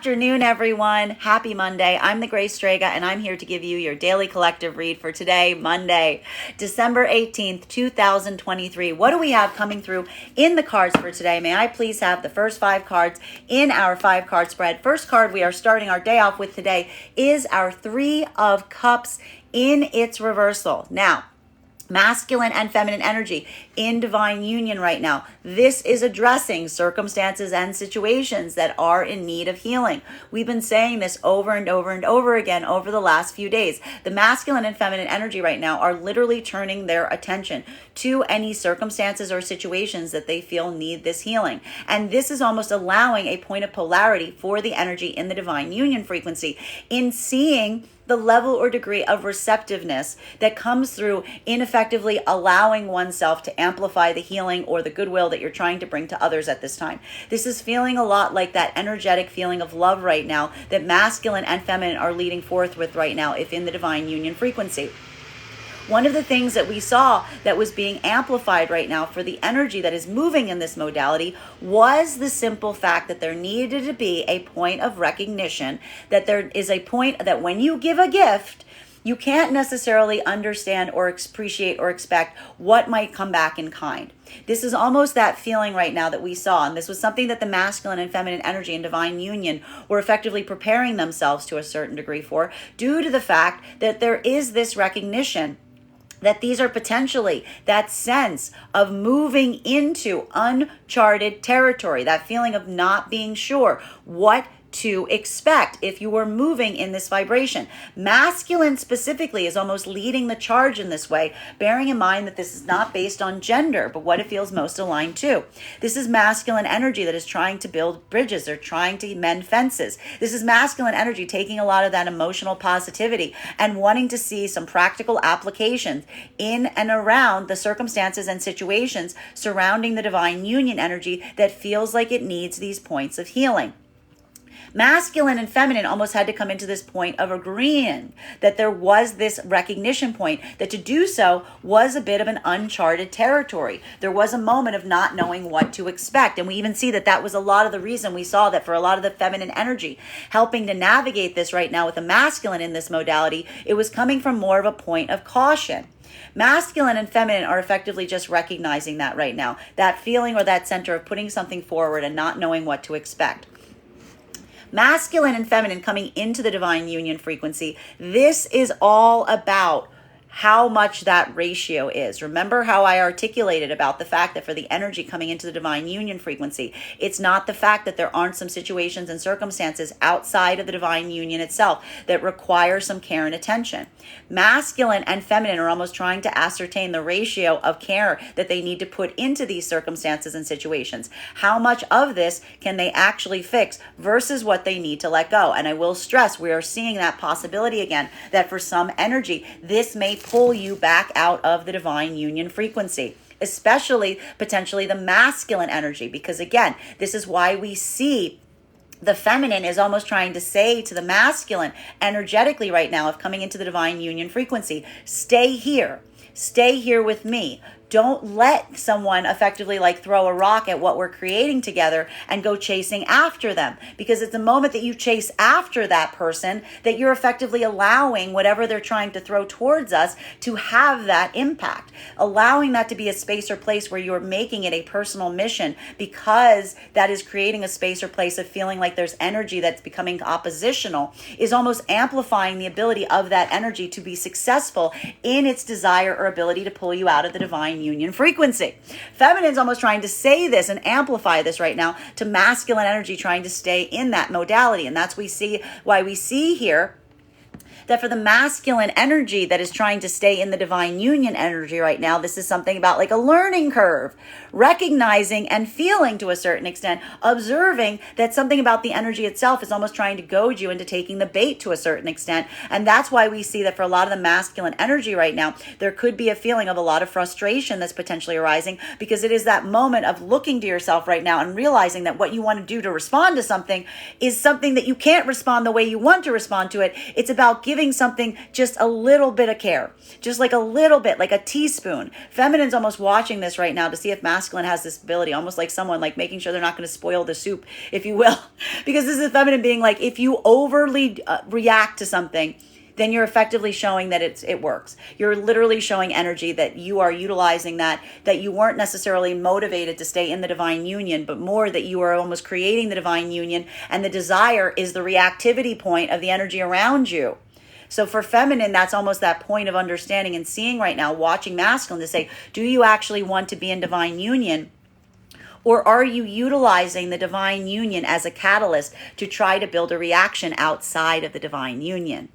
afternoon, everyone. Happy Monday. I'm the Grace Strega, and I'm here to give you your daily collective read for today, Monday, December 18th, 2023. What do we have coming through in the cards for today? May I please have the first 5 cards in our 5-card spread? First card we are starting our day off with today is our 3 of Cups in its reversal. Now, masculine and feminine energy in divine union right now. This is addressing circumstances and situations that are in need of healing. We've been saying this over and over and over again over the last few days. The masculine and feminine energy right now are literally turning their attention to any circumstances or situations that they feel need this healing. And this is almost allowing a point of polarity for the energy in the divine union frequency in seeing the level or degree of receptiveness that comes through in effectively allowing oneself to amplify the healing or the goodwill that you're trying to bring to others at this time. This is feeling a lot like that energetic feeling of love right now that masculine and feminine are leading forth with right now, if in the divine union frequency. One of the things that we saw that was being amplified right now for the energy that is moving in this modality was the simple fact that there needed to be a point of recognition, that there is a point that when you give a gift, you can't necessarily understand or appreciate or expect what might come back in kind. This is almost that feeling right now that we saw, and this was something that the masculine and feminine energy in divine union were effectively preparing themselves to a certain degree for, due to the fact that there is this recognition that these are potentially that sense of moving into uncharted territory, that feeling of not being sure what to expect if you were moving in this vibration. Masculine specifically is almost leading the charge in this way, bearing in mind that this is not based on gender, but what it feels most aligned to. This is masculine energy that is trying to build bridges or trying to mend fences. This is masculine energy taking a lot of that emotional positivity and wanting to see some practical applications in and around the circumstances and situations surrounding the divine union energy that feels like it needs these points of healing. Masculine and feminine almost had to come into this point of agreeing that there was this recognition point, that to do so was a bit of an uncharted territory. There was a moment of not knowing what to expect. And we even see that that was a lot of the reason we saw that for a lot of the feminine energy helping to navigate this right now with the masculine in this modality, it was coming from more of a point of caution. Masculine and feminine are effectively just recognizing that right now, that feeling or that center of putting something forward and not knowing what to expect. Masculine and feminine coming into the divine union frequency, this is all about how much that ratio is. Remember how I articulated about the fact that for the energy coming into the divine union frequency, it's not the fact that there aren't some situations and circumstances outside of the divine union itself that require some care and attention. Masculine and feminine are almost trying to ascertain the ratio of care that they need to put into these circumstances and situations. How much of this can they actually fix versus what they need to let go? And I will stress, we are seeing that possibility again, that for some energy, this may pull you back out of the divine union frequency, especially potentially the masculine energy, because again, this is why we see the feminine is almost trying to say to the masculine energetically right now of coming into the divine union frequency, stay here with me. Don't let someone effectively like throw a rock at what we're creating together and go chasing after them. Because it's the moment that you chase after that person that you're effectively allowing whatever they're trying to throw towards us to have that impact. Allowing that to be a space or place where you're making it a personal mission, because that is creating a space or place of feeling like there's energy that's becoming oppositional, is almost amplifying the ability of that energy to be successful in its desire or ability to pull you out of the divine union frequency. Feminine's almost trying to say this and amplify this right now to masculine energy trying to stay in that modality. And that's why we see here that for the masculine energy that is trying to stay in the divine union energy right now, this is something about like a learning curve, recognizing and feeling to a certain extent, observing that something about the energy itself is almost trying to goad you into taking the bait to a certain extent. And that's why we see that for a lot of the masculine energy right now, there could be a feeling of a lot of frustration that's potentially arising, because it is that moment of looking to yourself right now and realizing that what you want to do to respond to something is something that you can't respond the way you want to respond to it. It's about giving something just a little bit of care, just like a little bit, like a teaspoon. Feminine's almost watching this right now to see if masculine has this ability, almost like someone like making sure they're not going to spoil the soup, if you will, because this is feminine being like, if you overly react to something, then you're effectively showing that it works. You're literally showing energy that you are utilizing that you weren't necessarily motivated to stay in the divine union, but more that you are almost creating the divine union, and the desire is the reactivity point of the energy around you. So for feminine, that's almost that point of understanding and seeing right now, watching masculine to say, do you actually want to be in divine union? Or are you utilizing the divine union as a catalyst to try to build a reaction outside of the divine union?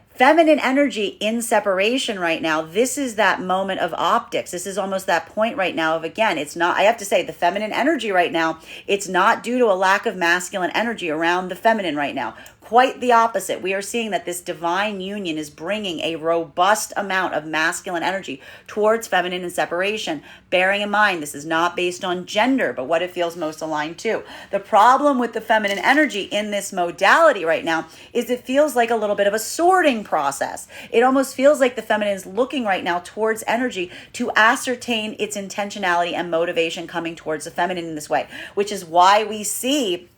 Feminine energy in separation right now, this is that moment of optics. This is almost that point right now of, again, it's not, I have to say, the feminine energy right now, it's not due to a lack of masculine energy around the feminine right now. Quite the opposite. We are seeing that this divine union is bringing a robust amount of masculine energy towards feminine in separation. Bearing in mind, this is not based on gender, but what it feels most aligned to. The problem with the feminine energy in this modality right now is it feels like a little bit of a sorting process. It almost feels like the feminine is looking right now towards energy to ascertain its intentionality and motivation coming towards the feminine in this way, which is why we see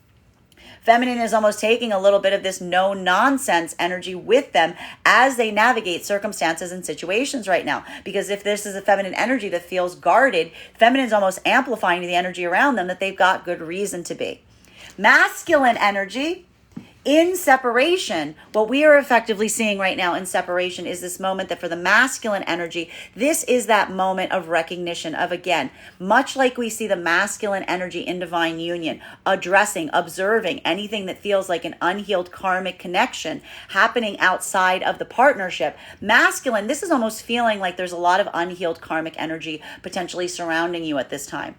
feminine is almost taking a little bit of this no nonsense energy with them as they navigate circumstances and situations right now. Because if this is a feminine energy that feels guarded, feminine is almost amplifying the energy around them that they've got good reason to be. Masculine energy in separation, what we are effectively seeing right now in separation is this moment that for the masculine energy, this is that moment of recognition of, again, much like we see the masculine energy in divine union, addressing, observing anything that feels like an unhealed karmic connection happening outside of the partnership. Masculine, this is almost feeling like there's a lot of unhealed karmic energy potentially surrounding you at this time.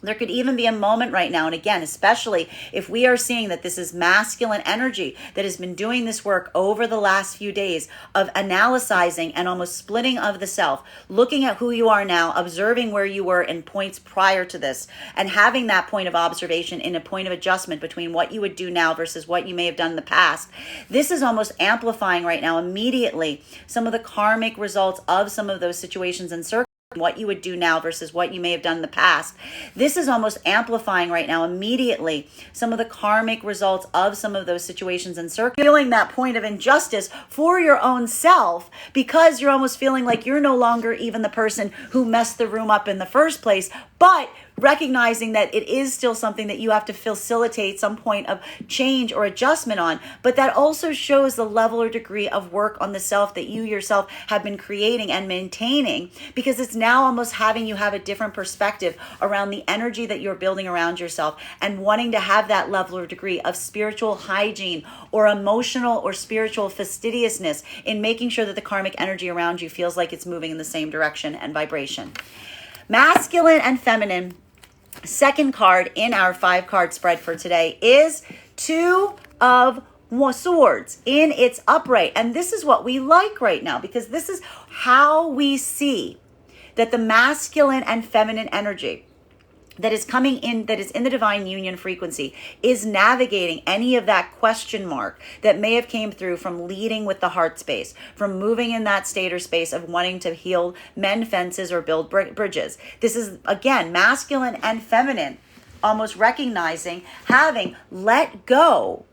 There could even be a moment right now, and again, especially if we are seeing that this is masculine energy that has been doing this work over the last few days of analyzing and almost splitting of the self, looking at who you are now, observing where you were in points prior to this, and having that point of observation in a point of adjustment between what you would do now versus what you may have done in the past. This is almost amplifying right now immediately some of the karmic results of some of those situations and circumstances. What you would do now versus what you may have done in the past. This is almost amplifying right now immediately some of the karmic results of some of those situations and circumstances. Feeling that point of injustice for your own self because you're almost feeling like you're no longer even the person who messed the room up in the first place, but recognizing that it is still something that you have to facilitate some point of change or adjustment on, but that also shows the level or degree of work on the self that you yourself have been creating and maintaining, because it's now almost having you have a different perspective around the energy that you're building around yourself and wanting to have that level or degree of spiritual hygiene or emotional or spiritual fastidiousness in making sure that the karmic energy around you feels like it's moving in the same direction and vibration. Masculine and feminine. Second card in our 5-card spread for today is Two of Swords in its upright. And this is what we like right now, because this is how we see that the masculine and feminine energy that is coming in, that is in the divine union frequency, is navigating any of that question mark that may have came through from leading with the heart space, from moving in that state or space of wanting to heal, mend fences, or build bridges. This is, again, masculine and feminine, almost recognizing, having let go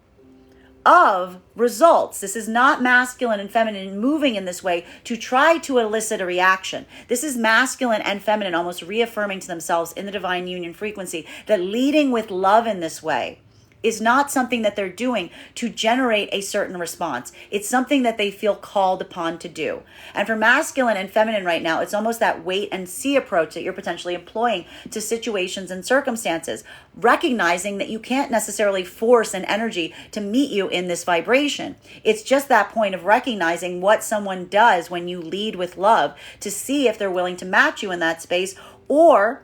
of results. This is not masculine and feminine moving in this way to try to elicit a reaction. This is masculine and feminine almost reaffirming to themselves in the divine union frequency that leading with love in this way is not something that they're doing to generate a certain response. It's something that they feel called upon to do. And for masculine and feminine right now, it's almost that wait and see approach that you're potentially employing to situations and circumstances, recognizing that you can't necessarily force an energy to meet you in this vibration. It's just that point of recognizing what someone does when you lead with love to see if they're willing to match you in that space, or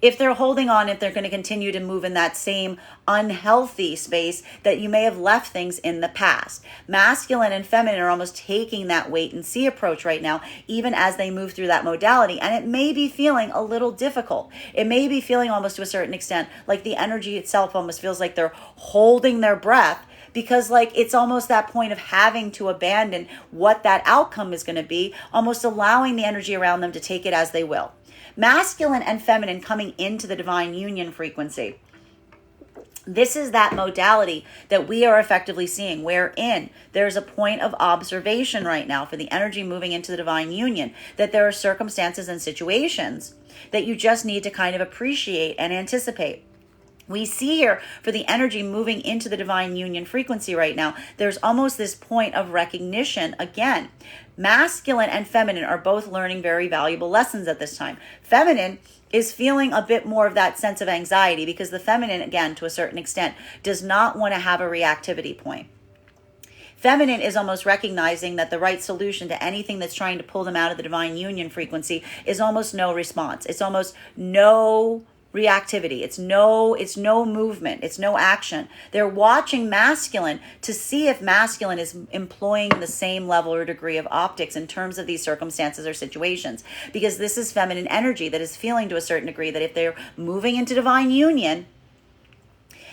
if they're holding on, if they're going to continue to move in that same unhealthy space that you may have left things in the past. Masculine and feminine are almost taking that wait and see approach right now, even as they move through that modality. And it may be feeling a little difficult. It may be feeling almost to a certain extent like the energy itself almost feels like they're holding their breath, because like it's almost that point of having to abandon what that outcome is going to be, almost allowing the energy around them to take it as they will. Masculine and feminine coming into the divine union frequency. This is that modality that we are effectively seeing, wherein there's a point of observation right now for the energy moving into the divine union, that there are circumstances and situations that you just need to kind of appreciate and anticipate. We see here for the energy moving into the divine union frequency right now, there's almost this point of recognition again. Masculine and feminine are both learning very valuable lessons at this time. Feminine is feeling a bit more of that sense of anxiety because the feminine, again, to a certain extent, does not want to have a reactivity point. Feminine is almost recognizing that the right solution to anything that's trying to pull them out of the divine union frequency is almost no response. It's almost no reactivity. It's no movement. It's no action. They're watching masculine to see if masculine is employing the same level or degree of optics in terms of these circumstances or situations, because this is feminine energy that is feeling to a certain degree that if they're moving into divine union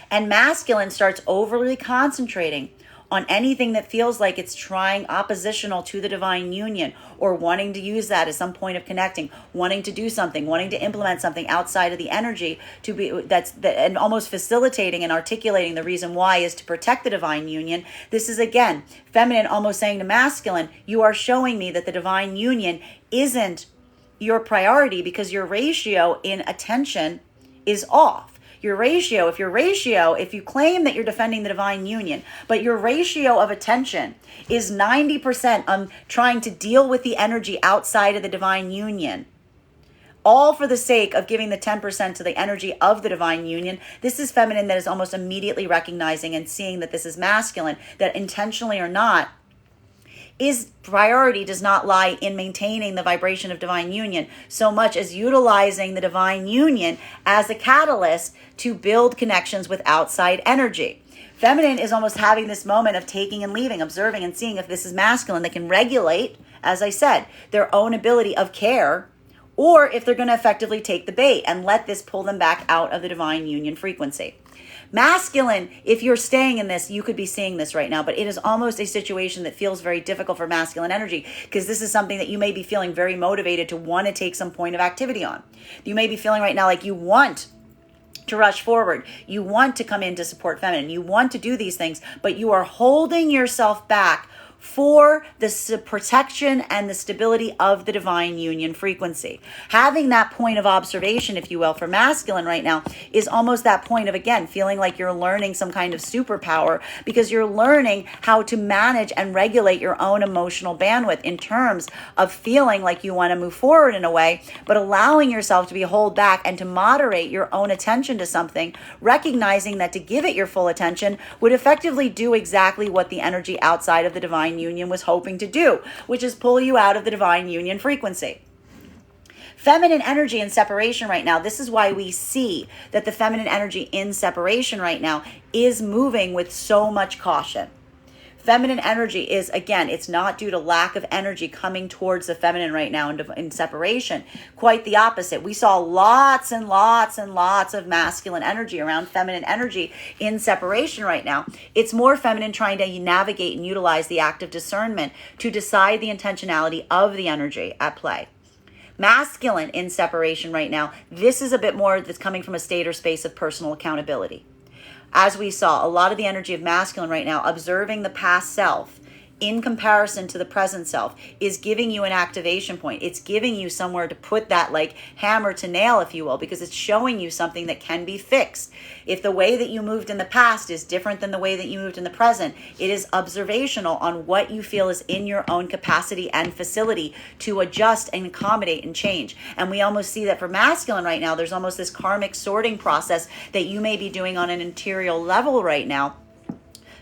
and masculine starts overly concentrating on anything that feels like it's trying oppositional to the divine union, or wanting to use that as some point of connecting, wanting to do something, wanting to implement something outside of the energy to be and almost facilitating and articulating the reason why is to protect the divine union. This is again feminine almost saying to masculine, you are showing me that the divine union isn't your priority because your ratio in attention is off. If you claim that you're defending the divine union, but your ratio of attention is 90% on trying to deal with the energy outside of the divine union, all for the sake of giving the 10% to the energy of the divine union, this is feminine that is almost immediately recognizing and seeing that this is masculine, that intentionally or not, his priority does not lie in maintaining the vibration of divine union so much as utilizing the divine union as a catalyst to build connections with outside energy. Feminine is almost having this moment of taking and leaving, observing and seeing if this is masculine that can regulate, as I said, their own ability of care, or if they're going to effectively take the bait and let this pull them back out of the divine union frequency. Masculine, if you're staying in this, you could be seeing this right now, but it is almost a situation that feels very difficult for masculine energy because this is something that you may be feeling very motivated to want to take some point of activity on. You may be feeling right now like you want to rush forward. You want to come in to support feminine. You want to do these things, but you are holding yourself back for the protection and the stability of the divine union frequency. Having that point of observation, if you will, for masculine right now is almost that point of, again, feeling like you're learning some kind of superpower because you're learning how to manage and regulate your own emotional bandwidth in terms of feeling like you want to move forward in a way, but allowing yourself to be held back and to moderate your own attention to something, recognizing that to give it your full attention would effectively do exactly what the energy outside of the divine union was hoping to do, which is pull you out of the divine union frequency. Feminine energy in separation right now, this is why we see that the feminine energy in separation right now is moving with so much caution. Feminine energy is, again, it's not due to lack of energy coming towards the feminine right now in separation. Quite the opposite. We saw lots and lots and lots of masculine energy around feminine energy in separation right now. It's more feminine trying to navigate and utilize the act of discernment to decide the intentionality of the energy at play. Masculine in separation right now, this is a bit more that's coming from a state or space of personal accountability. As we saw, a lot of the energy of masculine right now, observing the past self in comparison to the present self, is giving you an activation point. It's giving you somewhere to put that like hammer to nail, if you will, because it's showing you something that can be fixed. If the way that you moved in the past is different than the way that you moved in the present, it is observational on what you feel is in your own capacity and facility to adjust and accommodate and change. And we almost see that for masculine right now, there's almost this karmic sorting process that you may be doing on an interior level right now,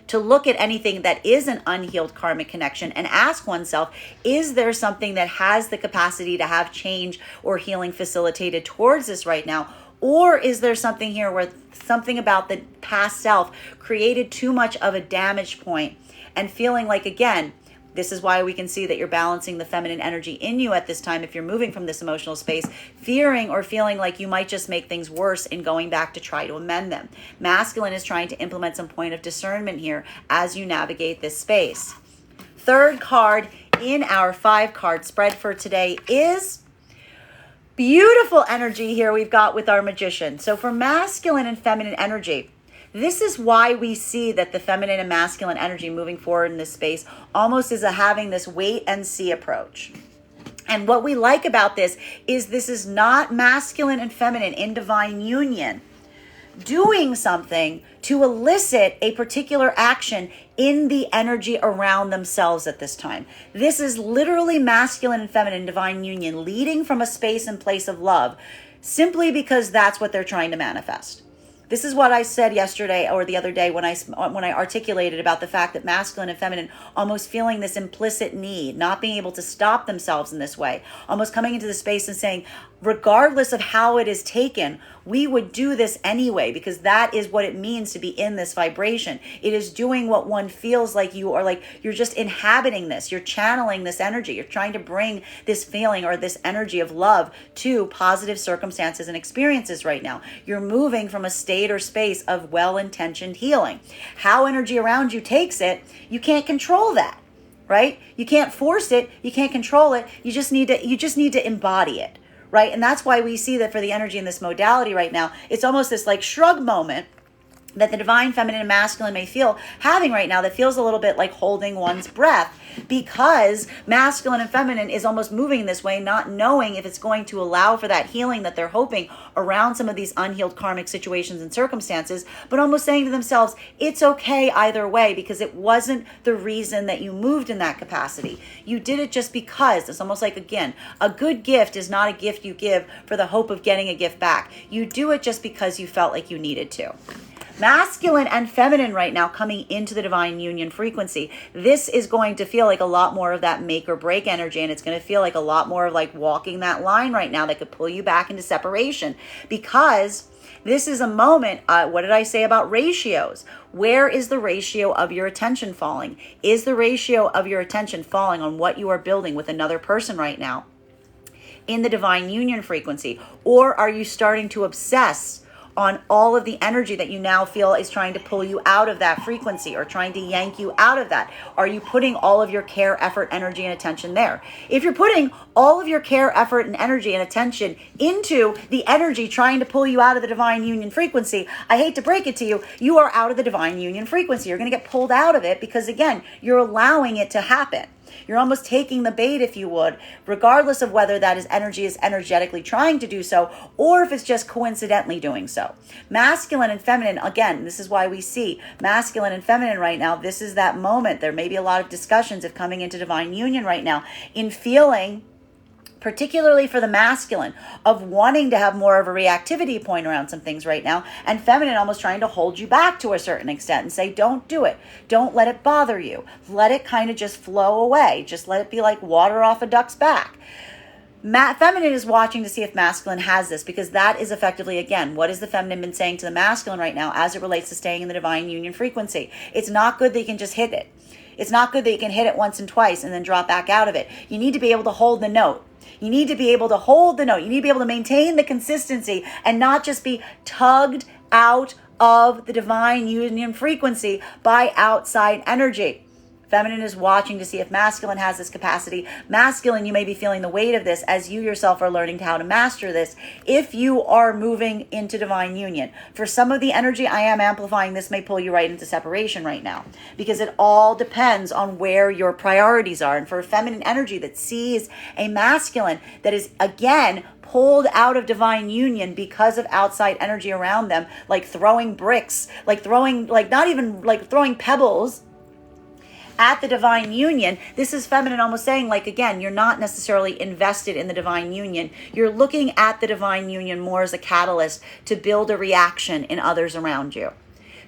to look at anything that is an unhealed karmic connection and ask oneself, is there something that has the capacity to have change or healing facilitated towards this right now? Or is there something here where something about the past self created too much of a damage point and feeling like, again, This is why we can see that you're balancing the feminine energy in you at this time if you're moving from this emotional space, fearing or feeling like you might just make things worse in going back to try to amend them. Masculine is trying to implement some point of discernment here as you navigate this space. Third card in our 5-card spread for today is beautiful energy here we've got with our Magician. So for masculine and feminine energy, this is why we see that the feminine and masculine energy moving forward in this space almost is having this wait and see approach. And what we like about this is not masculine and feminine in divine union doing something to elicit a particular action in the energy around themselves at this time. This is literally masculine and feminine divine union leading from a space and place of love simply because that's what they're trying to manifest. This is what I said yesterday or the other day when I articulated about the fact that masculine and feminine almost feeling this implicit need, not being able to stop themselves in this way, almost coming into the space and saying, regardless of how it is taken, we would do this anyway, because that is what it means to be in this vibration. It is doing what one feels like you are, like you're just inhabiting this. You're channeling this energy. You're trying to bring this feeling or this energy of love to positive circumstances and experiences right now. You're moving from a state or space of well-intentioned healing. How energy around you takes it, you can't control that, right? You can't force it. You can't control it. You just need to embody it. Right? And that's why we see that for the energy in this modality right now, it's almost this like shrug moment that the divine feminine and masculine may feel having right now that feels a little bit like holding one's breath, because masculine and feminine is almost moving this way, not knowing if it's going to allow for that healing that they're hoping around some of these unhealed karmic situations and circumstances, but almost saying to themselves, it's okay either way, because it wasn't the reason that you moved in that capacity. You did it just because. It's almost like, again, a good gift is not a gift you give for the hope of getting a gift back. You do it just because you felt like you needed to. Masculine and feminine right now coming into the divine union frequency. This is going to feel like a lot more of that make or break energy, and it's going to feel like a lot more of like walking that line right now that could pull you back into separation, because this is a moment, what did I say about ratios? Where is the ratio of your attention falling? Is the ratio of your attention falling on what you are building with another person right now in the divine union frequency? Or are you starting to obsess on all of the energy that you now feel is trying to pull you out of that frequency or trying to yank you out of that? Are you putting all of your care, effort, energy, and attention there? If you're putting all of your care, effort, and energy and attention into the energy trying to pull you out of the divine union frequency, I hate to break it to you, you are out of the divine union frequency. You're going to get pulled out of it because, again, you're allowing it to happen. You're almost taking the bait, if you would, regardless of whether that energy is energetically trying to do so or if it's just coincidentally doing so. Masculine and feminine, again, this is why we see masculine and feminine right now. This is that moment. There may be a lot of discussions of coming into divine union right now in feeling, particularly for the masculine, of wanting to have more of a reactivity point around some things right now, and feminine almost trying to hold you back to a certain extent and say, don't do it. Don't let it bother you. Let it kind of just flow away. Just let it be like water off a duck's back. Feminine is watching to see if masculine has this, because that is effectively, again, what has the feminine been saying to the masculine right now as it relates to staying in the divine union frequency? It's not good that you can just hit it. It's not good that you can hit it once and twice and then drop back out of it. You need to be able to hold the note. You need to be able to hold the note. You need to be able to maintain the consistency and not just be tugged out of the divine union frequency by outside energy. Feminine is watching to see if masculine has this capacity. Masculine, you may be feeling the weight of this as you yourself are learning how to master this if you are moving into divine union. For some of the energy I am amplifying, this may pull you right into separation right now, because it all depends on where your priorities are. And for a feminine energy that sees a masculine that is, again, pulled out of divine union because of outside energy around them, like throwing bricks, like throwing, like not even like throwing pebbles at the divine union. This is feminine almost saying, like, again, you're not necessarily invested in the divine union. You're looking at the divine union more as a catalyst to build a reaction in others around you.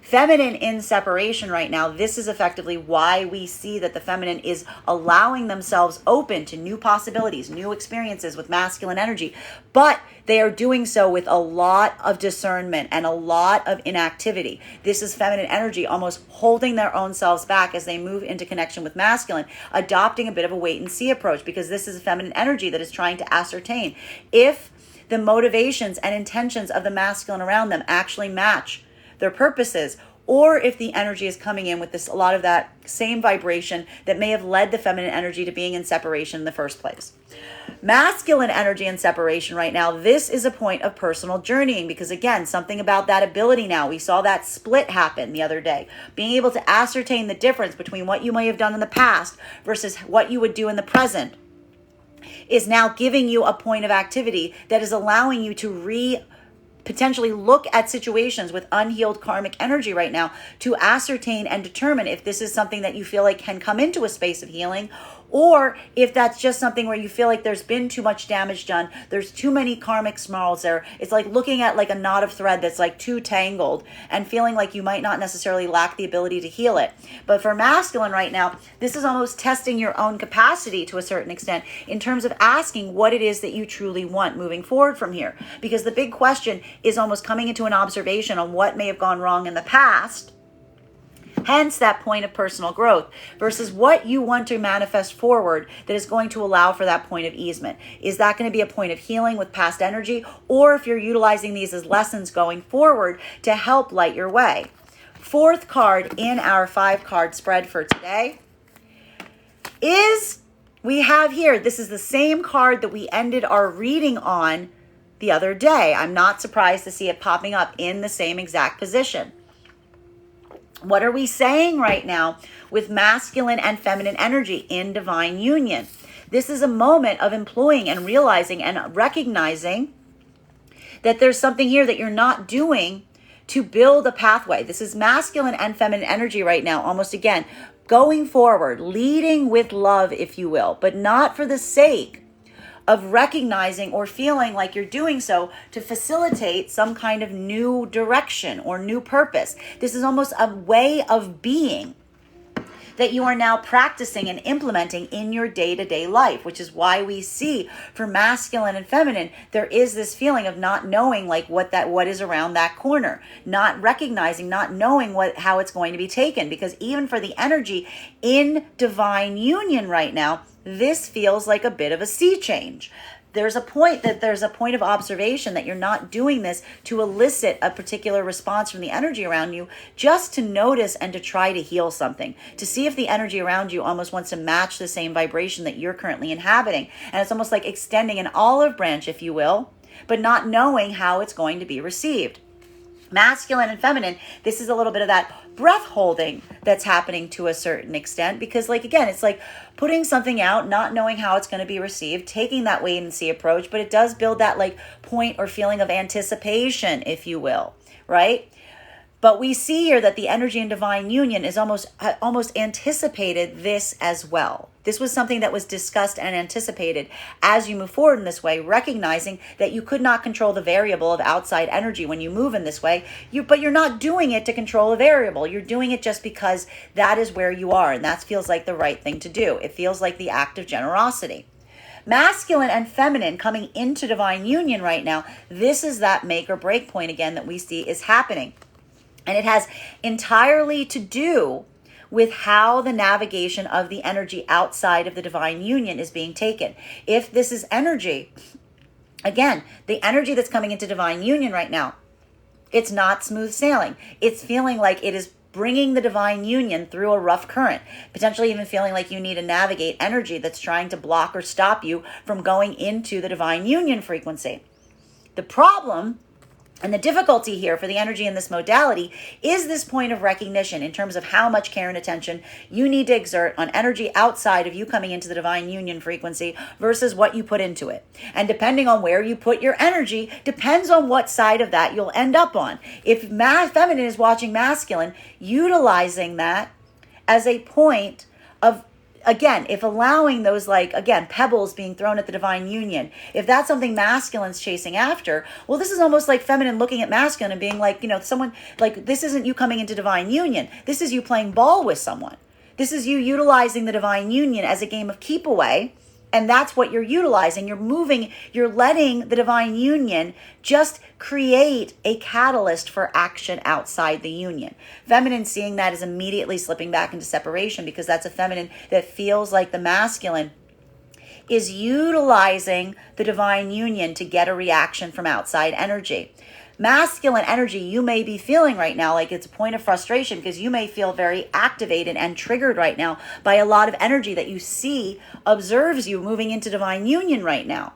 Feminine in separation right now, this is effectively why we see that the feminine is allowing themselves open to new possibilities, new experiences with masculine energy, but they are doing so with a lot of discernment and a lot of inactivity. This is feminine energy almost holding their own selves back as they move into connection with masculine, adopting a bit of a wait and see approach, because this is a feminine energy that is trying to ascertain if the motivations and intentions of the masculine around them actually match their purposes, or if the energy is coming in with a lot of that same vibration that may have led the feminine energy to being in separation in the first place. Masculine energy in separation right now, this is a point of personal journeying, because again, something about that ability now, we saw that split happen the other day, being able to ascertain the difference between what you may have done in the past versus what you would do in the present is now giving you a point of activity that is allowing you to potentially look at situations with unhealed karmic energy right now to ascertain and determine if this is something that you feel like can come into a space of healing, or if that's just something where you feel like there's been too much damage done, there's too many karmic snarls there. It's like looking at like a knot of thread that's like too tangled and feeling like you might not necessarily lack the ability to heal it. But for masculine right now, this is almost testing your own capacity to a certain extent in terms of asking what it is that you truly want moving forward from here. Because the big question is almost coming into an observation on what may have gone wrong in the past, hence that point of personal growth, versus what you want to manifest forward that is going to allow for that point of easement. Is that going to be a point of healing with past energy, or if you're utilizing these as lessons going forward to help light your way? Fourth card in our 5-card spread for today is, we have here, this is the same card that we ended our reading on the other day. I'm not surprised to see it popping up in the same exact position. What are we saying right now with masculine and feminine energy in divine union? This is a moment of employing and realizing and recognizing that there's something here that you're not doing to build a pathway. This is masculine and feminine energy right now, almost again, going forward, leading with love, if you will, but not for the sake of recognizing or feeling like you're doing so to facilitate some kind of new direction or new purpose. This is almost a way of being that you are now practicing and implementing in your day-to-day life, which is why we see for masculine and feminine, there is this feeling of not knowing like what is around that corner, not recognizing, not knowing how it's going to be taken, because even for the energy in divine union right now, this feels like a bit of a sea change. There's a point of observation that you're not doing this to elicit a particular response from the energy around you, just to notice and to try to heal something, to see if the energy around you almost wants to match the same vibration that you're currently inhabiting. And it's almost like extending an olive branch, if you will, but not knowing how it's going to be received. Masculine and feminine, this is a little bit of that breath holding that's happening to a certain extent, because like, again, it's like putting something out, not knowing how it's going to be received, taking that wait and see approach, but it does build that like point or feeling of anticipation, if you will, right? But we see here that the energy in divine union is almost anticipated this as well. This was something that was discussed and anticipated as you move forward in this way, recognizing that you could not control the variable of outside energy when you move in this way, but you're not doing it to control a variable. You're doing it just because that is where you are, and that feels like the right thing to do. It feels like the act of generosity. Masculine and feminine coming into divine union right now, this is that make or break point again that we see is happening. And it has entirely to do with how the navigation of the energy outside of the divine union is being taken. If this is energy, again, the energy that's coming into divine union right now, it's not smooth sailing. It's feeling like it is bringing the divine union through a rough current, potentially even feeling like you need to navigate energy that's trying to block or stop you from going into the divine union frequency. The problem and the difficulty here for the energy in this modality is this point of recognition in terms of how much care and attention you need to exert on energy outside of you coming into the divine union frequency versus what you put into it. And depending on where you put your energy depends on what side of that you'll end up on. If feminine is watching masculine, utilizing that as a point of again, if allowing those, like, again, pebbles being thrown at the divine union, if that's something masculine's chasing after, well, this is almost like feminine looking at masculine and being like, someone, like, this isn't you coming into divine union. This is you playing ball with someone. This is you utilizing the divine union as a game of keep away. And that's what you're utilizing. You're letting the divine union just create a catalyst for action outside the union. Feminine seeing that is immediately slipping back into separation, because that's a feminine that feels like the masculine is utilizing the divine union to get a reaction from outside energy. Masculine energy, you may be feeling right now like it's a point of frustration, because you may feel very activated and triggered right now by a lot of energy that you see observes you moving into divine union right now.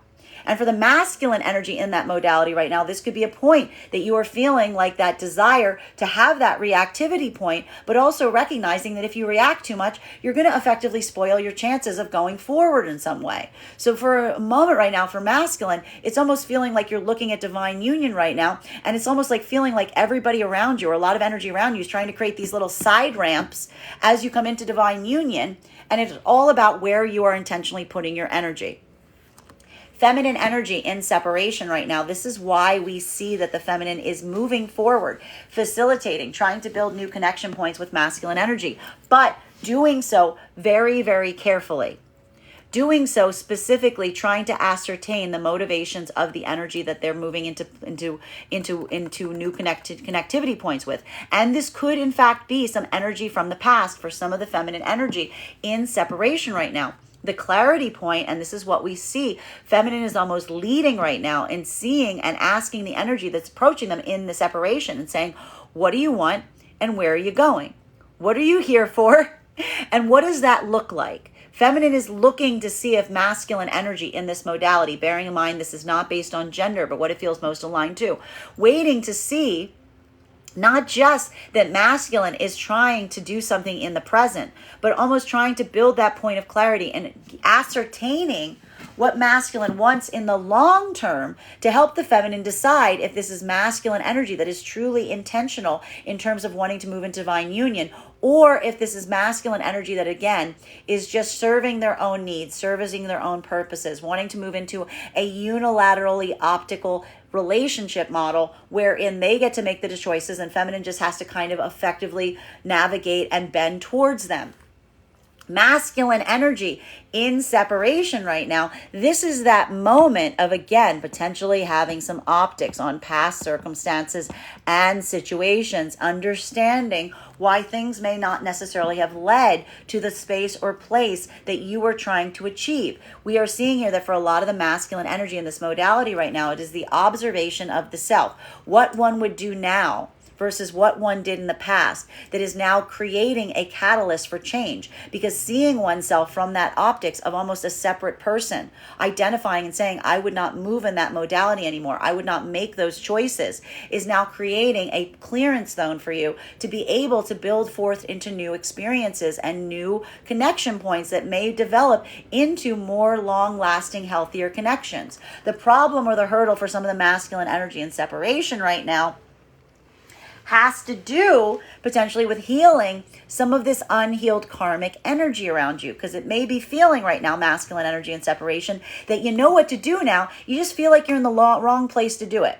And for the masculine energy in that modality right now, this could be a point that you are feeling like that desire to have that reactivity point, but also recognizing that if you react too much, you're going to effectively spoil your chances of going forward in some way. So for a moment right now, for masculine, it's almost feeling like you're looking at divine union right now, and it's almost like feeling like everybody around you, or a lot of energy around you, is trying to create these little side ramps as you come into divine union, and it's all about where you are intentionally putting your energy. Feminine energy in separation right now. This is why we see that the feminine is moving forward, facilitating, trying to build new connection points with masculine energy, but doing so very, very carefully. Doing so specifically trying to ascertain the motivations of the energy that they're moving into new connectivity points with. And this could in fact be some energy from the past for some of the feminine energy in separation right now. The clarity point, and this is what we see, feminine is almost leading right now in seeing and asking the energy that's approaching them in the separation and saying, what do you want and where are you going? What are you here for? And what does that look like? Feminine is looking to see if masculine energy in this modality, bearing in mind this is not based on gender, but what it feels most aligned to, waiting to see not just that masculine is trying to do something in the present, but almost trying to build that point of clarity and ascertaining what masculine wants in the long term to help the feminine decide if this is masculine energy that is truly intentional in terms of wanting to move into divine union, or if this is masculine energy that, again, is just serving their own needs, servicing their own purposes, wanting to move into a unilaterally optical relationship model wherein they get to make the choices and feminine just has to kind of effectively navigate and bend towards them. Masculine energy in separation right now, this is that moment of, again, potentially having some optics on past circumstances and situations, understanding why things may not necessarily have led to the space or place that you were trying to achieve. We are seeing here that for a lot of the masculine energy in this modality right now, it is the observation of the self, what one would do now versus what one did in the past, that is now creating a catalyst for change. Because seeing oneself from that optics of almost a separate person, identifying and saying, I would not move in that modality anymore, I would not make those choices, is now creating a clearance zone for you to be able to build forth into new experiences and new connection points that may develop into more long-lasting, healthier connections. The problem or the hurdle for some of the masculine energy in separation right now has to do potentially with healing some of this unhealed karmic energy around you, because it may be feeling right now, masculine energy and separation, that you know what to do now, you just feel like you're in the wrong place to do it.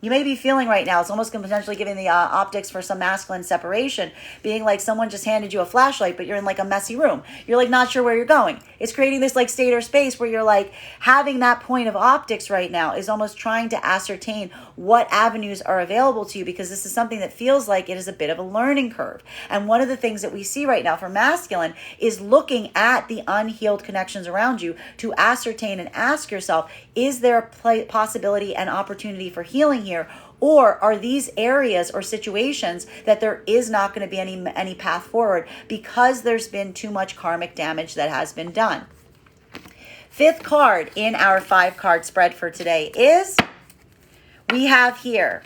You may be feeling right now, it's almost potentially giving the optics for some masculine separation, being like someone just handed you a flashlight, but you're in like a messy room. You're like not sure where you're going. It's creating this like state or space where you're like having that point of optics right now is almost trying to ascertain what avenues are available to you, because this is something that feels like it is a bit of a learning curve. And one of the things that we see right now for masculine is looking at the unhealed connections around you to ascertain and ask yourself, is there a possibility and opportunity for healing here? Or are these areas or situations that there is not going to be any path forward because there's been too much karmic damage that has been done? Fifth card in our 5-card spread for today is, we have here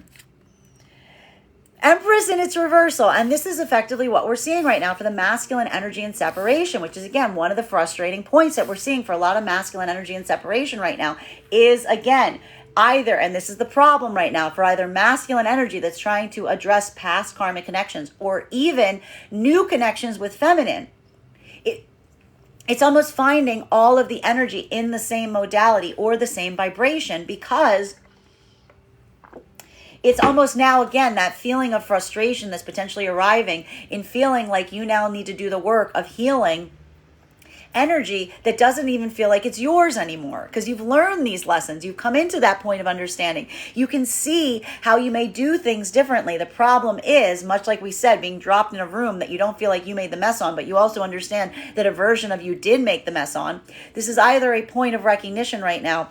Empress in its reversal. And this is effectively what we're seeing right now for the masculine energy and separation, which is, again, one of the frustrating points that we're seeing for a lot of masculine energy and separation right now is, again, either, and this is the problem right now, for either masculine energy that's trying to address past karmic connections or even new connections with feminine. it's almost finding all of the energy in the same modality or the same vibration, because it's almost now, again, that feeling of frustration that's potentially arriving in feeling like you now need to do the work of healing energy that doesn't even feel like it's yours anymore, because you've learned these lessons. You've come into that point of understanding. You can see how you may do things differently. The problem is, much like we said, being dropped in a room that you don't feel like you made the mess on, but you also understand that a version of you did make the mess on. This is either a point of recognition right now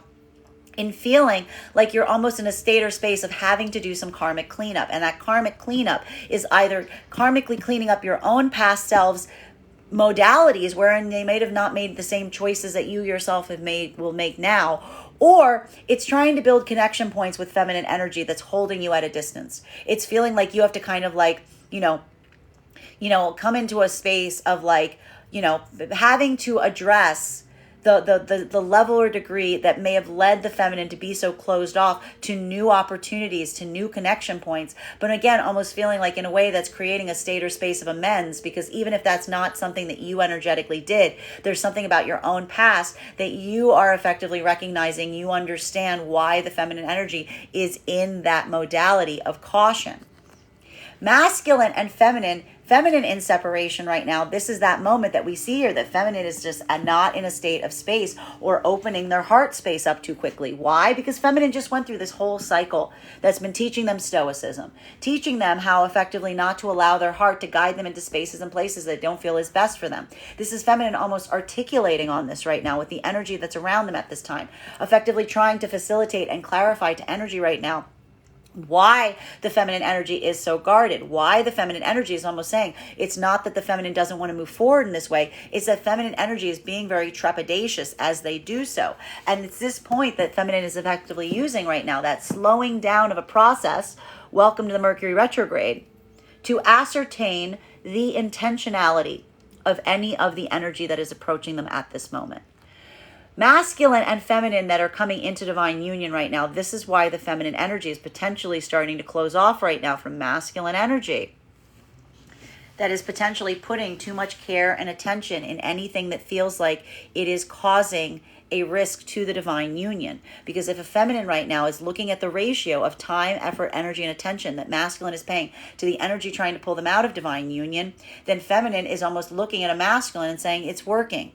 in feeling like you're almost in a state or space of having to do some karmic cleanup. And that karmic cleanup is either karmically cleaning up your own past selves modalities wherein they may have not made the same choices that you yourself will make now, or it's trying to build connection points with feminine energy that's holding you at a distance. It's feeling like you have to kind of like, come into a space of like, having to address the level or degree that may have led the feminine to be so closed off to new opportunities, to new connection points. But again, almost feeling like in a way that's creating a state or space of amends, because even if that's not something that you energetically did, there's something about your own past that you are effectively recognizing. You understand why the feminine energy is in that modality of caution. Masculine and feminine in separation right now. This is that moment that we see here, that feminine is just not in a state of space or opening their heart space up too quickly. Why? Because feminine just went through this whole cycle that's been teaching them stoicism, teaching them how effectively not to allow their heart to guide them into spaces and places that don't feel is best for them. This is feminine almost articulating on this right now with the energy that's around them at this time, effectively trying to facilitate and clarify to energy right now why the feminine energy is so guarded, why the feminine energy is almost saying it's not that the feminine doesn't want to move forward in this way, it's that feminine energy is being very trepidatious as they do so. And it's this point that feminine is effectively using right now, that slowing down of a process, welcome to the Mercury retrograde, to ascertain the intentionality of any of the energy that is approaching them at this moment. Masculine and feminine that are coming into divine union right now, this is why the feminine energy is potentially starting to close off right now from masculine energy. That is potentially putting too much care and attention in anything that feels like it is causing a risk to the divine union. Because if a feminine right now is looking at the ratio of time, effort, energy, and attention that masculine is paying to the energy trying to pull them out of divine union, then feminine is almost looking at a masculine and saying it's working.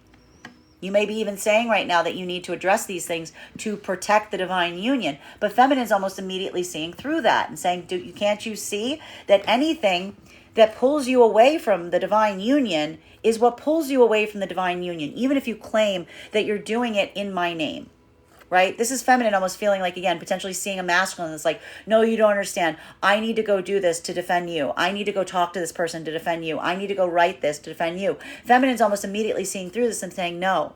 You may be even saying right now that you need to address these things to protect the divine union, but feminine is almost immediately seeing through that and saying, can't you see that anything that pulls you away from the divine union is what pulls you away from the divine union, even if you claim that you're doing it in my name, right? This is feminine almost feeling like, again, potentially seeing a masculine that's like, no, you don't understand. I need to go do this to defend you. I need to go talk to this person to defend you. I need to go write this to defend you. Feminine's almost immediately seeing through this and saying, no.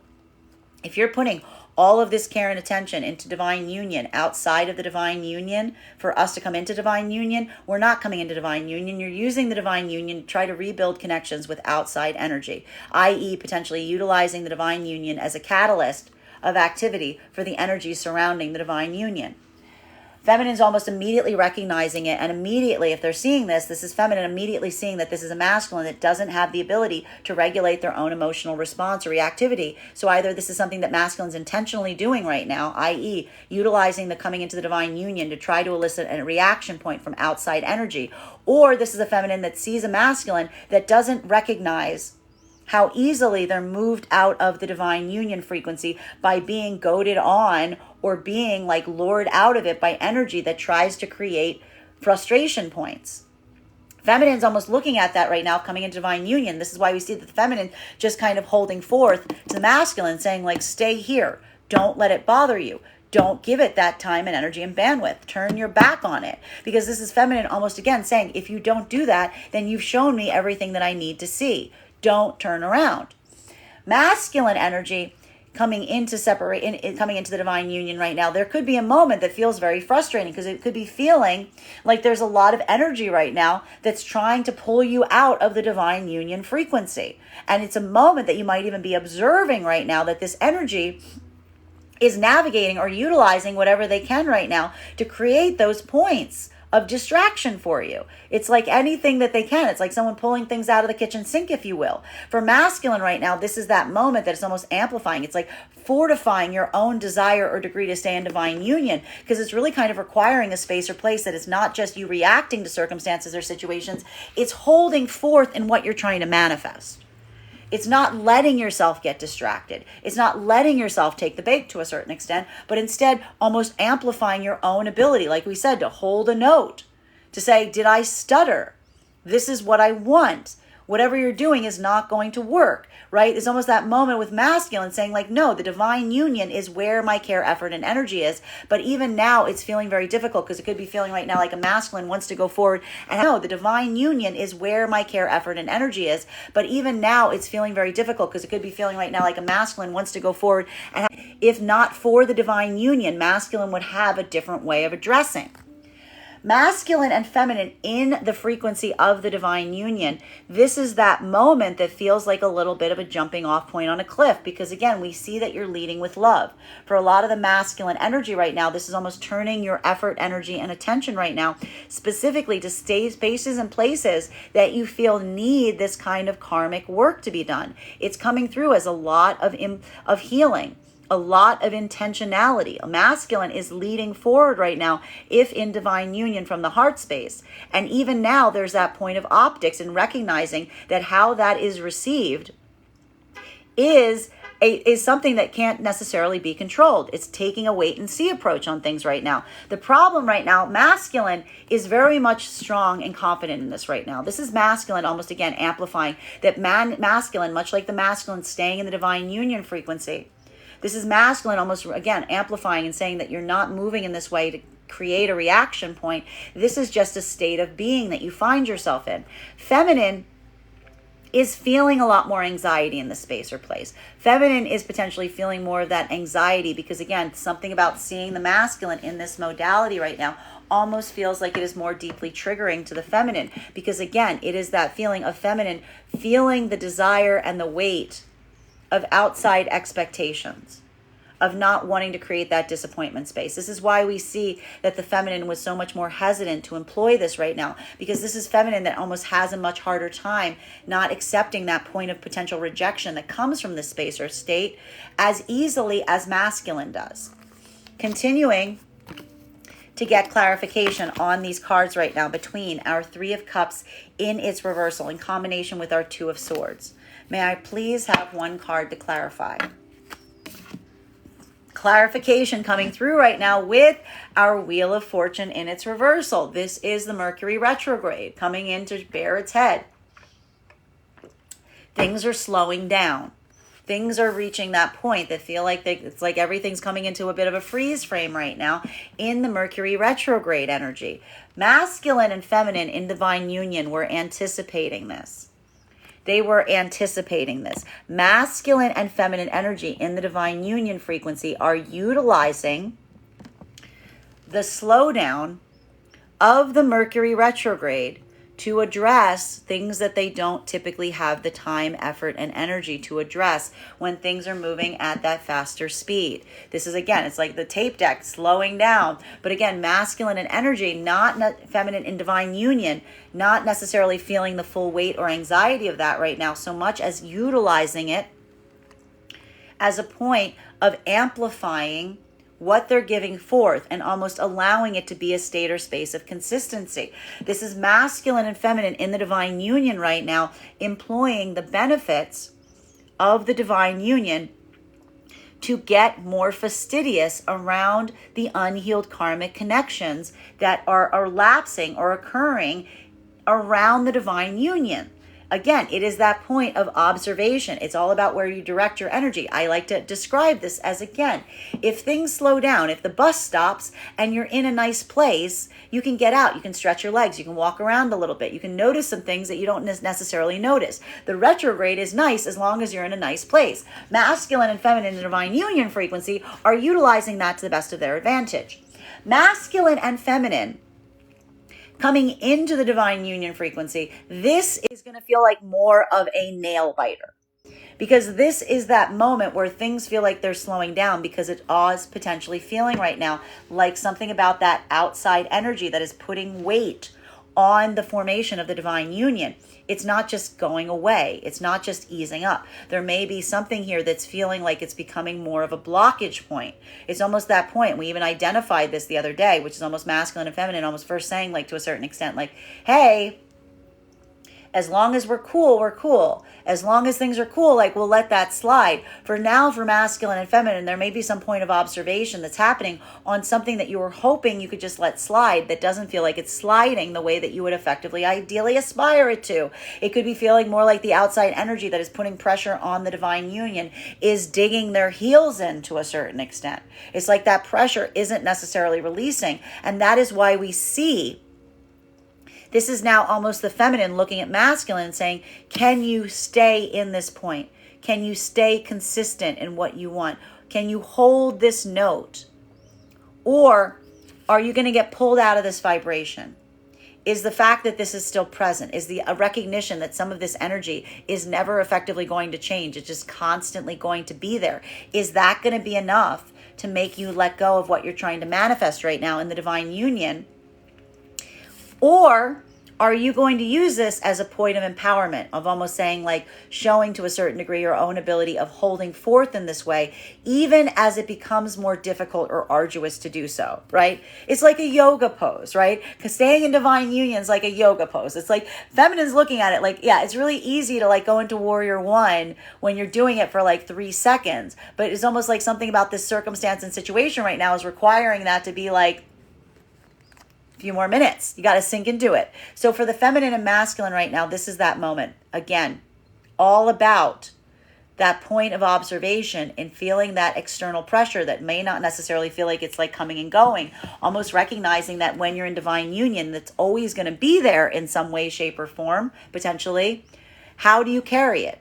If you're putting all of this care and attention into divine union outside of the divine union for us to come into divine union, we're not coming into divine union. You're using the divine union to try to rebuild connections with outside energy, i.e. potentially utilizing the divine union as a catalyst of activity for the energy surrounding the divine union. Feminine is almost immediately recognizing it, and immediately, if they're seeing this is feminine immediately seeing that this is a masculine that doesn't have the ability to regulate their own emotional response or reactivity. So either this is something that masculine's intentionally doing right now, i.e. utilizing the coming into the divine union to try to elicit a reaction point from outside energy, or this is a feminine that sees a masculine that doesn't recognize how easily they're moved out of the divine union frequency by being goaded on or being like lured out of it by energy that tries to create frustration points. Feminine's almost looking at that right now, coming into divine union. This is why we see that the feminine just kind of holding forth to the masculine, saying like, stay here. Don't let it bother you. Don't give it that time and energy and bandwidth. Turn your back on it. Because this is feminine almost again saying, if you don't do that, then you've shown me everything that I need to see. Don't turn around. Masculine energy coming into the divine union right now, there could be a moment that feels very frustrating because it could be feeling like there's a lot of energy right now that's trying to pull you out of the divine union frequency. And it's a moment that you might even be observing right now that this energy is navigating or utilizing whatever they can right now to create those points of distraction for you. It's like anything that they can. It's like someone pulling things out of the kitchen sink, if you will. For masculine right now, this is that moment that it's almost amplifying. It's like fortifying your own desire or degree to stay in divine union, because it's really kind of requiring a space or place that is not just you reacting to circumstances or situations. It's holding forth in what you're trying to manifest. It's not letting yourself get distracted. It's not letting yourself take the bait to a certain extent, but instead almost amplifying your own ability, like we said, to hold a note, to say, did I stutter? This is what I want. Whatever you're doing is not going to work, right? It's almost that moment with masculine saying like, no, the divine union is where my care, effort, and energy is. But even now it's feeling very difficult, because it could be feeling right now like a masculine wants to go forward. And no, the divine union is where my care, effort, and energy is. But even now it's feeling very difficult, because it could be feeling right now like a masculine wants to go forward. And if not for the divine union, masculine would have a different way of addressing. Masculine and feminine in the frequency of the divine union, this is that moment that feels like a little bit of a jumping off point on a cliff, because again, we see that you're leading with love. For a lot of the masculine energy right now, this is almost turning your effort, energy, and attention right now, specifically to spaces and places that you feel need this kind of karmic work to be done. It's coming through as a lot of healing, a lot of intentionality. A masculine is leading forward right now, if in divine union from the heart space. And even now, there's that point of optics and recognizing that how that is received is something that can't necessarily be controlled. It's taking a wait and see approach on things right now. The problem right now, masculine is very much strong and confident in this right now. This is masculine almost again amplifying that masculine, much like the masculine staying in the divine union frequency. This is masculine almost, again, amplifying and saying that you're not moving in this way to create a reaction point. This is just a state of being that you find yourself in. Feminine is feeling a lot more anxiety in this space or place. Feminine is potentially feeling more of that anxiety because, again, something about seeing the masculine in this modality right now almost feels like it is more deeply triggering to the feminine, because, again, it is that feeling of feminine feeling the desire and the weight of outside expectations, of not wanting to create that disappointment space. This is why we see that the feminine was so much more hesitant to employ this right now, because this is feminine that almost has a much harder time not accepting that point of potential rejection that comes from this space or state as easily as masculine does. Continuing to get clarification on these cards right now between our Three of Cups in its reversal in combination with our Two of Swords. May I please have one card to clarify? Clarification coming through right now with our Wheel of Fortune in its reversal. This is the Mercury retrograde coming in to bear its head. Things are slowing down. Things are reaching that point that feel like it's like everything's coming into a bit of a freeze frame right now in the Mercury retrograde energy. Masculine and feminine in divine union were anticipating this. They were anticipating this. Masculine and feminine energy in the divine union frequency are utilizing the slowdown of the Mercury retrograde to address things that they don't typically have the time, effort, and energy to address when things are moving at that faster speed. This is, again, it's like the tape deck slowing down. But again, masculine and energy, not feminine in divine union, not necessarily feeling the full weight or anxiety of that right now, so much as utilizing it as a point of amplifying what they're giving forth and almost allowing it to be a state or space of consistency. This is masculine and feminine in the divine union right now, employing the benefits of the divine union to get more fastidious around the unhealed karmic connections that are lapsing or occurring around the divine union. Again, it is that point of observation. It's all about where you direct your energy. I like to describe this as, again, if things slow down, if the bus stops and you're in a nice place, you can get out, you can stretch your legs, you can walk around a little bit, you can notice some things that you don't necessarily notice. The retrograde is nice as long as you're in a nice place. Masculine and feminine and divine union frequency are utilizing that to the best of their advantage. Masculine and feminine coming into the divine union frequency, this is going to feel like more of a nail biter. Because this is that moment where things feel like they're slowing down, because it is potentially feeling right now like something about that outside energy that is putting weight on the formation of the divine union. It's not just going away. It's not just easing up. There may be something here that's feeling like it's becoming more of a blockage point. It's almost that point. We even identified this the other day, which is almost masculine and feminine, almost first saying, like, to a certain extent, like, hey, as long as we're cool, we're cool. As long as things are cool, like, we'll let that slide. For now, for masculine and feminine, there may be some point of observation that's happening on something that you were hoping you could just let slide that doesn't feel like it's sliding the way that you would effectively, ideally aspire it to. It could be feeling more like the outside energy that is putting pressure on the divine union is digging their heels in to a certain extent. It's like that pressure isn't necessarily releasing. And that is why we see this is now almost the feminine looking at masculine and saying, can you stay in this point? Can you stay consistent in what you want? Can you hold this note? Or are you going to get pulled out of this vibration? Is the fact that this is still present, is a recognition that some of this energy is never effectively going to change, it's just constantly going to be there. Is that going to be enough to make you let go of what you're trying to manifest right now in the divine union? Or are you going to use this as a point of empowerment, of almost saying, like, showing to a certain degree your own ability of holding forth in this way, even as it becomes more difficult or arduous to do so, right? It's like a yoga pose, right? Because staying in divine union is like a yoga pose. It's like feminine's looking at it like, yeah, it's really easy to, like, go into warrior one when you're doing it for like 3 seconds. But it's almost like something about this circumstance and situation right now is requiring that to be like few more minutes. You got to sink into it. So for the feminine and masculine right now, this is that moment. Again, all about that point of observation and feeling that external pressure that may not necessarily feel like it's like coming and going, almost recognizing that when you're in divine union, that's always going to be there in some way, shape, or form, potentially. How do you carry it?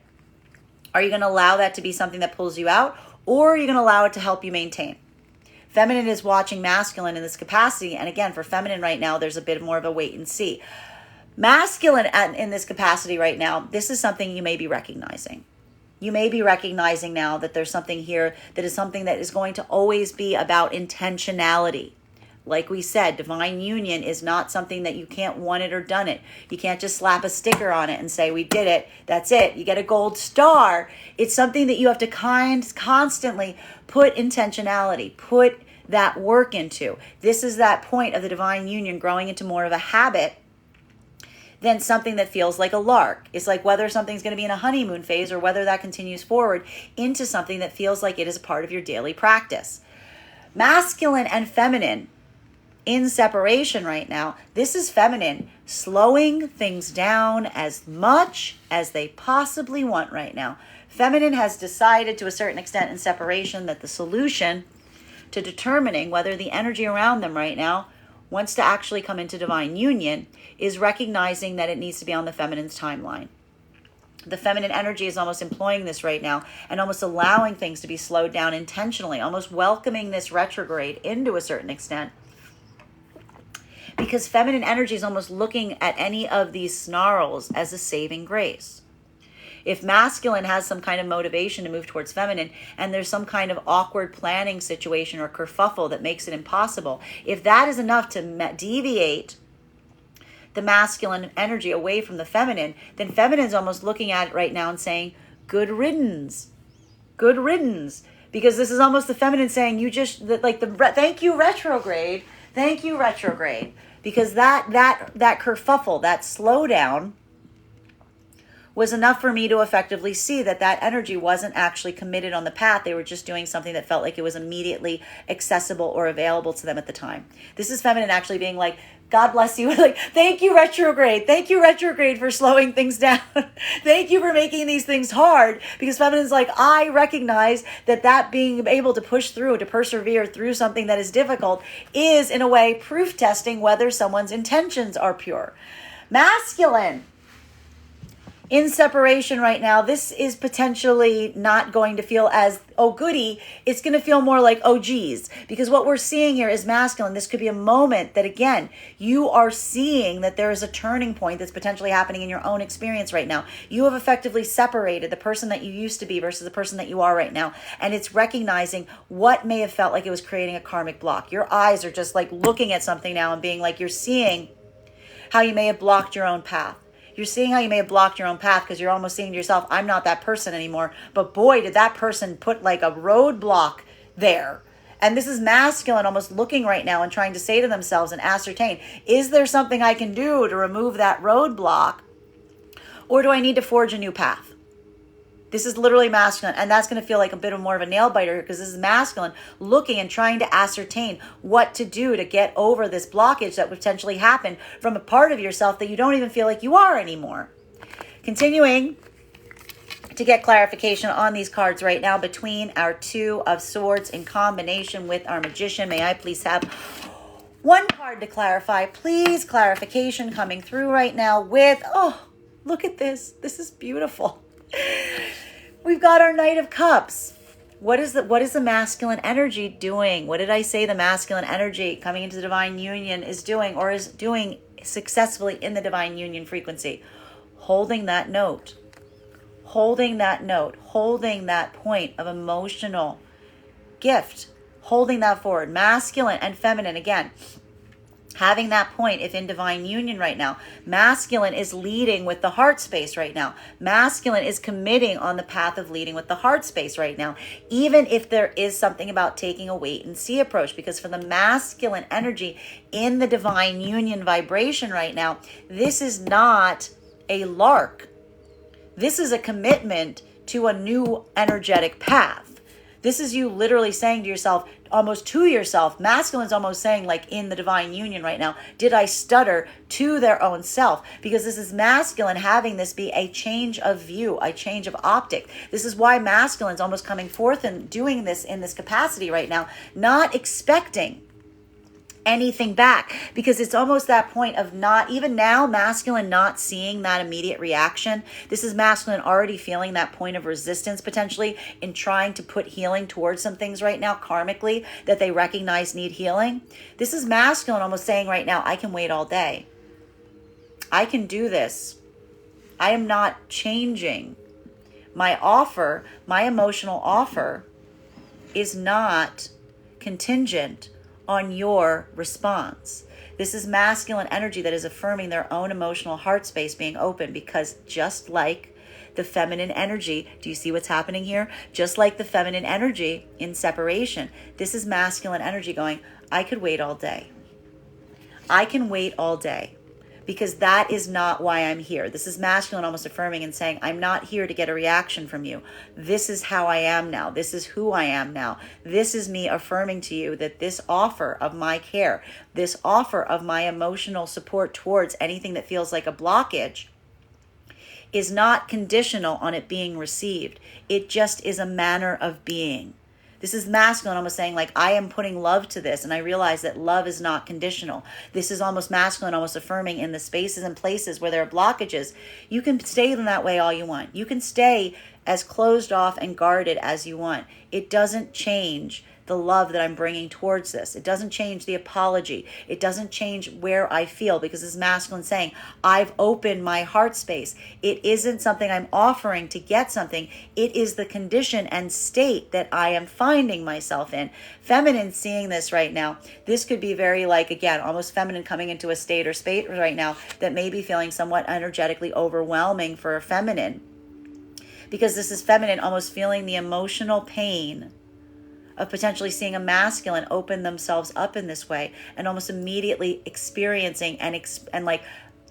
Are you going to allow that to be something that pulls you out, or are you going to allow it to help you maintain? Feminine is watching masculine in this capacity. And again, for feminine right now, there's a bit more of a wait and see. Masculine in this capacity right now, this is something you may be recognizing. You may be recognizing now that there's something here that is something that is going to always be about intentionality. Like we said, divine union is not something that you can't want it or done it. You can't just slap a sticker on it and say, we did it, that's it, you get a gold star. It's something that you have to constantly put intentionality, put that work into. This is that point of the divine union growing into more of a habit than something that feels like a lark. It's like whether something's going to be in a honeymoon phase or whether that continues forward into something that feels like it is a part of your daily practice. Masculine and feminine in separation right now, this is feminine slowing things down as much as they possibly want right now. Feminine has decided to a certain extent in separation that the solution to determining whether the energy around them right now wants to actually come into divine union is recognizing that it needs to be on the feminine's timeline. The feminine energy is almost employing this right now and almost allowing things to be slowed down intentionally, almost welcoming this retrograde into a certain extent. Because feminine energy is almost looking at any of these snarls as a saving grace. If masculine has some kind of motivation to move towards feminine and there's some kind of awkward planning situation or kerfuffle that makes it impossible, if that is enough to deviate the masculine energy away from the feminine, then feminine is almost looking at it right now and saying, good riddance, good riddance. Because this is almost the feminine saying, thank you retrograde, because that kerfuffle, that slowdown was enough for me to effectively see that energy wasn't actually committed on the path. They were just doing something that felt like it was immediately accessible or available to them at the time. This is feminine actually being like, God bless you. Like, thank you, retrograde. Thank you, retrograde, for slowing things down. Thank you for making these things hard. Because feminine's like, I recognize that being able to push through, to persevere through something that is difficult is, in a way, proof testing whether someone's intentions are pure. Masculine in separation right now, this is potentially not going to feel as, oh goody. It's going to feel more like, oh geez. Because what we're seeing here is masculine. This could be a moment that, again, you are seeing that there is a turning point that's potentially happening in your own experience right now. You have effectively separated the person that you used to be versus the person that you are right now. And it's recognizing what may have felt like it was creating a karmic block. Your eyes are just like looking at something now and being like, you're seeing how you may have blocked your own path. You're seeing how you may have blocked your own path because you're almost saying to yourself, I'm not that person anymore. But boy, did that person put like a roadblock there. And this is masculine almost looking right now and trying to say to themselves and ascertain, is there something I can do to remove that roadblock? Or do I need to forge a new path? This is literally masculine, and that's going to feel like a bit of more of a nail biter because this is masculine looking and trying to ascertain what to do to get over this blockage that would potentially happen from a part of yourself that you don't even feel like you are anymore. Continuing to get clarification on these cards right now between our Two of Swords in combination with our Magician. May I please have one card to clarify? Please, clarification coming through right now with, oh, look at this. This is beautiful. We've got our Knight of Cups. What is the masculine energy doing? What did I say the masculine energy coming into the divine union is doing, or is doing successfully in the divine union frequency? Holding that note. Holding that note. Holding that point of emotional gift. Holding that forward. Masculine and feminine again. Having that point, if in divine union right now, masculine is leading with the heart space right now. Masculine is committing on the path of leading with the heart space right now, even if there is something about taking a wait and see approach, because for the masculine energy in the divine union vibration right now, this is not a lark. This is a commitment to a new energetic path. This is you literally saying to yourself, almost to yourself, masculine's almost saying like in the divine union right now, did I stutter to their own self? Because this is masculine having this be a change of view, a change of optic. This is why masculine's almost coming forth and doing this in this capacity right now, not expecting anything back, because it's almost that point of not even now masculine not seeing that immediate reaction. This is masculine already feeling that point of resistance potentially in trying to put healing towards some things right now karmically that they recognize need healing. This is masculine almost saying right now, I can wait all day. I can do this. I am not changing. My offer, my emotional offer is not contingent on your response. This is masculine energy that is affirming their own emotional heart space being open, because just like the feminine energy, do you see what's happening here? Just like the feminine energy in separation, this is masculine energy going, I could wait all day. I can wait all day. Because that is not why I'm here. This is masculine almost affirming and saying, I'm not here to get a reaction from you. This is how I am now. This is who I am now. This is me affirming to you that this offer of my care, this offer of my emotional support towards anything that feels like a blockage is not conditional on it being received. It just is a manner of being. This is masculine almost saying like, I am putting love to this, and I realize that love is not conditional. This is almost masculine, almost affirming in the spaces and places where there are blockages. You can stay in that way all you want. You can stay as closed off and guarded as you want. It doesn't change the love that I'm bringing towards this. It doesn't change the apology. It doesn't change where I feel, because it's masculine saying, I've opened my heart space. It isn't something I'm offering to get something. It is the condition and state that I am finding myself in. Feminine seeing this right now. This could be very like, again, almost feminine coming into a state or space right now that may be feeling somewhat energetically overwhelming for a feminine. Because this is feminine almost feeling the emotional pain of potentially seeing a masculine open themselves up in this way, and almost immediately experiencing and like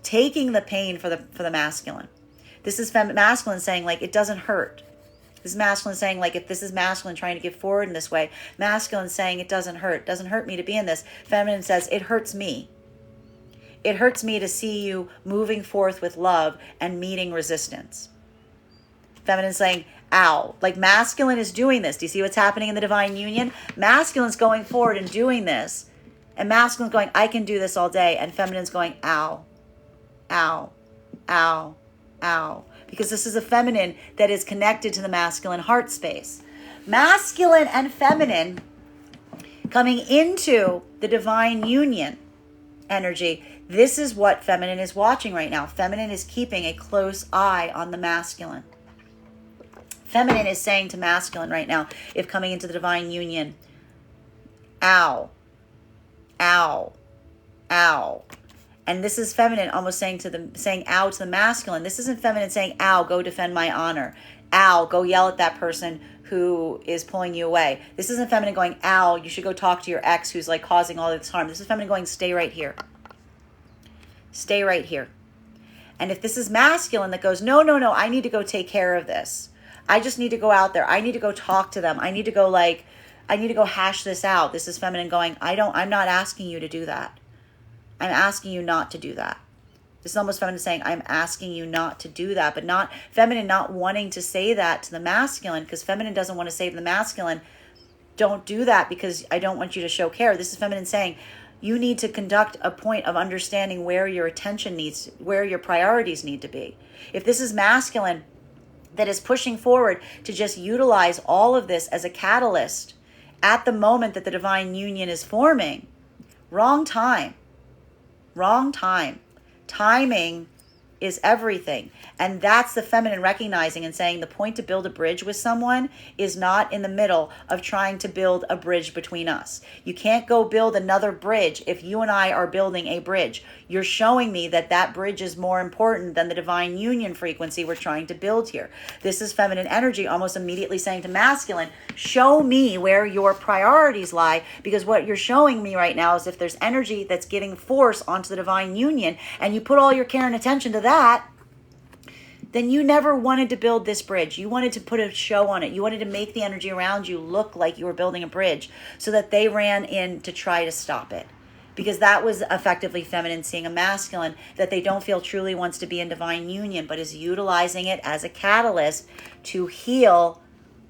taking the pain for the masculine. This is masculine saying like, it doesn't hurt. This is masculine saying like, if this is masculine trying to give forward in this way, masculine saying it doesn't hurt. It doesn't hurt me to be in this. Feminine says it hurts me. It hurts me to see you moving forth with love and meeting resistance. Feminine saying, ow. Like masculine is doing this. Do you see what's happening in the divine union? Masculine's going forward and doing this. And masculine's going, I can do this all day. And feminine's going, ow, ow, ow, ow. because this is a feminine that is connected to the masculine heart space. Masculine and feminine coming into the divine union energy. This is what feminine is watching right now. Feminine is keeping a close eye on the masculine. Feminine is saying to masculine right now, if coming into the divine union, ow, ow, ow. And this is feminine almost saying ow to the masculine. This isn't feminine saying, ow, go defend my honor. Ow, go yell at that person who is pulling you away. This isn't feminine going, ow, you should go talk to your ex who's like causing all this harm. This is feminine going, stay right here. Stay right here. And if this is masculine that goes, no, I need to go take care of this. I just need to go out there. I need to go talk to them. I need to go hash this out. This is feminine going, I'm not asking you to do that. I'm asking you not to do that. This is almost feminine saying, I'm asking you not to do that, but not feminine not wanting to say that to the masculine, because feminine doesn't want to say to the masculine, don't do that because I don't want you to show care. This is feminine saying, you need to conduct a point of understanding where your attention needs, where your priorities need to be. If this is masculine that is pushing forward to just utilize all of this as a catalyst at the moment that the divine union is forming, wrong time. Wrong time. Timing is everything. And that's the feminine recognizing and saying the point to build a bridge with someone is not in the middle of trying to build a bridge between us. You can't go build another bridge if you and I are building a bridge. You're showing me that that bridge is more important than the divine union frequency we're trying to build here. This is feminine energy almost immediately saying to masculine, show me where your priorities lie, because what you're showing me right now is if there's energy that's giving force onto the divine union and you put all your care and attention to that, then you never wanted to build this bridge. You wanted to put a show on it. You wanted to make the energy around you look like you were building a bridge so that they ran in to try to stop it. Because that was effectively feminine seeing a masculine that they don't feel truly wants to be in divine union, but is utilizing it as a catalyst to heal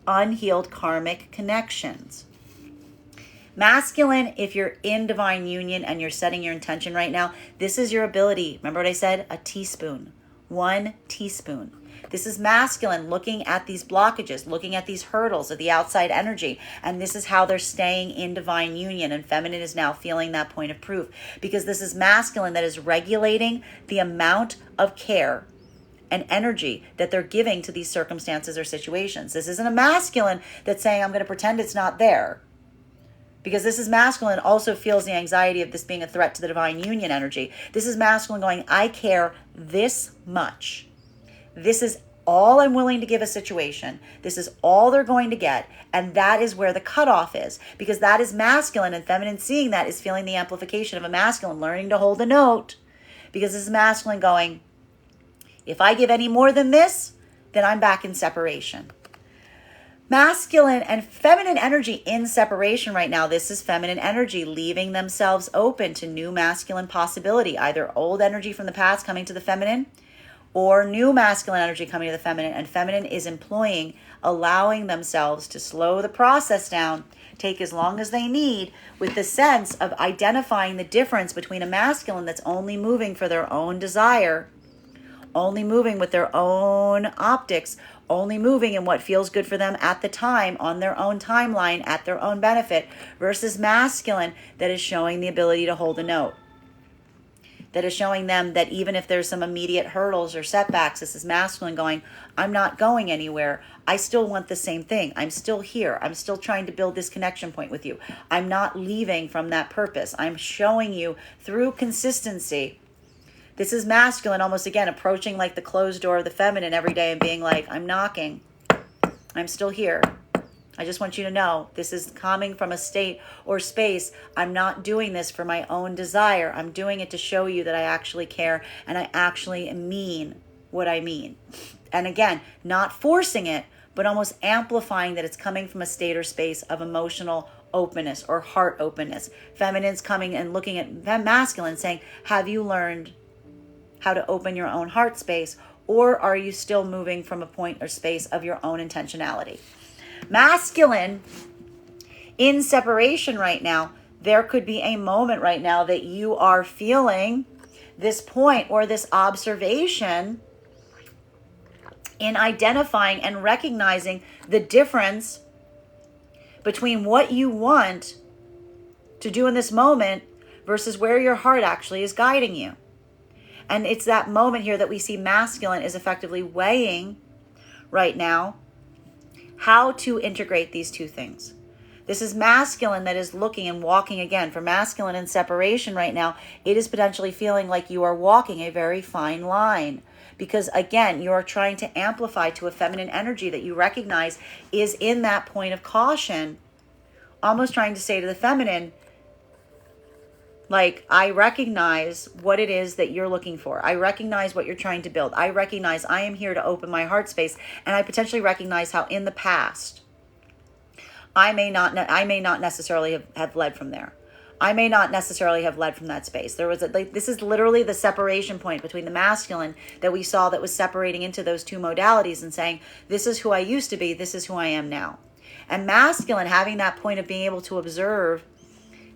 unhealed karmic connections. Masculine, if you're in divine union and you're setting your intention right now, this is your ability. Remember what I said? A teaspoon. 1 teaspoon. This is masculine looking at these blockages, looking at these hurdles of the outside energy. And this is how they're staying in divine union. And feminine is now feeling that point of proof, because this is masculine that is regulating the amount of care and energy that they're giving to these circumstances or situations. This isn't a masculine that's saying, I'm going to pretend it's not there. Because this is masculine also feels the anxiety of this being a threat to the divine union energy. This is masculine going, I care this much. This is all I'm willing to give a situation. This is all they're going to get. And that is where the cutoff is. Because that is masculine, and feminine seeing that is feeling the amplification of a masculine learning to hold a note. Because this is masculine going, if I give any more than this, then I'm back in separation. Masculine and feminine energy in separation right now. This is feminine energy leaving themselves open to new masculine possibility, either old energy from the past coming to the feminine or new masculine energy coming to the feminine. And feminine is allowing themselves to slow the process down, take as long as they need, with the sense of identifying the difference between a masculine that's only moving for their own desire, only moving with their own optics, only moving in what feels good for them at the time, on their own timeline, at their own benefit, versus masculine that is showing the ability to hold a note. That is showing them that even if there's some immediate hurdles or setbacks, this is masculine going, I'm not going anywhere. I still want the same thing. I'm still here. I'm still trying to build this connection point with you. I'm not leaving from that purpose. I'm showing you through consistency. This is masculine almost again approaching like the closed door of the feminine every day and being like, I'm knocking. I'm still here. I just want you to know this is coming from a state or space. I'm not doing this for my own desire. I'm doing it to show you that I actually care and I actually mean what I mean. And again, not forcing it, but almost amplifying that it's coming from a state or space of emotional openness or heart openness. Feminine's coming and looking at masculine saying, have you learned how to open your own heart space, or are you still moving from a point or space of your own intentionality? Masculine in separation right now, there could be a moment right now that you are feeling this point or this observation in identifying and recognizing the difference between what you want to do in this moment versus where your heart actually is guiding you. And it's that moment here that we see masculine is effectively weighing right now how to integrate these two things. This is masculine that is looking and walking again. For masculine in separation right now, it is potentially feeling like you are walking a very fine line. Because again, you are trying to amplify to a feminine energy that you recognize is in that point of caution. Almost trying to say to the feminine, like, I recognize what it is that you're looking for. I recognize what you're trying to build. I recognize I am here to open my heart space. And I potentially recognize how in the past, I may not necessarily have led from there. I may not necessarily have led from that space. This is literally the separation point between the masculine that we saw that was separating into those two modalities and saying, this is who I used to be. This is who I am now. And masculine having that point of being able to observe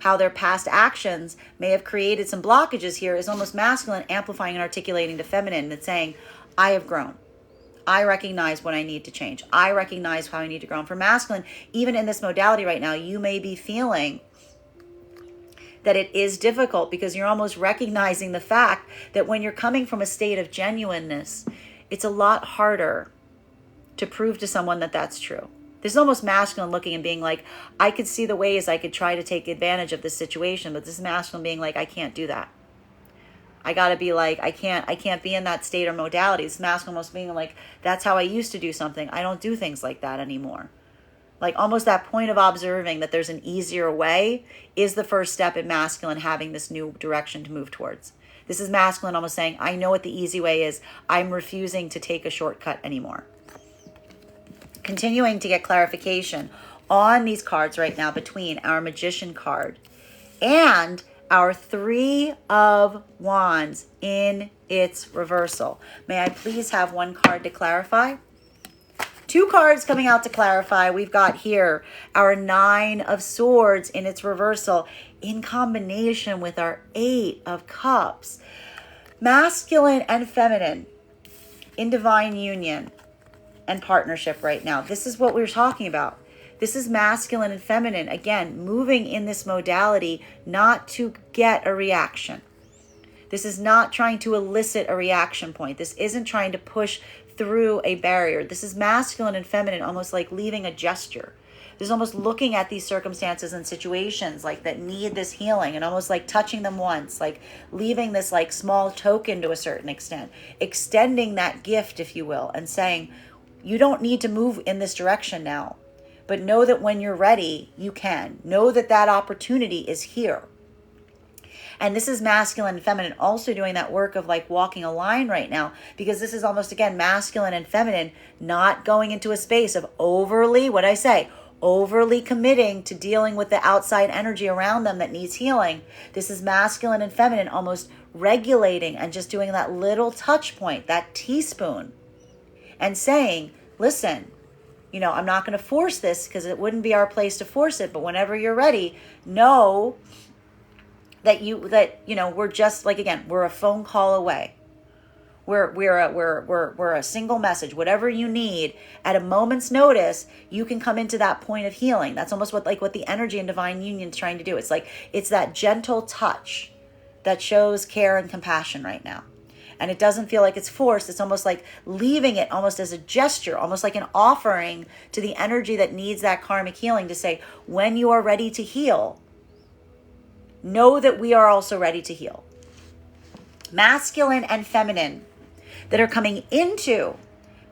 how their past actions may have created some blockages here is almost masculine amplifying and articulating to feminine that's saying, I have grown. I recognize what I need to change. I recognize how I need to grow. And for masculine, even in this modality right now, you may be feeling that it is difficult because you're almost recognizing the fact that when you're coming from a state of genuineness, it's a lot harder to prove to someone that that's true. This is almost masculine looking and being like, I could see the ways I could try to take advantage of this situation, but this is masculine being like, I can't do that. I got to be like, I can't be in that state or modality. This masculine almost being like, that's how I used to do something. I don't do things like that anymore. Like almost that point of observing that there's an easier way is the first step in masculine having this new direction to move towards. This is masculine almost saying, I know what the easy way is. I'm refusing to take a shortcut anymore. Continuing to get clarification on these cards right now between our Magician card and our Three of Wands in its reversal. May I please have one card to clarify? Two cards coming out to clarify. We've got here our Nine of Swords in its reversal in combination with our Eight of Cups. Masculine and feminine in divine union and partnership right now. This is what we're talking about. This is masculine and feminine, again, moving in this modality not to get a reaction. This is not trying to elicit a reaction point. This isn't trying to push through a barrier. This is masculine and feminine, almost like leaving a gesture. This is almost looking at these circumstances and situations like that need this healing and almost like touching them once, like leaving this like small token to a certain extent, extending that gift, if you will, and saying, you don't need to move in this direction now, but know that when you're ready, you can. Know that that opportunity is here. And this is masculine and feminine also doing that work of like walking a line right now, because this is almost, again, masculine and feminine not going into a space of overly committing to dealing with the outside energy around them that needs healing. This is masculine and feminine almost regulating and just doing that little touch point, that teaspoon, and saying, listen, I'm not going to force this because it wouldn't be our place to force it. But whenever you're ready, know that we're just like, again, we're a phone call away. We're a single message. Whatever you need at a moment's notice, you can come into that point of healing. That's almost what the energy in divine union is trying to do. It's like, it's that gentle touch that shows care and compassion right now. And it doesn't feel like it's forced. It's almost like leaving it almost as a gesture, almost like an offering to the energy that needs that karmic healing to say, when you are ready to heal, know that we are also ready to heal. Masculine and feminine that are coming into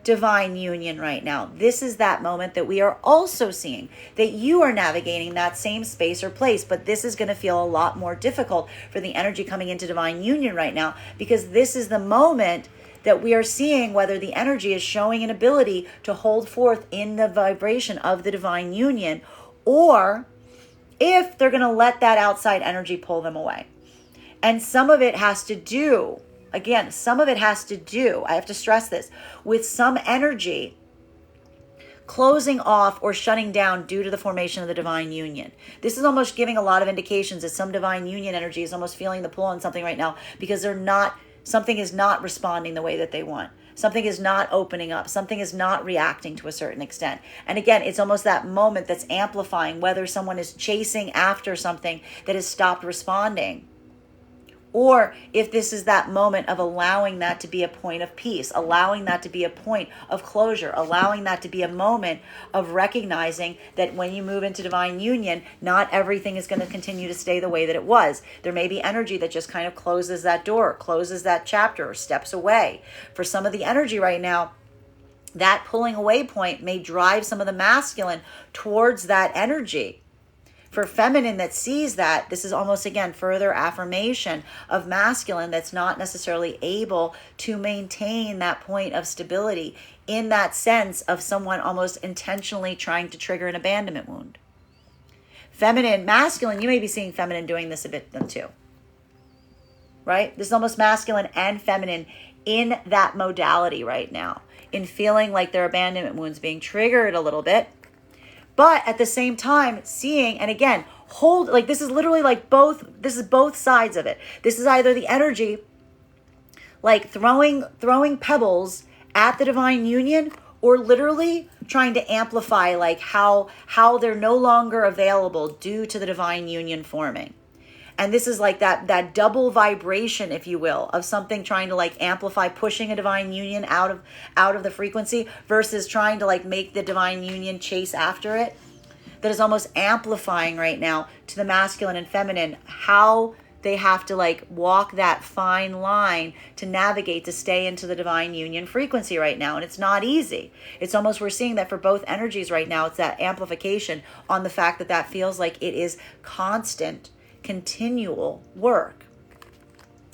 divine union right now. This is that moment that we are also seeing that you are navigating that same space or place, but this is going to feel a lot more difficult for the energy coming into divine union right now, because this is the moment that we are seeing whether the energy is showing an ability to hold forth in the vibration of the divine union, or if they're going to let that outside energy pull them away. And some of it has to do, again, I have to stress this, with some energy closing off or shutting down due to the formation of the divine union. This is almost giving a lot of indications that some divine union energy is almost feeling the pull on something right now because something is not responding the way that they want. Something is not opening up. Something is not reacting to a certain extent. And again, it's almost that moment that's amplifying whether someone is chasing after something that has stopped responding. Or if this is that moment of allowing that to be a point of peace, allowing that to be a point of closure, allowing that to be a moment of recognizing that when you move into divine union, not everything is going to continue to stay the way that it was. There may be energy that just kind of closes that door, closes that chapter, or steps away. For some of the energy right now, that pulling away point may drive some of the masculine towards that energy. For feminine that sees that, this is almost, again, further affirmation of masculine that's not necessarily able to maintain that point of stability in that sense of someone almost intentionally trying to trigger an abandonment wound. Feminine, masculine, you may be seeing feminine doing this a bit them too. Right? This is almost masculine and feminine in that modality right now, in feeling like their abandonment wounds being triggered a little bit. But at the same time, seeing, and again, hold, like this is literally like this is both sides of it. This is either the energy, like throwing pebbles at the divine union, or literally trying to amplify like how they're no longer available due to the divine union forming. And this is like that double vibration, if you will, of something trying to like amplify, pushing a divine union out of the frequency versus trying to like make the divine union chase after it. That is almost amplifying right now to the masculine and feminine, how they have to like walk that fine line to navigate, to stay into the divine union frequency right now. And it's not easy. It's almost, we're seeing that for both energies right now. It's that amplification on the fact that feels like it is constant, continual work.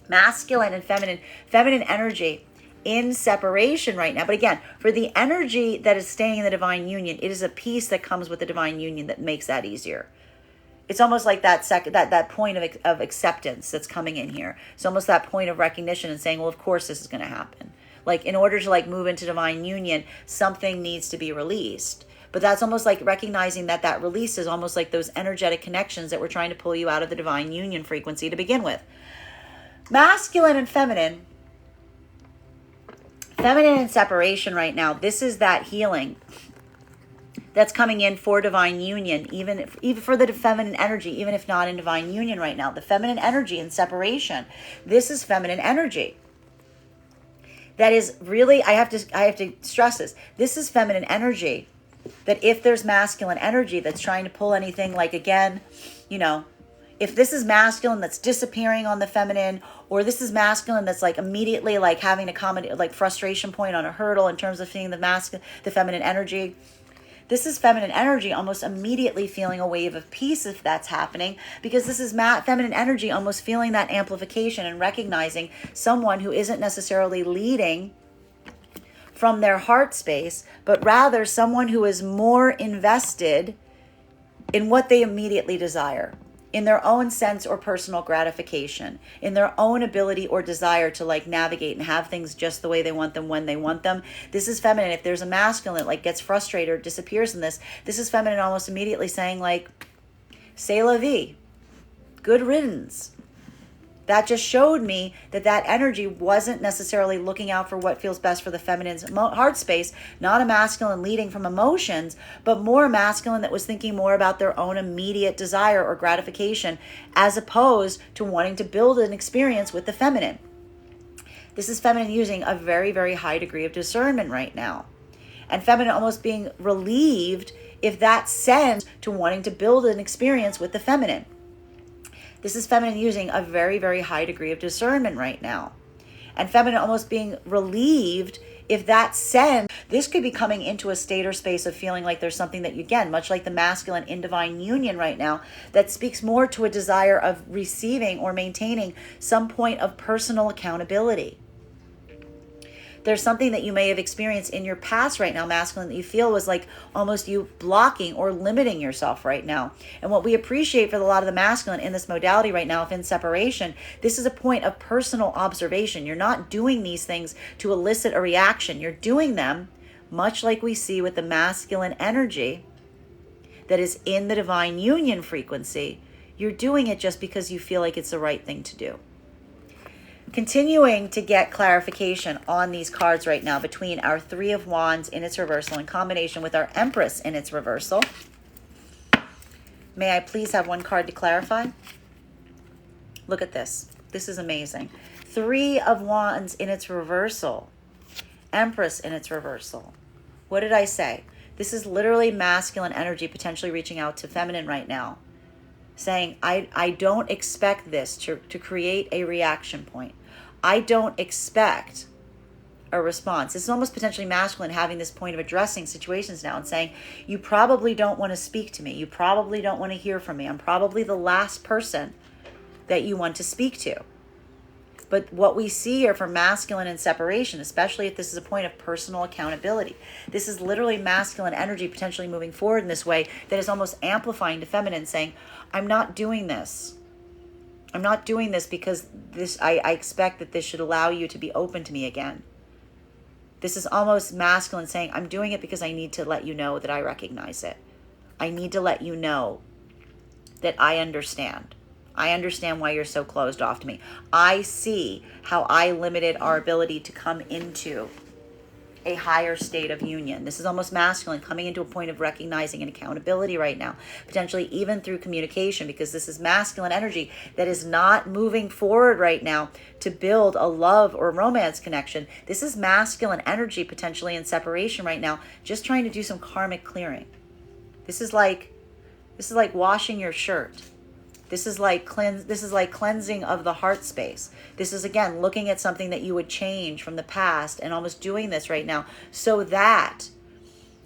Masculine and feminine energy in separation right now. But again, for the energy that is staying in the divine union, it is a peace that comes with the divine union that makes that easier. It's almost like that point of acceptance that's coming in here. It's almost that point of recognition and saying, well, of course this is going to happen. Like in order to like move into divine union, something needs to be released. But that's almost like recognizing that release is almost like those energetic connections that were trying to pull you out of the divine union frequency to begin with. Masculine and feminine in separation right now, this is that healing that's coming in for divine union, even for the feminine energy, even if not in divine union right now. The feminine energy in separation, this is feminine energy. That is really, I have to stress this. This is feminine energy. That if there's masculine energy that's trying to pull anything, like again, if this is masculine that's disappearing on the feminine, or this is masculine that's like immediately like having a common like frustration point on a hurdle in terms of seeing the feminine energy, this is feminine energy almost immediately feeling a wave of peace if that's happening, because this is feminine energy almost feeling that amplification and recognizing someone who isn't necessarily leading from their heart space, but rather someone who is more invested in what they immediately desire, in their own sense or personal gratification, in their own ability or desire to like navigate and have things just the way they want them when they want them. This is feminine. If there's a masculine that like gets frustrated or disappears in this is feminine almost immediately saying like, c'est la vie, good riddance. That just showed me that energy wasn't necessarily looking out for what feels best for the feminine's heart space, not a masculine leading from emotions, but more masculine that was thinking more about their own immediate desire or gratification, as opposed to wanting to build an experience with the feminine. This is feminine using a very, very high degree of discernment right now. And feminine almost being relieved if that sends to wanting to build an experience with the feminine. This is feminine using a very, very high degree of discernment right now. And feminine almost being relieved if that sends, this could be coming into a state or space of feeling like there's something that, again, much like the masculine in divine union right now, that speaks more to a desire of receiving or maintaining some point of personal accountability. There's something that you may have experienced in your past right now, masculine, that you feel was like almost you blocking or limiting yourself right now. And what we appreciate for a lot of the masculine in this modality right now, if in separation, this is a point of personal observation. You're not doing these things to elicit a reaction. You're doing them much like we see with the masculine energy that is in the divine union frequency. You're doing it just because you feel like it's the right thing to do. continuing to get clarification on these cards right now between our Three of Wands in its reversal in combination with our Empress in its reversal. May I please have one card to clarify? Look at this. This is amazing. Three of Wands in its reversal. Empress in its reversal. What did I say? This is literally masculine energy potentially reaching out to feminine right now. Saying, I don't expect this to create a reaction point. I don't expect a response. This is almost potentially masculine having this point of addressing situations now and saying, you probably don't want to speak to me. You probably don't want to hear from me. I'm probably the last person that you want to speak to. But what we see here for masculine and separation, especially if this is a point of personal accountability, this is literally masculine energy potentially moving forward in this way that is almost amplifying to feminine, saying, I'm not doing this. I'm not doing this because I expect that this should allow you to be open to me again. This is almost masculine saying, I'm doing it because I need to let you know that I recognize it. I need to let you know that I understand. I understand why you're so closed off to me. I see how I limited our ability to come into a higher state of union. This is almost masculine coming into a point of recognizing and accountability right now, potentially even through communication, because this is masculine energy that is not moving forward right now to build a love or romance connection. This is masculine energy potentially in separation right now, just trying to do some karmic clearing. This is like washing your shirt. This is like cleansing of the heart space. This is, again, looking at something that you would change from the past and almost doing this right now so that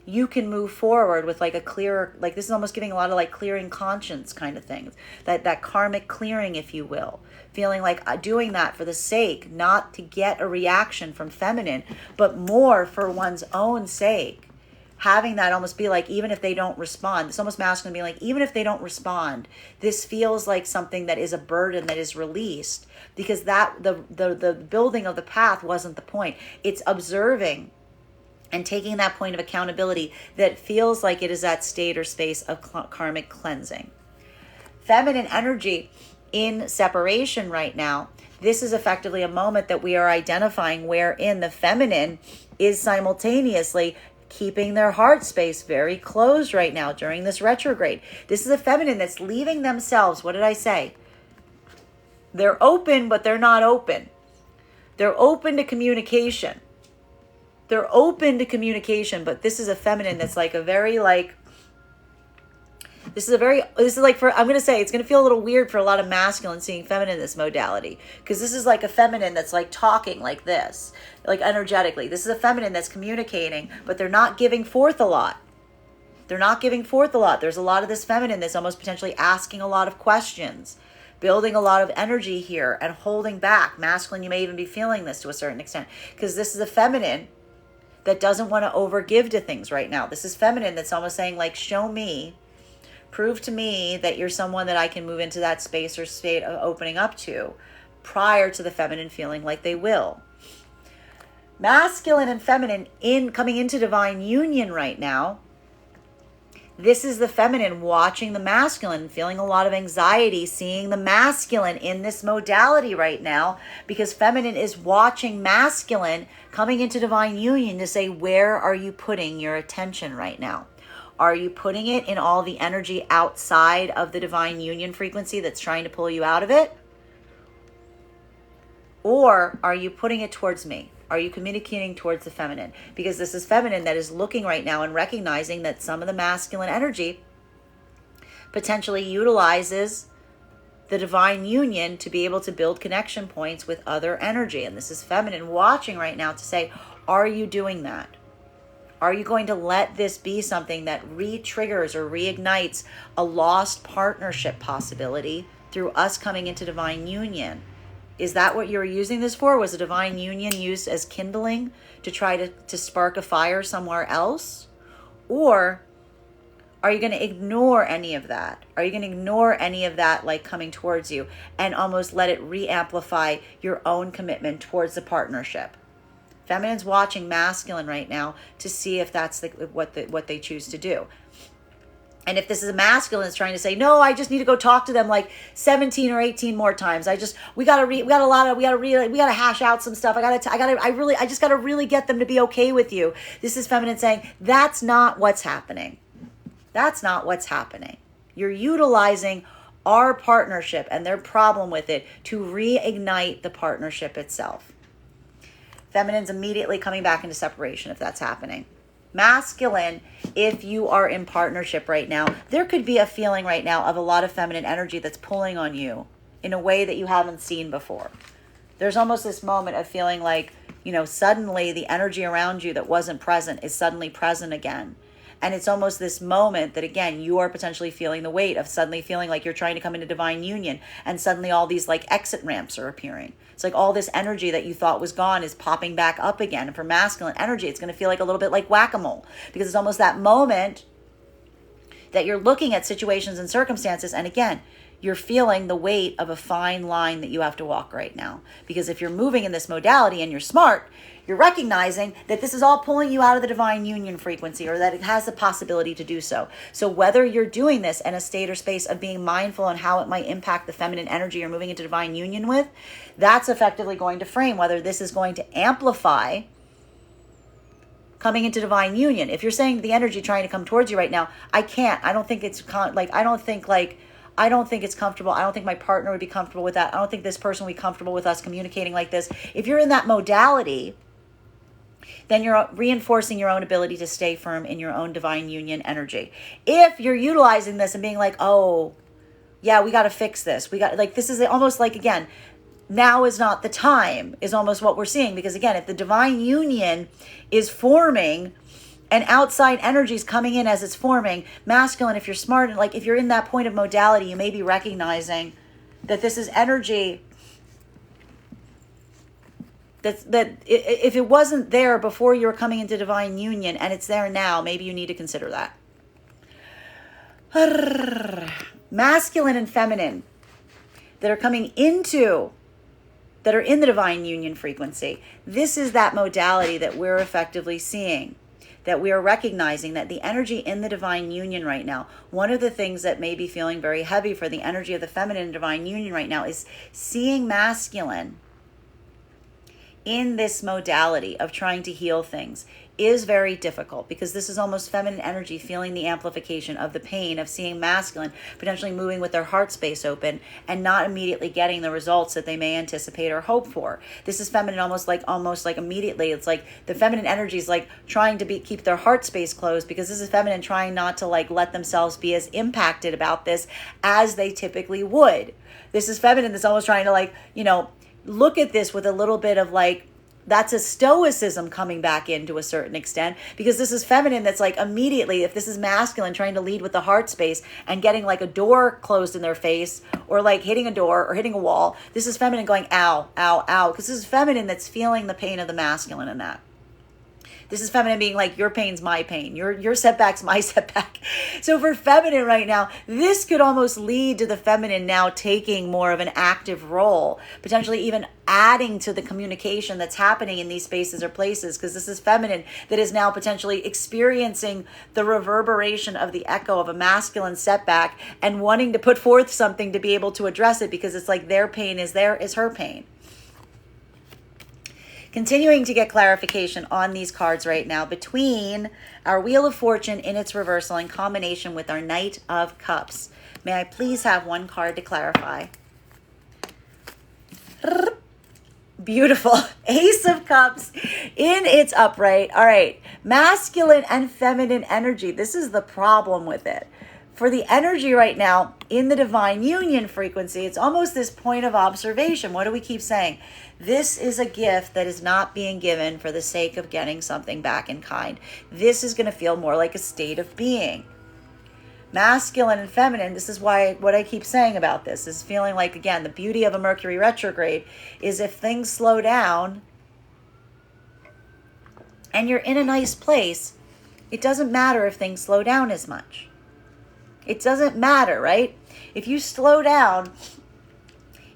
you can move forward with like a clearer, like this is almost giving a lot of like clearing conscience kind of things. That karmic clearing, if you will. Feeling like doing that for the sake, not to get a reaction from feminine, but more for one's own sake. Having that almost be like, even if they don't respond, it's almost masculine being like, even if they don't respond, this feels like something that is a burden that is released, because that the building of the path wasn't the point. It's observing and taking that point of accountability that feels like it is that state or space of karmic cleansing. Feminine energy in separation right now, this is effectively a moment that we are identifying wherein the feminine is simultaneously keeping their heart space very closed right now during this retrograde. This is a feminine that's leaving themselves. What did I say? They're open, but they're not open. They're open to communication. They're open to communication, but this is a feminine that's like a very like, this is like for, I'm going to say it's going to feel a little weird for a lot of masculine seeing feminine in this modality, because this is like a feminine that's like talking like this, like energetically. This is a feminine that's communicating, but they're not giving forth a lot. They're not giving forth a lot. There's a lot of this feminine that's almost potentially asking a lot of questions, building a lot of energy here and holding back. Masculine, you may even be feeling this to a certain extent, because this is a feminine that doesn't want to overgive to things right now. This is feminine that's almost saying like, show me, prove to me that you're someone that I can move into that space or state of opening up to, prior to the feminine feeling like they will. Masculine and feminine coming into divine union right now. This is the feminine watching the masculine, feeling a lot of anxiety, seeing the masculine in this modality right now, because feminine is watching masculine coming into divine union to say, where are you putting your attention right now? Are you putting it in all the energy outside of the divine union frequency that's trying to pull you out of it? Or are you putting it towards me? Are you communicating towards the feminine? Because this is feminine that is looking right now and recognizing that some of the masculine energy potentially utilizes the divine union to be able to build connection points with other energy. And this is feminine watching right now to say, are you doing that? Are you going to let this be something that re-triggers or reignites a lost partnership possibility through us coming into divine union? Is that what you were using this for? Was a divine union used as kindling to try to spark a fire somewhere else? Or are you going to ignore any of that? Are you going to ignore any of that like coming towards you and almost let it re-amplify your own commitment towards the partnership? Feminine's watching masculine right now to see if that's what they choose to do. And if this is a masculine that's trying to say, no, I just need to go talk to them like 17 or 18 more times. We gotta hash out some stuff. I just gotta really get them to be okay with you. This is feminine saying, that's not what's happening. That's not what's happening. You're utilizing our partnership and their problem with it to reignite the partnership itself. Feminine's immediately coming back into separation if that's happening. Masculine, if you are in partnership right now, there could be a feeling right now of a lot of feminine energy that's pulling on you in a way that you haven't seen before. There's almost this moment of feeling like, suddenly the energy around you that wasn't present is suddenly present again. And it's almost this moment that, again, you are potentially feeling the weight of suddenly feeling like you're trying to come into divine union, and suddenly all these like exit ramps are appearing. It's like all this energy that you thought was gone is popping back up again. And for masculine energy, it's going to feel like a little bit like whack-a-mole, because it's almost that moment that you're looking at situations and circumstances, and again, you're feeling the weight of a fine line that you have to walk right now. Because if you're moving in this modality and you're smart, you're recognizing that this is all pulling you out of the divine union frequency, or that it has the possibility to do so. So whether you're doing this in a state or space of being mindful on how it might impact the feminine energy you're moving into divine union with, that's effectively going to frame whether this is going to amplify coming into divine union. If you're saying the energy trying to come towards you right now, I can't. I don't think it's I don't think it's comfortable. I don't think my partner would be comfortable with that. I don't think this person would be comfortable with us communicating like this. If you're in that modality, then you're reinforcing your own ability to stay firm in your own divine union energy. If you're utilizing this and being like, oh, yeah, we got to fix this. This is almost like, again, now is not the time is almost what we're seeing. Because again, if the divine union is forming and outside energy is coming in as it's forming, masculine, if you're smart, and if you're in that point of modality, you may be recognizing that this is energy that if it wasn't there before you were coming into divine union and it's there now, maybe you need to consider that. Masculine and feminine that are coming into, that are in the divine union frequency. This is that modality that we're effectively seeing, that we are recognizing that the energy in the divine union right now, one of the things that may be feeling very heavy for the energy of the feminine divine union right now is seeing masculine in this modality of trying to heal things is very difficult, because this is almost feminine energy feeling the amplification of the pain of seeing masculine potentially moving with their heart space open and not immediately getting the results that they may anticipate or hope for. This is feminine almost like immediately. It's like the feminine energy is like trying to keep their heart space closed, because this is feminine trying not to let themselves be as impacted about this as they typically would. This is feminine that's almost trying to look at this with a little bit of that's a stoicism coming back in to a certain extent, because this is feminine that's immediately, if this is masculine trying to lead with the heart space and getting a door closed in their face, or hitting a door or hitting a wall, this is feminine going ow, ow, ow, because this is feminine that's feeling the pain of the masculine in that. This is feminine being your pain's my pain. Your setback's my setback. So for feminine right now, this could almost lead to the feminine now taking more of an active role, potentially even adding to the communication that's happening in these spaces or places, because this is feminine that is now potentially experiencing the reverberation of the echo of a masculine setback and wanting to put forth something to be able to address it, because it's their pain is her pain. Continuing to get clarification on these cards right now between our Wheel of Fortune in its reversal in combination with our Knight of Cups. May I please have one card to clarify? Beautiful. Ace of Cups in its upright. All right. Masculine and feminine energy. This is the problem with it. For the energy right now in the divine union frequency, it's almost this point of observation. What do we keep saying? This is a gift that is not being given for the sake of getting something back in kind. This is going to feel more like a state of being. Masculine and feminine, this is why what I keep saying about this is feeling again, the beauty of a Mercury retrograde is if things slow down and you're in a nice place, it doesn't matter if things slow down as much. It doesn't matter, right? If you slow down,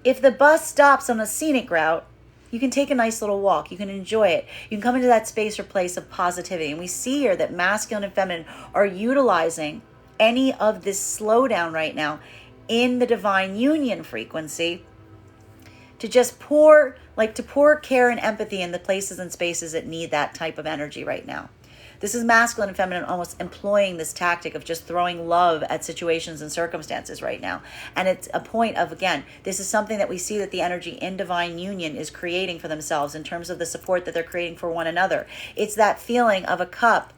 if the bus stops on a scenic route, you can take a nice little walk. You can enjoy it. You can come into that space or place of positivity. And we see here that masculine and feminine are utilizing any of this slowdown right now in the divine union frequency, to just pour care and empathy in the places and spaces that need that type of energy right now. This is masculine and feminine almost employing this tactic of just throwing love at situations and circumstances right now. And it's a point of, again, this is something that we see that the energy in divine union is creating for themselves in terms of the support that they're creating for one another. It's that feeling of a cup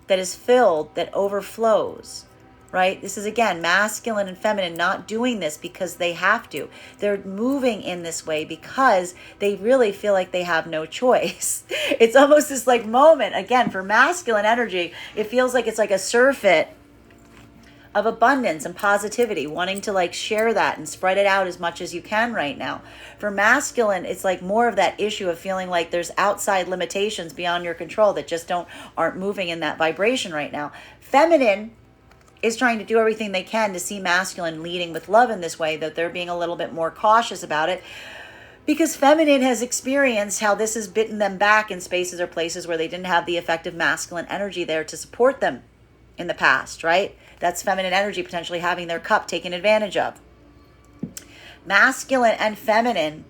that is filled, that overflows. Right? This is, again, masculine and feminine not doing this because they have to. They're moving in this way because they really feel like they have no choice. It's almost this like moment, again, for masculine energy, it feels like it's like a surfeit of abundance and positivity, wanting to like share that and spread it out as much as you can right now. For masculine, it's like more of that issue of feeling like there's outside limitations beyond your control that just aren't moving in that vibration right now. Feminine is trying to do everything they can to see masculine leading with love in this way, that they're being a little bit more cautious about it, because feminine has experienced how this has bitten them back in spaces or places where they didn't have the effective masculine energy there to support them in the past, right? That's feminine energy potentially having their cup taken advantage of. Masculine and feminine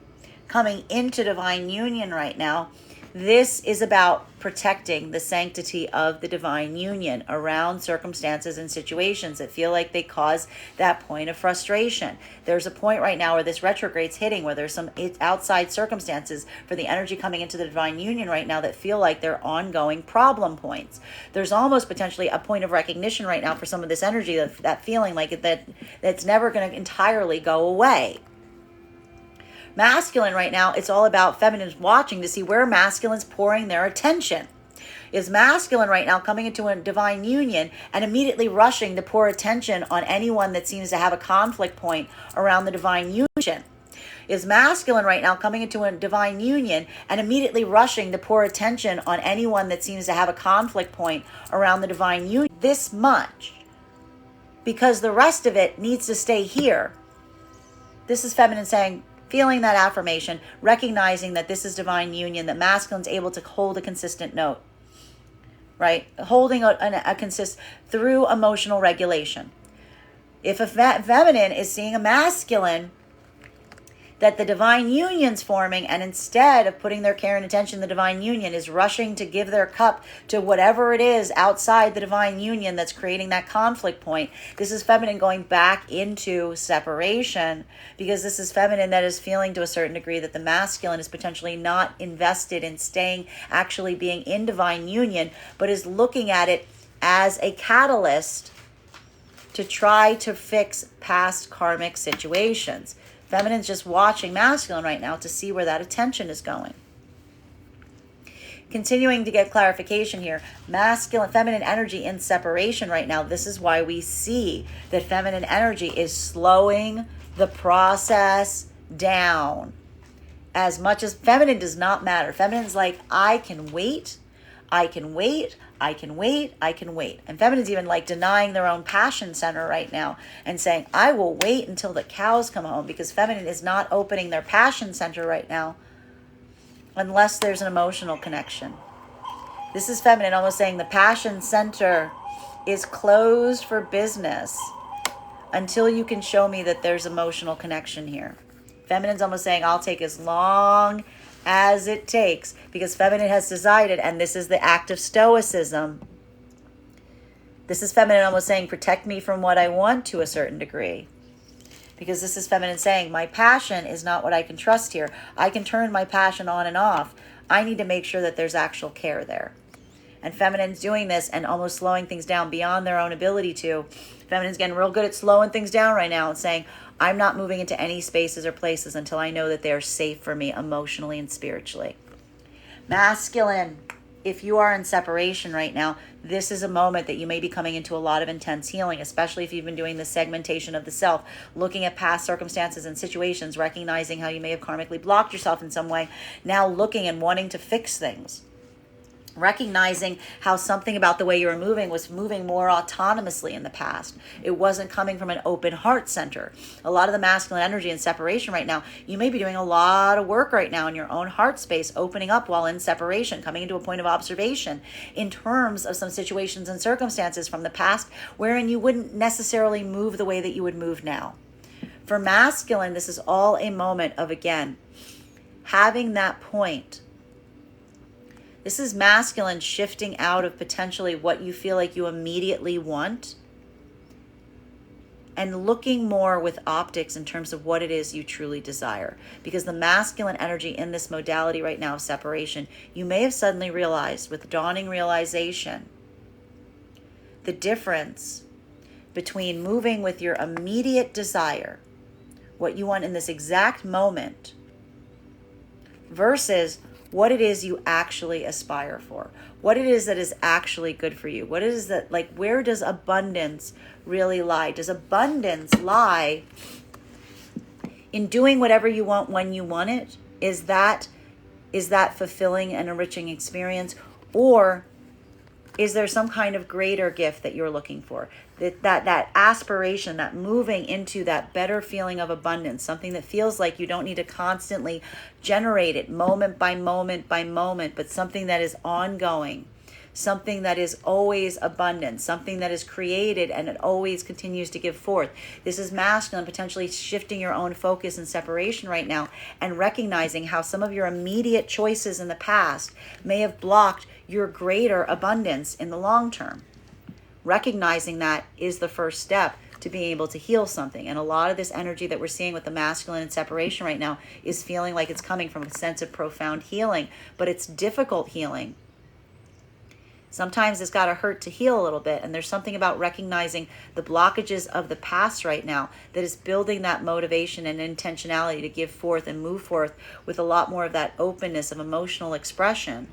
coming into divine union right now. This is about protecting the sanctity of the divine union around circumstances and situations that feel like they cause that point of frustration. There's a point right now where this retrograde's hitting, where there's some outside circumstances for the energy coming into the divine union right now that feel like they're ongoing problem points. There's almost potentially a point of recognition right now for some of this energy, that feeling like that's never going to entirely go away. Masculine right now, it's all about feminines watching to see where masculine's pouring their attention. Is masculine right now coming into a divine union and immediately rushing to pour attention on anyone that seems to have a conflict point around the divine union? Is masculine right now coming into a divine union and immediately rushing to pour attention on anyone that seems to have a conflict point around the divine union this much? Because the rest of it needs to stay here. This is feminine saying, feeling that affirmation, recognizing that this is divine union, that masculine's able to hold a consistent note, right? Holding a consist through emotional regulation. If a feminine is seeing a masculine that the divine union's forming, and instead of putting their care and attention in the divine union is rushing to give their cup to whatever it is outside the divine union that's creating that conflict point, this is feminine going back into separation, because this is feminine that is feeling to a certain degree that the masculine is potentially not invested in actually being in divine union, but is looking at it as a catalyst to try to fix past karmic situations. Feminine's just watching masculine right now to see where that attention is going. Continuing to get clarification here, feminine energy in separation right now. This is why we see that feminine energy is slowing the process down. As much as feminine does not matter. Feminine's like, I can wait. I can wait. And feminine's even like denying their own passion center right now and saying, I will wait until the cows come home, because feminine is not opening their passion center right now unless there's an emotional connection. This is feminine almost saying the passion center is closed for business until you can show me that there's emotional connection here. Feminine's almost saying, I'll take as long as it takes, because feminine has decided, and this is the act of stoicism. This is feminine almost saying, protect me from what I want to a certain degree. Because this is feminine saying, my passion is not what I can trust here. I can turn my passion on and off. I need to make sure that there's actual care there. And feminine's doing this and almost slowing things down beyond their own ability to. Feminine's getting real good at slowing things down right now and saying, I'm not moving into any spaces or places until I know that they are safe for me emotionally and spiritually. Masculine, if you are in separation right now, this is a moment that you may be coming into a lot of intense healing, especially if you've been doing the segmentation of the self, looking at past circumstances and situations, recognizing how you may have karmically blocked yourself in some way, now looking and wanting to fix things. Recognizing how something about the way you were moving was moving more autonomously in the past. It wasn't coming from an open heart center. A lot of the masculine energy in separation right now, you may be doing a lot of work right now in your own heart space, opening up while in separation, coming into a point of observation in terms of some situations and circumstances from the past wherein you wouldn't necessarily move the way that you would move now. For masculine, this is all a moment of, again, having that point. This is masculine shifting out of potentially what you feel like you immediately want and looking more with optics in terms of what it is you truly desire. Because the masculine energy in this modality right now of separation, you may have suddenly realized with dawning realization the difference between moving with your immediate desire, what you want in this exact moment, versus what it is you actually aspire for, what it is that is actually good for you, what it is that, like, where does abundance really lie? Does abundance lie in doing whatever you want when you want it? Is that fulfilling and enriching experience? Or is there some kind of greater gift that you're looking for? That aspiration, that moving into that better feeling of abundance, something that feels like you don't need to constantly generate it moment by moment by moment, but something that is ongoing, something that is always abundant, something that is created and it always continues to give forth. This is masculine, potentially shifting your own focus and separation right now and recognizing how some of your immediate choices in the past may have blocked your greater abundance in the long term. Recognizing that is the first step to being able to heal something. And a lot of this energy that we're seeing with the masculine and separation right now is feeling like it's coming from a sense of profound healing, but it's difficult healing. Sometimes it's got to hurt to heal a little bit. And there's something about recognizing the blockages of the past right now that is building that motivation and intentionality to give forth and move forth with a lot more of that openness of emotional expression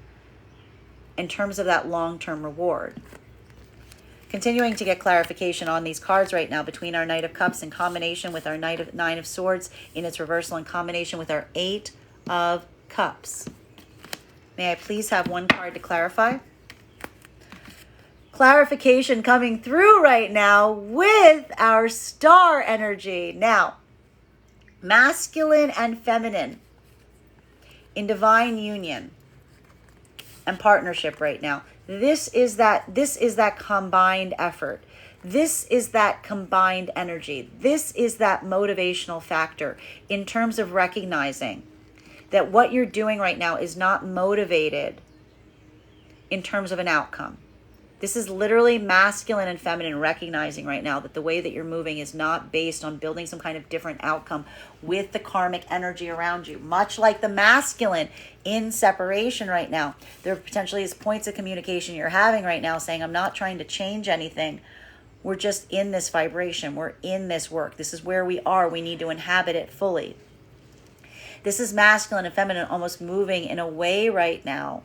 in terms of that long-term reward. Continuing to get clarification on these cards right now between our Knight of Cups in combination with our Nine of Swords in its reversal in combination with our Eight of Cups. May I please have one card to clarify? Clarification coming through right now with our star energy. Now, masculine and feminine in divine union and partnership right now. This is that combined effort. This is that combined energy. This is that motivational factor in terms of recognizing that what you're doing right now is not motivated in terms of an outcome. This is literally masculine and feminine recognizing right now that the way that you're moving is not based on building some kind of different outcome with the karmic energy around you. Much like the masculine in separation right now, there potentially is points of communication you're having right now saying, I'm not trying to change anything. We're just in this vibration. We're in this work. This is where we are. We need to inhabit it fully. This is masculine and feminine almost moving in a way right now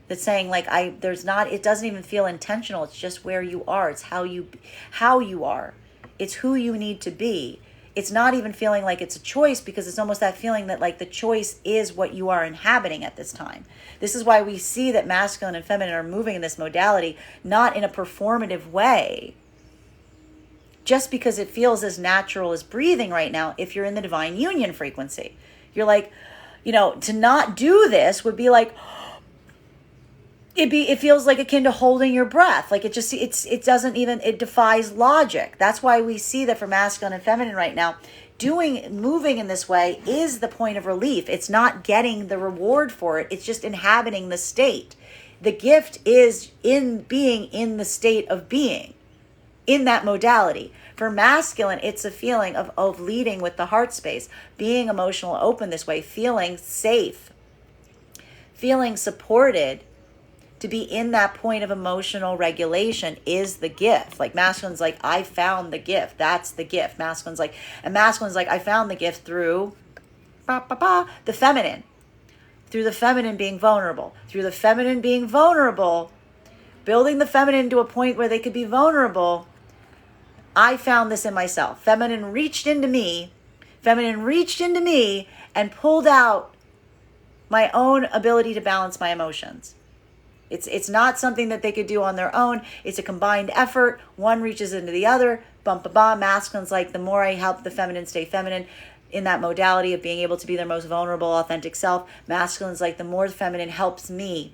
that's saying like it doesn't even feel intentional. It's just where you are. It's how you are. It's who you need to be. It's not even feeling like it's a choice because it's almost that feeling that like the choice is what you are inhabiting at this time. This is why we see that masculine and feminine are moving in this modality, not in a performative way, just because it feels as natural as breathing right now if you're in the divine union frequency. You're like, to not do this would be like, it feels like akin to holding your breath. Like it defies logic. That's why we see that for masculine and feminine right now, moving in this way is the point of relief. It's not getting the reward for it. It's just inhabiting the state. The gift is in being in the state of being in that modality. For masculine, it's a feeling of leading with the heart space, being emotional open this way, feeling safe, feeling supported. To be in that point of emotional regulation is the gift. Like masculine's like, I found the gift. That's the gift. Masculine's like, I found the gift through the feminine. Through the feminine being vulnerable. Through the feminine being vulnerable, building the feminine to a point where they could be vulnerable. I found this in myself. Feminine reached into me and pulled out my own ability to balance my emotions. It's not something that they could do on their own. It's a combined effort. One reaches into the other. Bum, ba, ba. Masculine's like, the more I help the feminine stay feminine in that modality of being able to be their most vulnerable, authentic self, masculine's like, the more the feminine helps me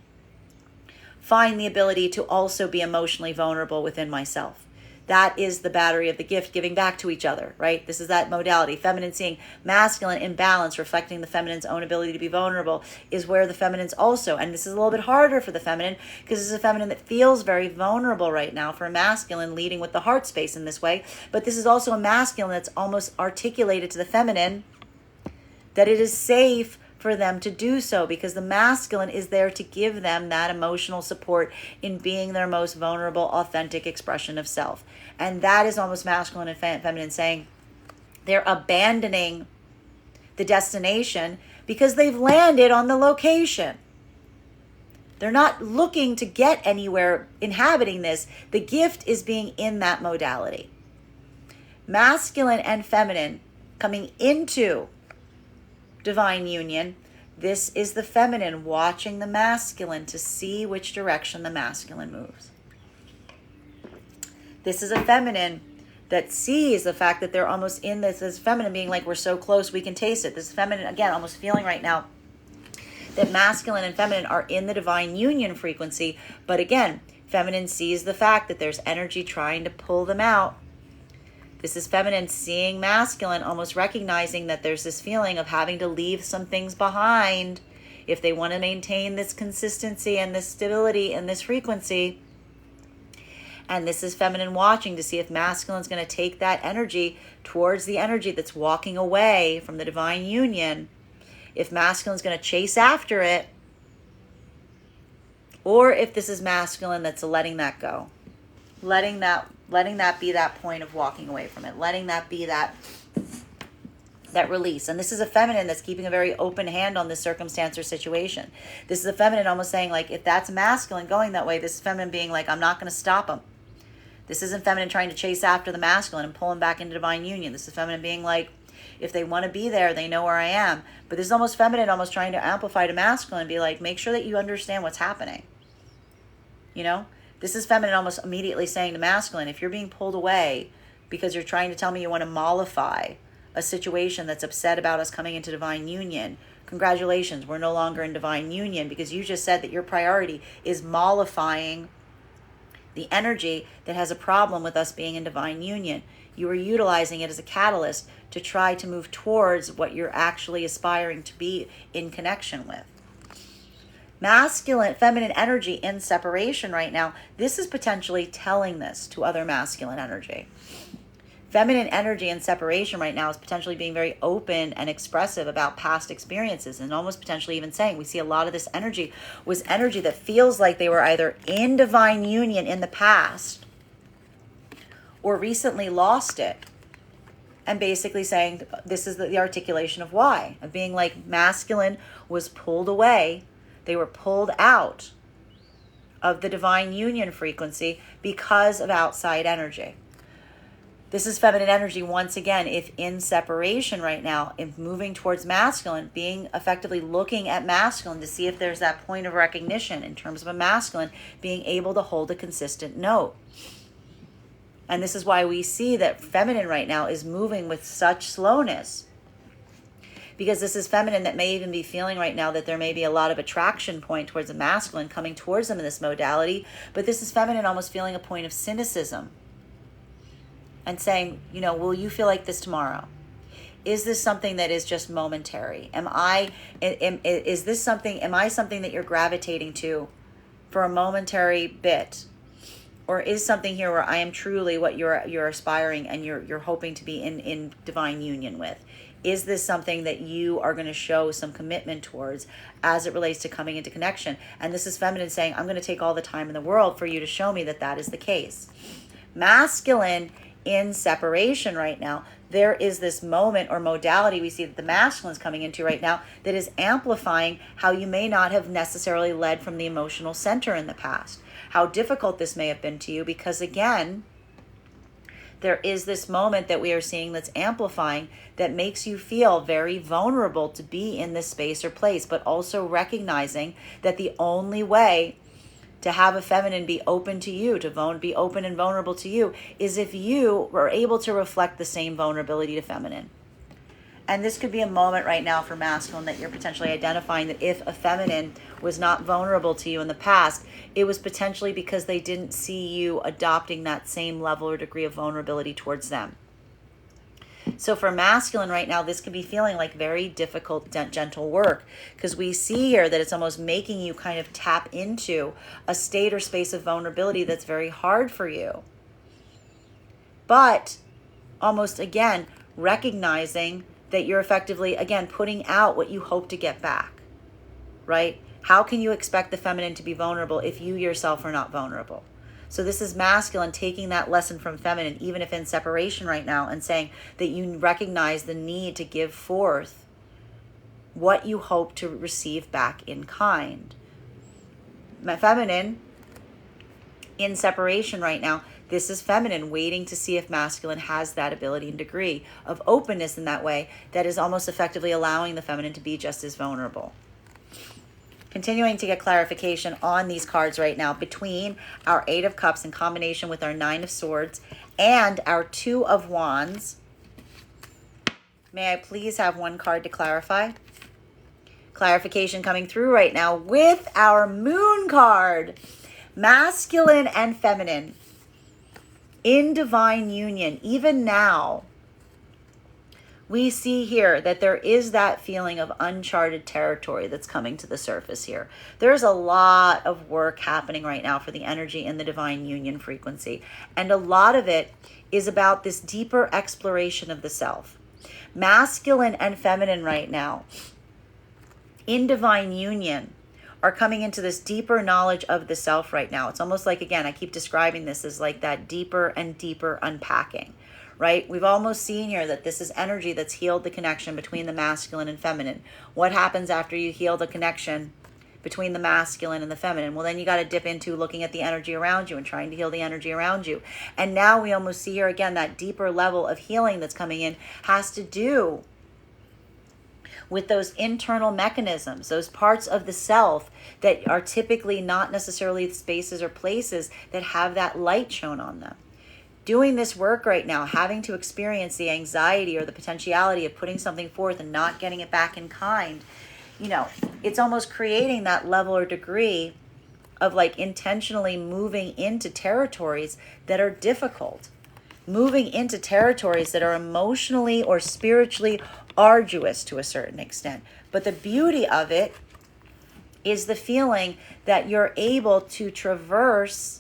find the ability to also be emotionally vulnerable within myself. That is the battery of the gift, giving back to each other, right? This is that modality. Feminine seeing masculine in balance, reflecting the feminine's own ability to be vulnerable, is where the feminine's also, and this is a little bit harder for the feminine, because this is a feminine that feels very vulnerable right now, for a masculine leading with the heart space in this way. But this is also a masculine that's almost articulated to the feminine that it is safe for them to do so, because the masculine is there to give them that emotional support in being their most vulnerable, authentic expression of self. And that is almost masculine and feminine saying they're abandoning the destination because they've landed on the location. They're not looking to get anywhere inhabiting this. The gift is being in that modality. Masculine and feminine coming into divine union. This is the feminine watching the masculine to see which direction the masculine moves. This is a feminine that sees the fact that they're almost in this as feminine being like, we're so close, we can taste it. This feminine, again, almost feeling right now that masculine and feminine are in the divine union frequency. But again, feminine sees the fact that there's energy trying to pull them out. This is feminine seeing masculine, almost recognizing that there's this feeling of having to leave some things behind if they want to maintain this consistency and this stability and this frequency. And this is feminine watching to see if masculine's going to take that energy towards the energy that's walking away from the divine union. If masculine's going to chase after it, or if this is masculine that's letting that go. Letting that be that point of walking away from it, letting that be that release. And this is a feminine that's keeping a very open hand on this circumstance or situation. This is a feminine almost saying, like, if that's masculine going that way, this is feminine being like, I'm not going to stop them. This isn't feminine trying to chase after the masculine and pull them back into divine union. This is feminine being like, if they want to be there, they know where I am. But this is almost feminine, almost trying to amplify to masculine and be like, make sure that you understand what's happening. You know? This is feminine almost immediately saying to masculine, if you're being pulled away because you're trying to tell me you want to mollify a situation that's upset about us coming into divine union, congratulations, we're no longer in divine union, because you just said that your priority is mollifying the energy that has a problem with us being in divine union. You are utilizing it as a catalyst to try to move towards what you're actually aspiring to be in connection with. Masculine, feminine energy in separation right now, this is potentially telling this to other masculine energy. Feminine energy in separation right now is potentially being very open and expressive about past experiences, and almost potentially even saying, we see a lot of this energy was energy that feels like they were either in divine union in the past or recently lost it. And basically saying, this is the articulation of why, of being like masculine was pulled away. They were pulled out of the divine union frequency because of outside energy. This is feminine energy once again, if in separation right now, if moving towards masculine, being effectively looking at masculine to see if there's that point of recognition in terms of a masculine, being able to hold a consistent note. And this is why we see that feminine right now is moving with such slowness. Because this is feminine that may even be feeling right now that there may be a lot of attraction point towards a masculine coming towards them in this modality. But this is feminine almost feeling a point of cynicism. And saying, you know, will you feel like this tomorrow? Is this something that is just momentary? Am I something that you're gravitating to for a momentary bit? Or is something here where I am truly what you're aspiring and you're hoping to be in divine union with? Is this something that you are going to show some commitment towards as it relates to coming into connection? And this is feminine saying, I'm going to take all the time in the world for you to show me that that is the case. Masculine in separation right now, there is this moment or modality we see that the masculine is coming into right now that is amplifying how you may not have necessarily led from the emotional center in the past. How difficult this may have been to you, because again, there is this moment that we are seeing that's amplifying that makes you feel very vulnerable to be in this space or place, but also recognizing that the only way to have a feminine be open to you, to be open and vulnerable to you, is if you are able to reflect the same vulnerability to feminine. And this could be a moment right now for masculine that you're potentially identifying that if a feminine was not vulnerable to you in the past, it was potentially because they didn't see you adopting that same level or degree of vulnerability towards them. So for masculine right now, this could be feeling like very difficult, gentle work, because we see here that it's almost making you kind of tap into a state or space of vulnerability that's very hard for you. But almost, again, recognizing that you're effectively, again, putting out what you hope to get back, right? How can you expect the feminine to be vulnerable if you yourself are not vulnerable? So this is masculine taking that lesson from feminine, even if in separation right now, and saying that you recognize the need to give forth what you hope to receive back in kind. Feminine in separation right now, this is feminine waiting to see if masculine has that ability and degree of openness in that way that is almost effectively allowing the feminine to be just as vulnerable. Continuing to get clarification on these cards right now between our Eight of Cups in combination with our Nine of Swords and our Two of Wands. May I please have one card to clarify? Clarification coming through right now with our Moon card. Masculine and feminine in divine union. Even now, we see here that there is that feeling of uncharted territory that's coming to the surface here. There's a lot of work happening right now for the energy in the divine union frequency. And a lot of it is about this deeper exploration of the self. Masculine and feminine right now in divine union are coming into this deeper knowledge of the self right now. It's almost like, again, I keep describing this as like that deeper and deeper unpacking. Right? We've almost seen here that this is energy that's healed the connection between the masculine and feminine. What happens after you heal the connection between the masculine and the feminine? Well, then you got to dip into looking at the energy around you and trying to heal the energy around you. And now we almost see here again that deeper level of healing that's coming in has to do with those internal mechanisms, those parts of the self that are typically not necessarily spaces or places that have that light shown on them. Doing this work right now, having to experience the anxiety or the potentiality of putting something forth and not getting it back in kind, it's almost creating that level or degree of like intentionally moving into territories that are difficult, moving into territories that are emotionally or spiritually arduous to a certain extent. But the beauty of it is the feeling that you're able to traverse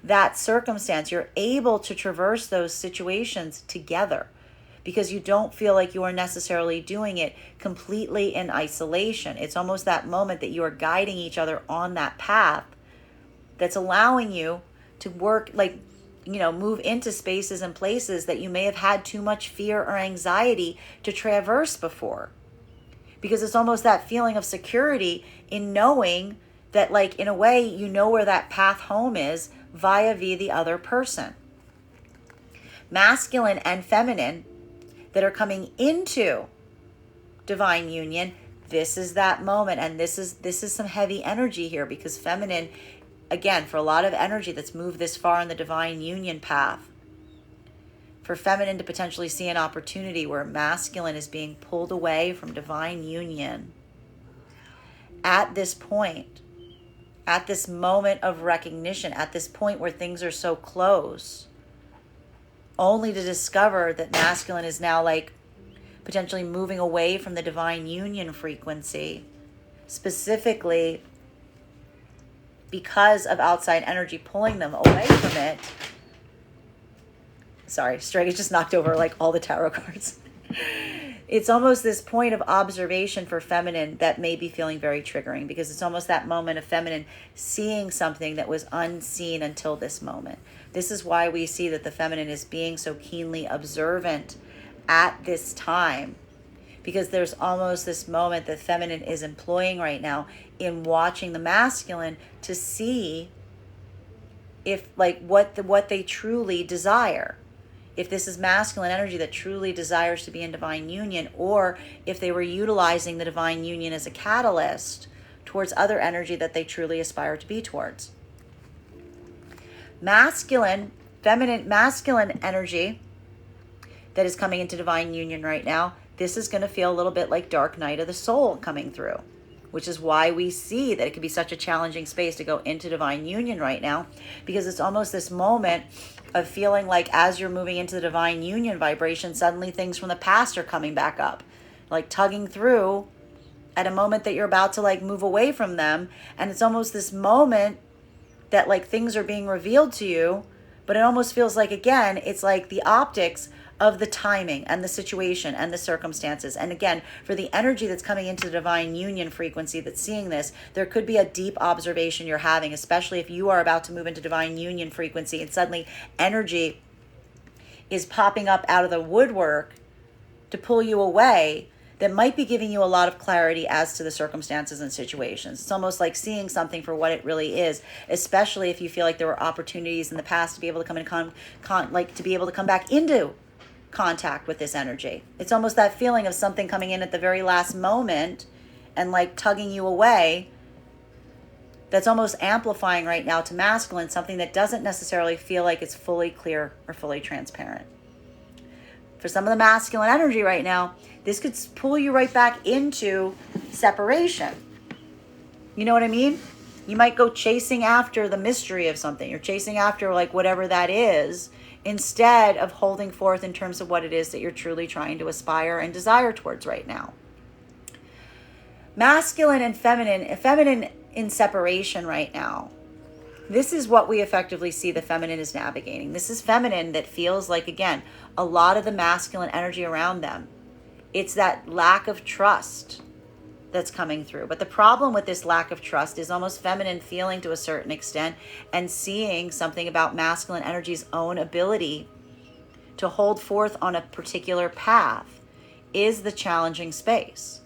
that circumstance. You're able to traverse those situations together because you don't feel like you are necessarily doing it completely in isolation. It's almost that moment that you are guiding each other on that path that's allowing you to work, move into spaces and places that you may have had too much fear or anxiety to traverse before. Because it's almost that feeling of security in knowing that, like, in a way, you know where that path home is via the other person. Masculine and feminine that are coming into divine union, this is that moment. And this is some heavy energy here because feminine, again, for a lot of energy that's moved this far in the divine union path, for feminine to potentially see an opportunity where masculine is being pulled away from divine union at this point, at this moment of recognition, at this point where things are so close, only to discover that masculine is now like potentially moving away from the divine union frequency, specifically because of outside energy pulling them away from it. Sorry, Strega just knocked over like all the tarot cards. It's almost this point of observation for feminine that may be feeling very triggering because it's almost that moment of feminine seeing something that was unseen until this moment. This is why we see that the feminine is being so keenly observant at this time, because there's almost this moment that feminine is employing right now in watching the masculine to see if what they truly desire. If this is masculine energy that truly desires to be in divine union, or if they were utilizing the divine union as a catalyst towards other energy that they truly aspire to be towards. Masculine, feminine, masculine energy that is coming into divine union right now, this is going to feel a little bit like dark night of the soul coming through, which is why we see that it could be such a challenging space to go into divine union right now, because it's almost this moment of feeling like as you're moving into the divine union vibration, suddenly things from the past are coming back up, like tugging through at a moment that you're about to like move away from them. And it's almost this moment that like things are being revealed to you, but it almost feels like, again, it's like the optics of the timing and the situation and the circumstances. And again, for the energy that's coming into the divine union frequency that's seeing this, there could be a deep observation you're having, especially if you are about to move into divine union frequency and suddenly energy is popping up out of the woodwork to pull you away, that might be giving you a lot of clarity as to the circumstances and situations. It's almost like seeing something for what it really is, especially if you feel like there were opportunities in the past to be able to come in to be able to come back into contact with this energy. It's almost that feeling of something coming in at the very last moment and like tugging you away, that's almost amplifying right now to masculine, something that doesn't necessarily feel like it's fully clear or fully transparent. For some of the masculine energy right now, this could pull you right back into separation. You know what I mean? You might go chasing after the mystery of something. You're chasing after like whatever that is, instead of holding forth in terms of what it is that you're truly trying to aspire and desire towards right now. Masculine and feminine in separation right now. This is what we effectively see the feminine is navigating. This is feminine that feels like, again, a lot of the masculine energy around them. It's that lack of trust that's coming through. But the problem with this lack of trust is almost feminine feeling to a certain extent and seeing something about masculine energy's own ability to hold forth on a particular path is the challenging space.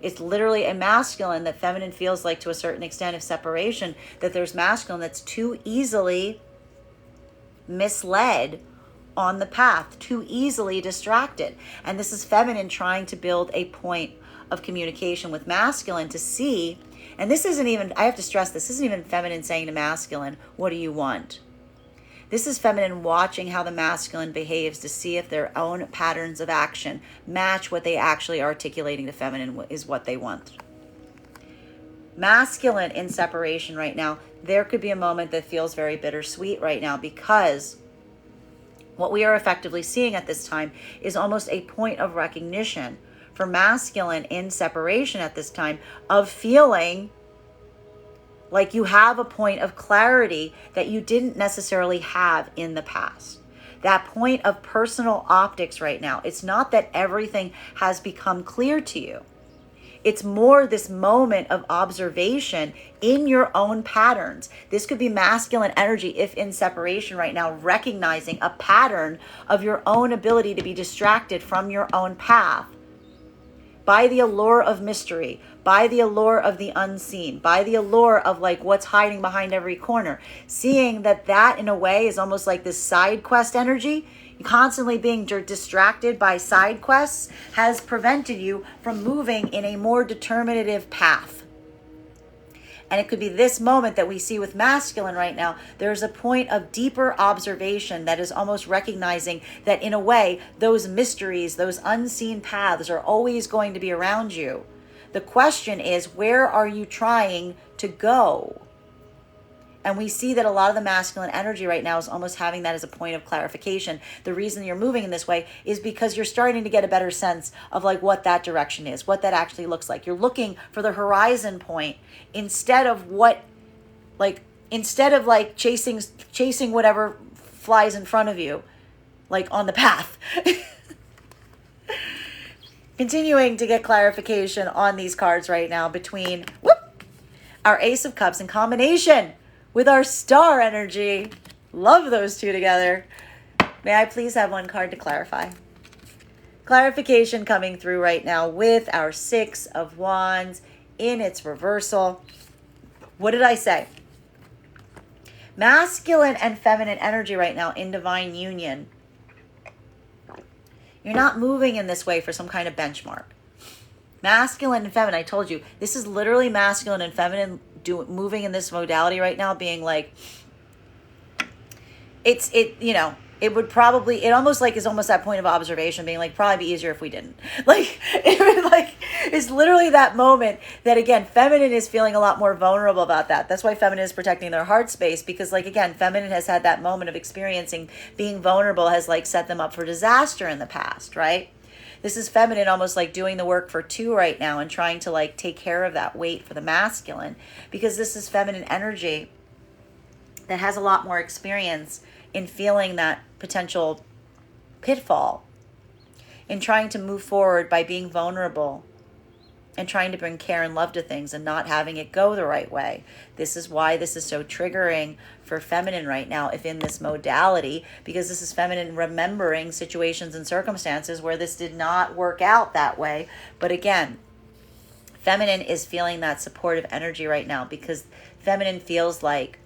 It's literally a masculine that feminine feels like to a certain extent of separation, that there's masculine that's too easily misled on the path, too easily distracted. And this is feminine trying to build a point of communication with masculine to see, and this isn't even, I have to stress this isn't even feminine saying to masculine, what do you want? This is feminine watching how the masculine behaves to see if their own patterns of action match what they actually are articulating to feminine is what they want. Masculine in separation right now, there could be a moment that feels very bittersweet right now, because what we are effectively seeing at this time is almost a point of recognition for masculine in separation at this time of feeling like you have a point of clarity that you didn't necessarily have in the past. That point of personal optics right now. It's not that everything has become clear to you. It's more this moment of observation in your own patterns. This could be masculine energy if in separation right now, recognizing a pattern of your own ability to be distracted from your own path by the allure of mystery, by the allure of the unseen, by the allure of like what's hiding behind every corner. Seeing that in a way is almost like this side quest energy. Constantly being distracted by side quests has prevented you from moving in a more determinative path. And it could be this moment that we see with masculine right now. There's a point of deeper observation that is almost recognizing that in a way, those mysteries, those unseen paths are always going to be around you. The question is, where are you trying to go? And we see that a lot of the masculine energy right now is almost having that as a point of clarification. The reason you're moving in this way is because you're starting to get a better sense of like what that direction is, what that actually looks like. You're looking for the horizon point instead of chasing whatever flies in front of you, like on the path. Continuing to get clarification on these cards right now between our Ace of Cups in combination with our star energy. Love those two together. May I please have one card to clarify? Clarification coming through right now with our Six of Wands in its reversal. What did I say? Masculine and feminine energy right now in divine union. You're not moving in this way for some kind of benchmark. Masculine and feminine, I told you, this is literally masculine and feminine moving in this modality right now, being like, it would probably, it almost like is almost that point of observation being like, probably be easier if we didn't. Like, it would like, it's literally that moment that, again, feminine is feeling a lot more vulnerable about that. That's why feminine is protecting their heart space, because, like, again, feminine has had that moment of experiencing being vulnerable, has like set them up for disaster in the past, right? This is feminine almost like doing the work for two right now and trying to like take care of that weight for the masculine, because this is feminine energy that has a lot more experience in feeling that potential pitfall, in trying to move forward by being vulnerable and trying to bring care and love to things and not having it go the right way. This is why this is so triggering for feminine right now, if in this modality, because this is feminine remembering situations and circumstances where this did not work out that way. But again, feminine is feeling that supportive energy right now, because feminine feels like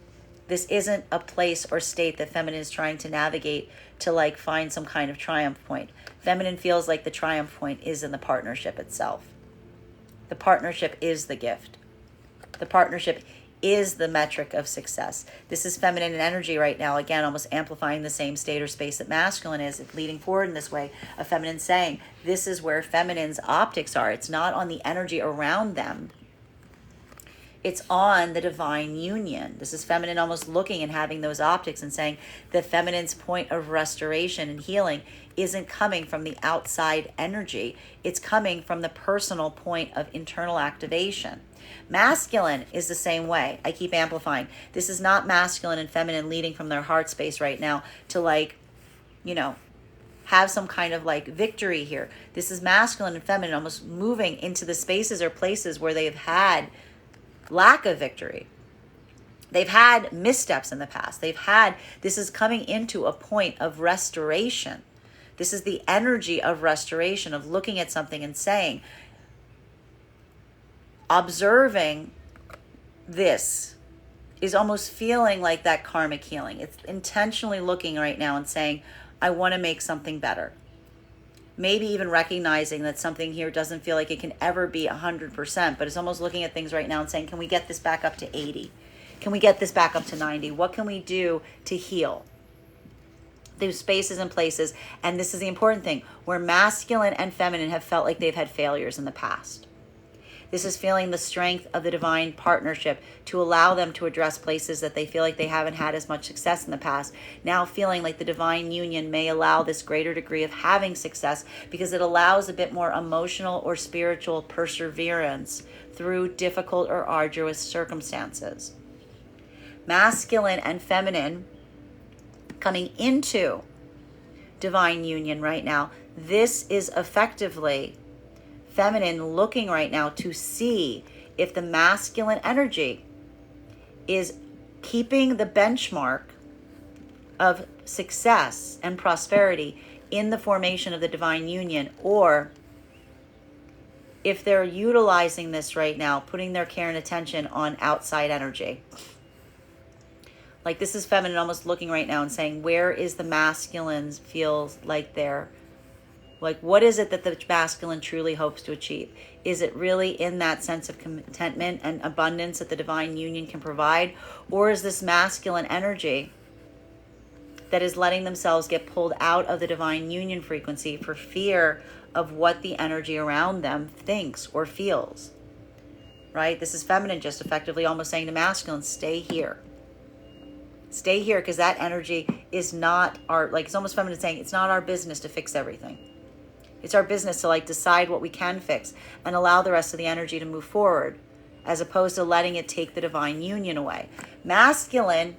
this isn't a place or state that feminine is trying to navigate to like find some kind of triumph point. Feminine feels like the triumph point is in the partnership itself. The partnership is the gift. The partnership is the metric of success. This is feminine energy right now, again, almost amplifying the same state or space that masculine is, leading forward in this way, a feminine saying, this is where feminine's optics are. It's not on the energy around them. It's on the divine union. This is feminine almost looking and having those optics and saying the feminine's point of restoration and healing isn't coming from the outside energy. It's coming from the personal point of internal activation. Masculine is the same way. I keep amplifying. This is not masculine and feminine leading from their heart space right now to like, have some kind of like victory here. This is masculine and feminine almost moving into the spaces or places where they've had lack of victory. They've had missteps in the past. This is coming into a point of restoration. This is the energy of restoration, of looking at something and saying, observing this is almost feeling like that karmic healing. It's intentionally looking right now and saying, I want to make something better. Maybe even recognizing that something here doesn't feel like it can ever be 100%, but it's almost looking at things right now and saying, can we get this back up to 80? Can we get this back up to 90? What can we do to heal? Those spaces and places, and this is the important thing, where masculine and feminine have felt like they've had failures in the past. This is feeling the strength of the divine partnership to allow them to address places that they feel like they haven't had as much success in the past. Now feeling like the divine union may allow this greater degree of having success because it allows a bit more emotional or spiritual perseverance through difficult or arduous circumstances. Masculine and feminine coming into divine union right now. This is effectively feminine looking right now to see if the masculine energy is keeping the benchmark of success and prosperity in the formation of the divine union, or if they're utilizing this right now, putting their care and attention on outside energy. Like this is feminine almost looking right now and saying, where is the masculine feels like they're like, what is it that the masculine truly hopes to achieve? Is it really in that sense of contentment and abundance that the divine union can provide? Or is this masculine energy that is letting themselves get pulled out of the divine union frequency for fear of what the energy around them thinks or feels? Right? This is feminine just effectively almost saying to masculine, stay here. Stay here, because that energy is not our, like it's almost feminine saying, it's not our business to fix everything. It's our business to like decide what we can fix and allow the rest of the energy to move forward, as opposed to letting it take the divine union away. Masculine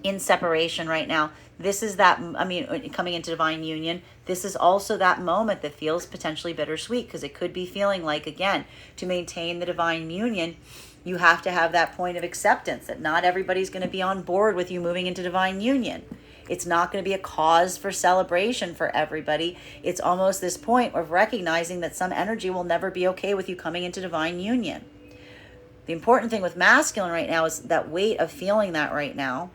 in separation right now. This is that, coming into divine union, this is also that moment that feels potentially bittersweet, because it could be feeling like, again, to maintain the divine union, you have to have that point of acceptance that not everybody's going to be on board with you moving into divine union. It's not going to be a cause for celebration for everybody. It's almost this point of recognizing that some energy will never be okay with you coming into divine union. The important thing with masculine right now is that weight of feeling that right now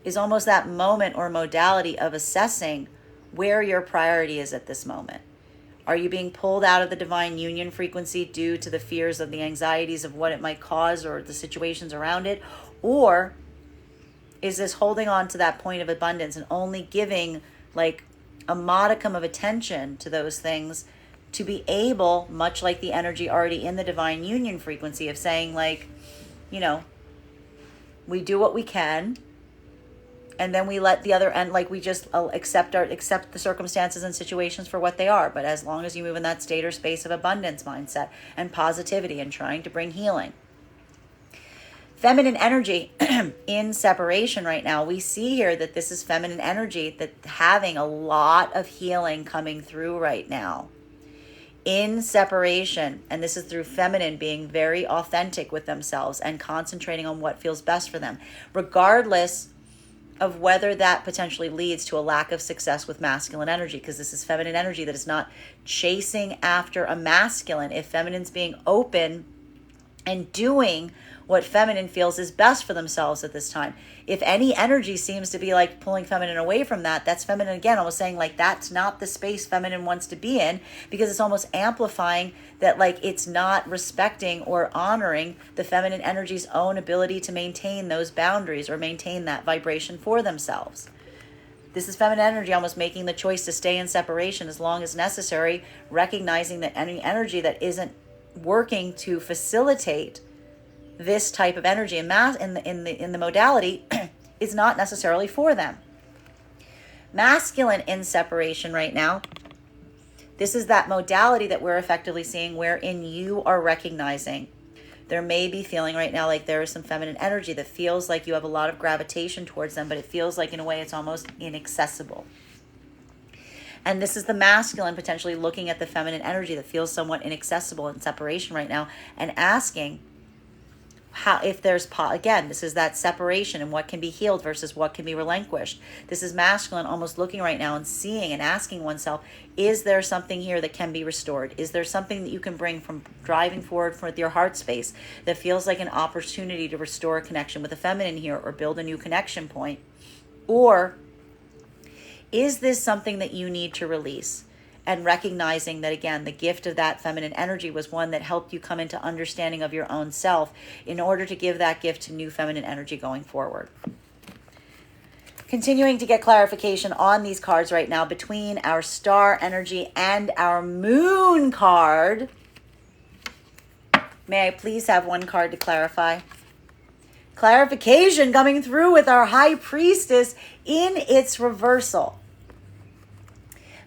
is almost that moment or modality of assessing where your priority is at this moment. Are you being pulled out of the divine union frequency due to the fears of the anxieties of what it might cause or the situations around it? Or is this holding on to that point of abundance and only giving like a modicum of attention to those things to be able, much like the energy already in the divine union frequency of saying like, you know, we do what we can, and then we let the other end, like we just accept the circumstances and situations for what they are. But as long as you move in that state or space of abundance mindset and positivity and trying to bring healing. Feminine energy in separation right now, we see here that this is feminine energy that having a lot of healing coming through right now in separation. And this is through feminine being very authentic with themselves and concentrating on what feels best for them, regardless of whether that potentially leads to a lack of success with masculine energy, because this is feminine energy that is not chasing after a masculine. If feminine's being open and doing what feminine feels is best for themselves at this time. If any energy seems to be like pulling feminine away from that, that's feminine again, almost saying like that's not the space feminine wants to be in, because it's almost amplifying that like it's not respecting or honoring the feminine energy's own ability to maintain those boundaries or maintain that vibration for themselves. This is feminine energy almost making the choice to stay in separation as long as necessary, recognizing that any energy that isn't working to facilitate this type of energy and mass in the modality is not necessarily for them. Masculine in separation right now, this is that modality that we're effectively seeing wherein you are recognizing there may be feeling right now like there is some feminine energy that feels like you have a lot of gravitation towards them, but it feels like in a way it's almost inaccessible. And this is the masculine potentially looking at the feminine energy that feels somewhat inaccessible in separation right now and asking how, if there's, again, this is that separation and what can be healed versus what can be relinquished. This is masculine almost looking right now and seeing and asking oneself, is there something here that can be restored? Is there something that you can bring from driving forward with your heart space that feels like an opportunity to restore a connection with the feminine here or build a new connection point? Or is this something that you need to release? And recognizing that, again, the gift of that feminine energy was one that helped you come into understanding of your own self in order to give that gift to new feminine energy going forward. Continuing to get clarification on these cards right now between our star energy and our moon card. May I please have one card to clarify? Clarification coming through with our high priestess in its reversal.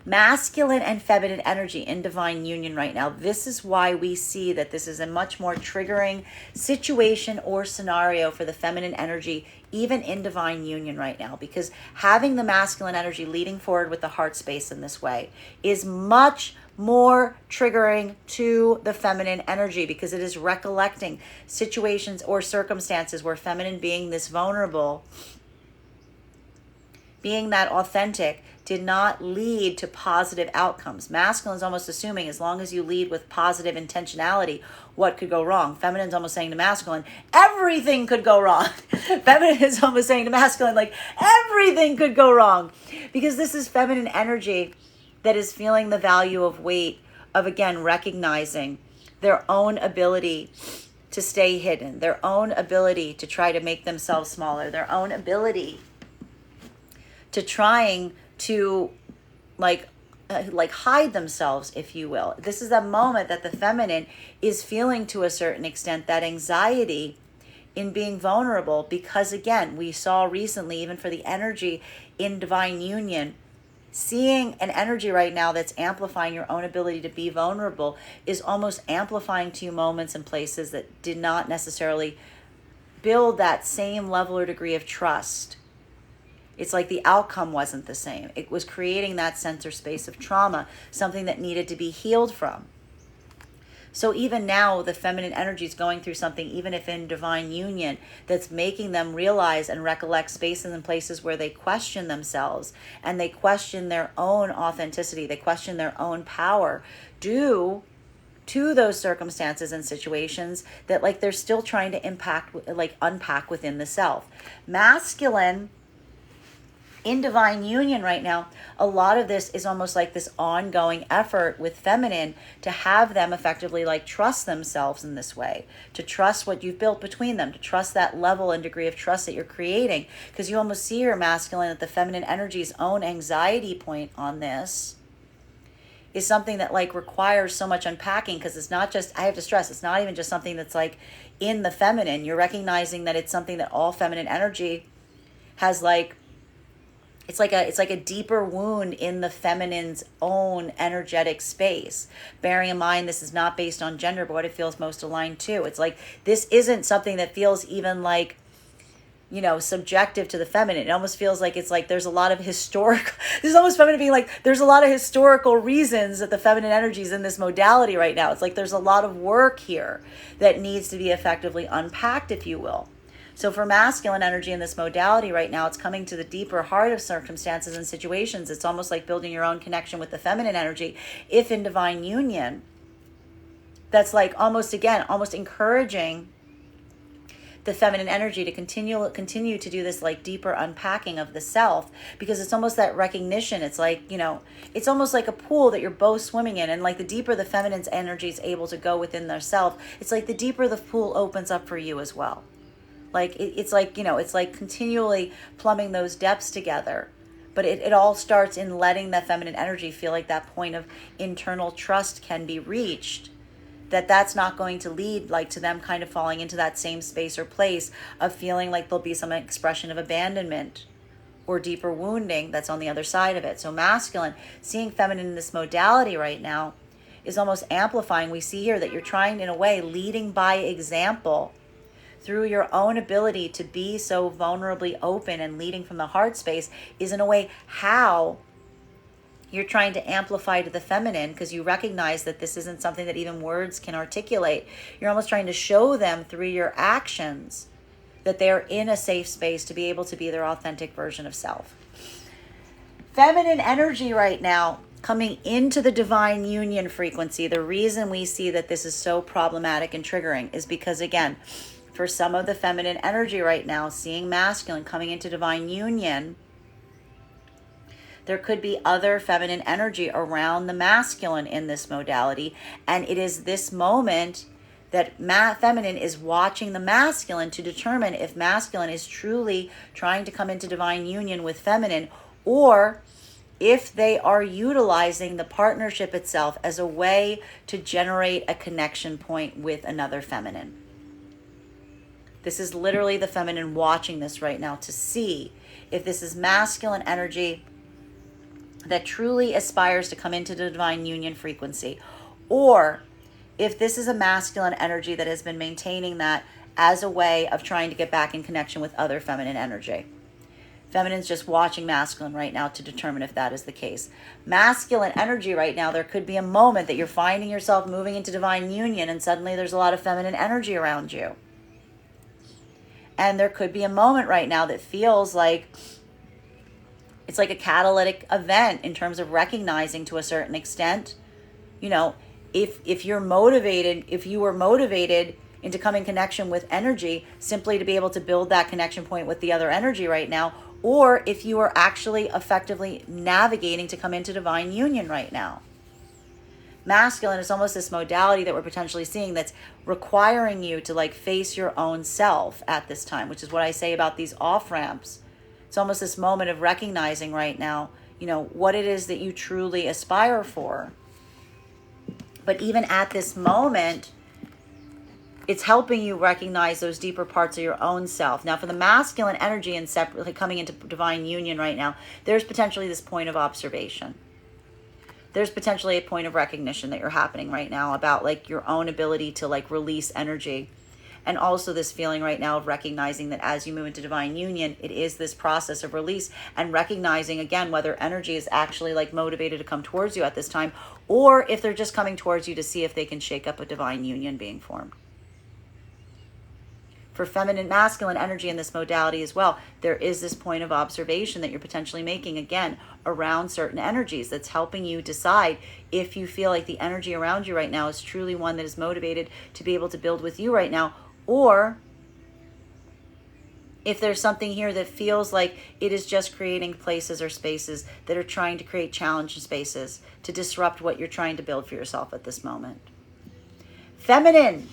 Masculine and feminine energy in divine union right now. This is why we see that this is a much more triggering situation or scenario for the feminine energy, even in divine union right now, because having the masculine energy leading forward with the heart space in this way is much more triggering to the feminine energy, because it is recollecting situations or circumstances where feminine being this vulnerable, being that authentic, did not lead to positive outcomes. Masculine is almost assuming as long as you lead with positive intentionality, what could go wrong? Feminine is almost saying to masculine, everything could go wrong. Feminine is almost saying to masculine, like everything could go wrong. Because this is feminine energy that is feeling the value of weight, of again, recognizing their own ability to stay hidden, their own ability to try to make themselves smaller, their own ability to trying to like hide themselves, if you will. This is a moment that the feminine is feeling to a certain extent that anxiety in being vulnerable, because again, we saw recently, even for the energy in divine union, seeing an energy right now that's amplifying your own ability to be vulnerable is almost amplifying to you moments and places that did not necessarily build that same level or degree of trust. It's like the outcome wasn't the same. It was creating that center space of trauma, something that needed to be healed from. So even now, the feminine energy is going through something, even if in divine union, that's making them realize and recollect spaces and places where they question themselves and they question their own authenticity. They question their own power due to those circumstances and situations that like they're still trying to unpack within the self. Masculine In divine union right now, a lot of this is almost like this ongoing effort with feminine to have them effectively like trust themselves in this way, to trust what you've built between them, to trust that level and degree of trust that you're creating. Because you almost see your masculine at the feminine energy's own anxiety point on this is something that like requires so much unpacking, because it's not just, I have to stress, it's not even just something that's like in the feminine. You're recognizing that it's something that all feminine energy has like, it's like a deeper wound in the feminine's own energetic space. Bearing in mind, this is not based on gender, but what it feels most aligned to. It's like, this isn't something that feels even like, you know, subjective to the feminine. It almost feels like it's like there's a lot of historical, this is almost feminine being like, there's a lot of historical reasons that the feminine energy is in this modality right now. It's like there's a lot of work here that needs to be effectively unpacked, if you will. So for masculine energy in this modality right now, it's coming to the deeper heart of circumstances and situations. It's almost like building your own connection with the feminine energy. If in divine union, that's like almost, again, almost encouraging the feminine energy to continue to do this like deeper unpacking of the self, because it's almost that recognition. It's like, you know, it's almost like a pool that you're both swimming in, and like the deeper the feminine's energy is able to go within their self, it's like the deeper the pool opens up for you as well. Like it's like, you know, it's like continually plumbing those depths together. But it all starts in letting that feminine energy feel like that point of internal trust can be reached, that's not going to lead like to them kind of falling into that same space or place of feeling like there'll be some expression of abandonment or deeper wounding that's on the other side of it. So masculine, seeing feminine in this modality right now is almost amplifying. We see here that you're trying, in a way, leading by example through your own ability to be so vulnerably open and leading from the heart space, is in a way how you're trying to amplify to the feminine, because you recognize that this isn't something that even words can articulate. You're almost trying to show them through your actions that they're in a safe space to be able to be their authentic version of self. Feminine energy right now coming into the divine union frequency, the reason we see that this is so problematic and triggering is because, again, for some of the feminine energy right now, seeing masculine coming into divine union, there could be other feminine energy around the masculine in this modality. And it is this moment that feminine is watching the masculine to determine if masculine is truly trying to come into divine union with feminine, or if they are utilizing the partnership itself as a way to generate a connection point with another feminine. This is literally the feminine watching this right now to see if this is masculine energy that truly aspires to come into the divine union frequency, or if this is a masculine energy that has been maintaining that as a way of trying to get back in connection with other feminine energy. Feminine's just watching masculine right now to determine if that is the case. Masculine energy right now, there could be a moment that you're finding yourself moving into divine union and suddenly there's a lot of feminine energy around you. And there could be a moment right now that feels like it's like a catalytic event in terms of recognizing, to a certain extent, you know, if you're motivated, if you were motivated into coming connection with energy simply to be able to build that connection point with the other energy right now, or if you are actually effectively navigating to come into divine union right now. Masculine is almost this modality that we're potentially seeing that's requiring you to like face your own self at this time, which is what I say about these off ramps. It's almost this moment of recognizing right now, you know, what it is that you truly aspire for. But even at this moment, it's helping you recognize those deeper parts of your own self. Now, for the masculine energy and separately coming into divine union right now, there's potentially this point of observation. There's potentially a point of recognition that you're happening right now about like your own ability to like release energy. And also this feeling right now of recognizing that as you move into divine union, it is this process of release and recognizing again whether energy is actually like motivated to come towards you at this time, or if they're just coming towards you to see if they can shake up a divine union being formed. For feminine, masculine energy in this modality as well, there is this point of observation that you're potentially making again around certain energies that's helping you decide if you feel like the energy around you right now is truly one that is motivated to be able to build with you right now, or if there's something here that feels like it is just creating places or spaces that are trying to create challenge spaces to disrupt what you're trying to build for yourself at this moment. Feminine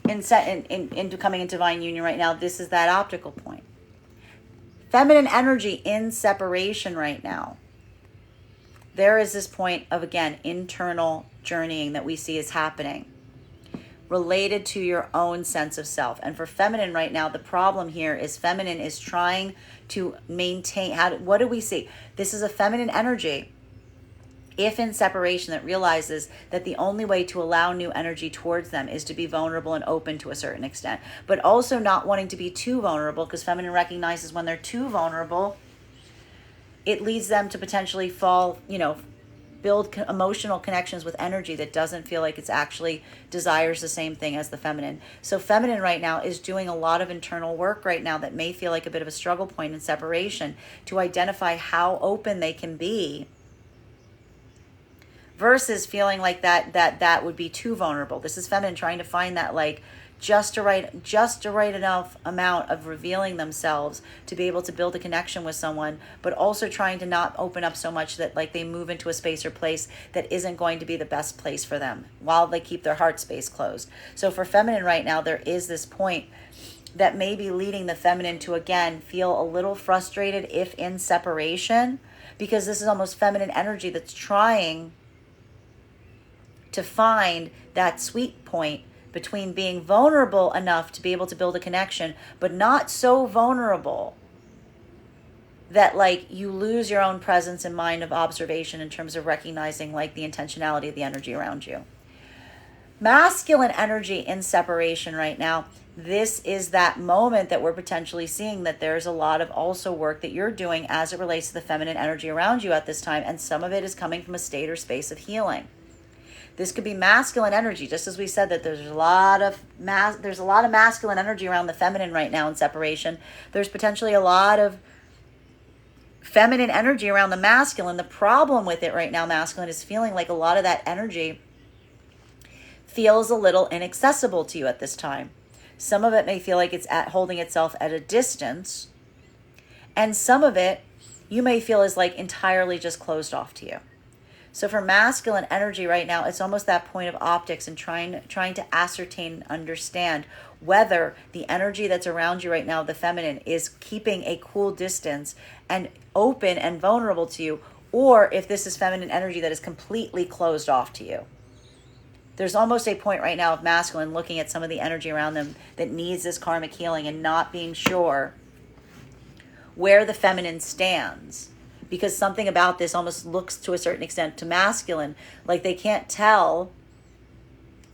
into coming into divine union right now, this is that optical point. Feminine energy in separation right now. There is this point of, again, internal journeying that we see is happening related to your own sense of self. And for feminine right now, the problem here is feminine is trying to maintain, what do we see? This is a feminine energy, if in separation, that realizes that the only way to allow new energy towards them is to be vulnerable and open to a certain extent, but also not wanting to be too vulnerable, because feminine recognizes when they're too vulnerable, it leads them to potentially fall, build emotional connections with energy that doesn't feel like it's actually desires the same thing as the feminine. So feminine right now is doing a lot of internal work right now that may feel like a bit of a struggle point in separation, to identify how open they can be versus feeling like that would be too vulnerable. This is feminine trying to find that, like, just the right enough amount of revealing themselves to be able to build a connection with someone, but also trying to not open up so much that, like, they move into a space or place that isn't going to be the best place for them while they keep their heart space closed. So for feminine right now, there is this point that may be leading the feminine to, again, feel a little frustrated if in separation, because this is almost feminine energy that's trying to find that sweet point between being vulnerable enough to be able to build a connection, but not so vulnerable that, like, you lose your own presence and mind of observation in terms of recognizing, like, the intentionality of the energy around you. Masculine energy in separation right now, this is that moment that we're potentially seeing that there's a lot of also work that you're doing as it relates to the feminine energy around you at this time, and some of it is coming from a state or space of healing. This could be masculine energy, just as we said that there's a lot of masculine energy around the feminine right now in separation. There's potentially a lot of feminine energy around the masculine. The problem with it right now, masculine, is feeling like a lot of that energy feels a little inaccessible to you at this time. Some of it may feel like it's holding itself at a distance, and some of it you may feel is, like, entirely just closed off to you. So for masculine energy right now, it's almost that point of optics and trying to ascertain and understand whether the energy that's around you right now, the feminine, is keeping a cool distance and open and vulnerable to you, or if this is feminine energy that is completely closed off to you. There's almost a point right now of masculine looking at some of the energy around them that needs this karmic healing and not being sure where the feminine stands. Because something about this almost looks to a certain extent to masculine like they can't tell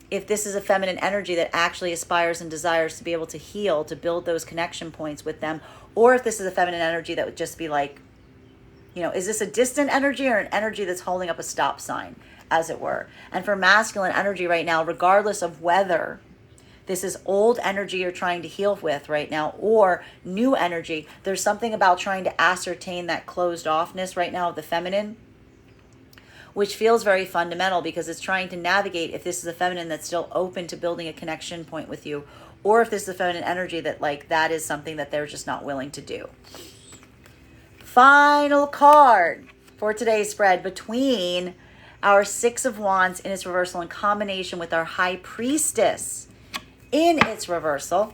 if this is a feminine energy that actually aspires and desires to be able to heal, to build those connection points with them, or if this is a feminine energy that would just be like, is this a distant energy or an energy that's holding up a stop sign, as it were? And for masculine energy right now, regardless of whether this is old energy you're trying to heal with right now or new energy, there's something about trying to ascertain that closed offness right now of the feminine, which feels very fundamental, because it's trying to navigate if this is a feminine that's still open to building a connection point with you, or if this is a feminine energy that, like, that is something that they're just not willing to do. Final card for today's spread, between our Six of Wands in its reversal in combination with our High Priestess in its reversal,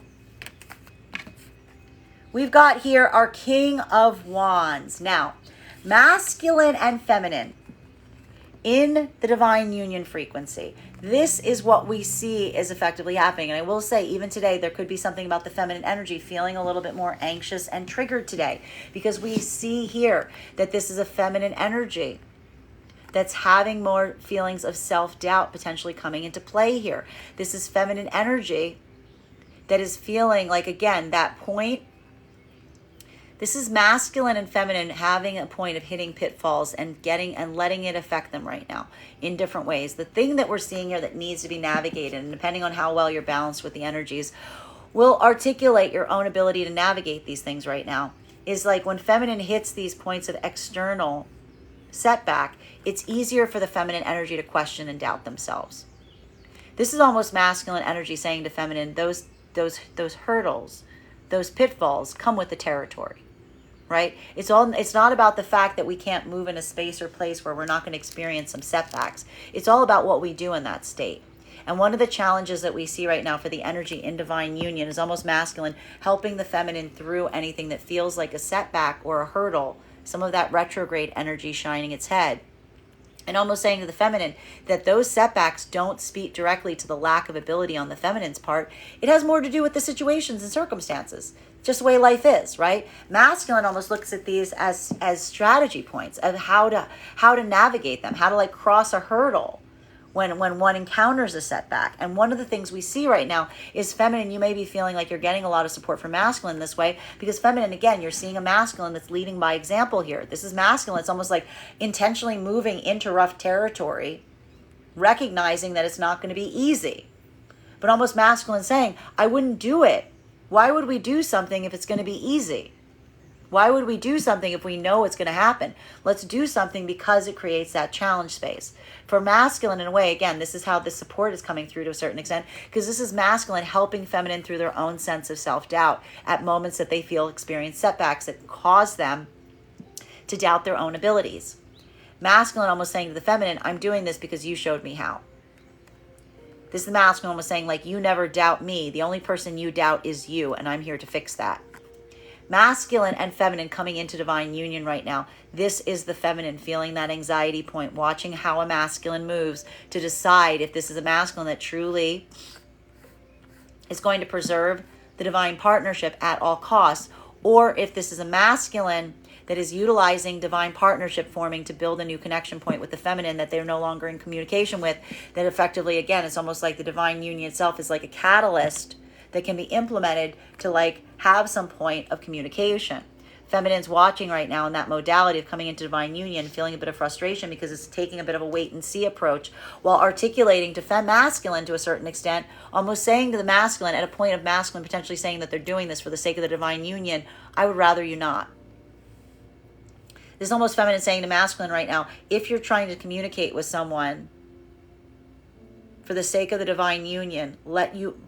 we've got here our King of Wands. Now, masculine and feminine in the divine union frequency, this is what we see is effectively happening. And I will say, even today, there could be something about the feminine energy feeling a little bit more anxious and triggered today, because we see here that this is a feminine energy that's having more feelings of self-doubt potentially coming into play here. This is feminine energy that is feeling like, again, that point. This is masculine and feminine having a point of hitting pitfalls and letting it affect them right now in different ways. The thing that we're seeing here that needs to be navigated, and depending on how well you're balanced with the energies, will articulate your own ability to navigate these things right now, is like when feminine hits these points of external setback, it's easier for the feminine energy to question and doubt themselves. This is almost masculine energy saying to feminine, those hurdles, those pitfalls come with the territory, right? It's not about the fact that we can't move in a space or place where we're not going to experience some setbacks. It's all about what we do in that state. And one of the challenges that we see right now for the energy in divine union is almost masculine, helping the feminine through anything that feels like a setback or a hurdle, some of that retrograde energy shining its head. And almost saying to the feminine that those setbacks don't speak directly to the lack of ability on the feminine's part. It has more to do with the situations and circumstances, just the way life is, right? Masculine almost looks at these as strategy points of how to navigate them, how to like cross a hurdle when one encounters a setback. And one of the things we see right now is feminine, you may be feeling like you're getting a lot of support from masculine this way, because feminine, again, you're seeing a masculine that's leading by example here. This is masculine. It's almost like intentionally moving into rough territory, recognizing that it's not going to be easy, but almost masculine saying, I wouldn't do it. Why would we do something if it's going to be easy? Why would we do something if we know it's going to happen? Let's do something because it creates that challenge space. For masculine, in a way, again, this is how the support is coming through to a certain extent, because this is masculine helping feminine through their own sense of self-doubt at moments that they feel experience setbacks that cause them to doubt their own abilities. Masculine almost saying to the feminine, I'm doing this because you showed me how. This is the masculine almost saying, like, you never doubt me. The only person you doubt is you, and I'm here to fix that. Masculine and feminine coming into divine union right now. This is the feminine feeling that anxiety point, watching how a masculine moves to decide if this is a masculine that truly is going to preserve the divine partnership at all costs, or if this is a masculine that is utilizing divine partnership forming to build a new connection point with the feminine that they're no longer in communication with, that effectively, again, it's almost like the divine union itself is like a catalyst that can be implemented to like have some point of communication. Feminine's watching right now in that modality of coming into divine union, feeling a bit of frustration because it's taking a bit of a wait and see approach, while articulating to masculine to a certain extent, almost saying to the masculine at a point of masculine potentially saying that they're doing this for the sake of the divine union, I would rather you not. This is almost feminine saying to masculine right now, if you're trying to communicate with someone for the sake of the divine union,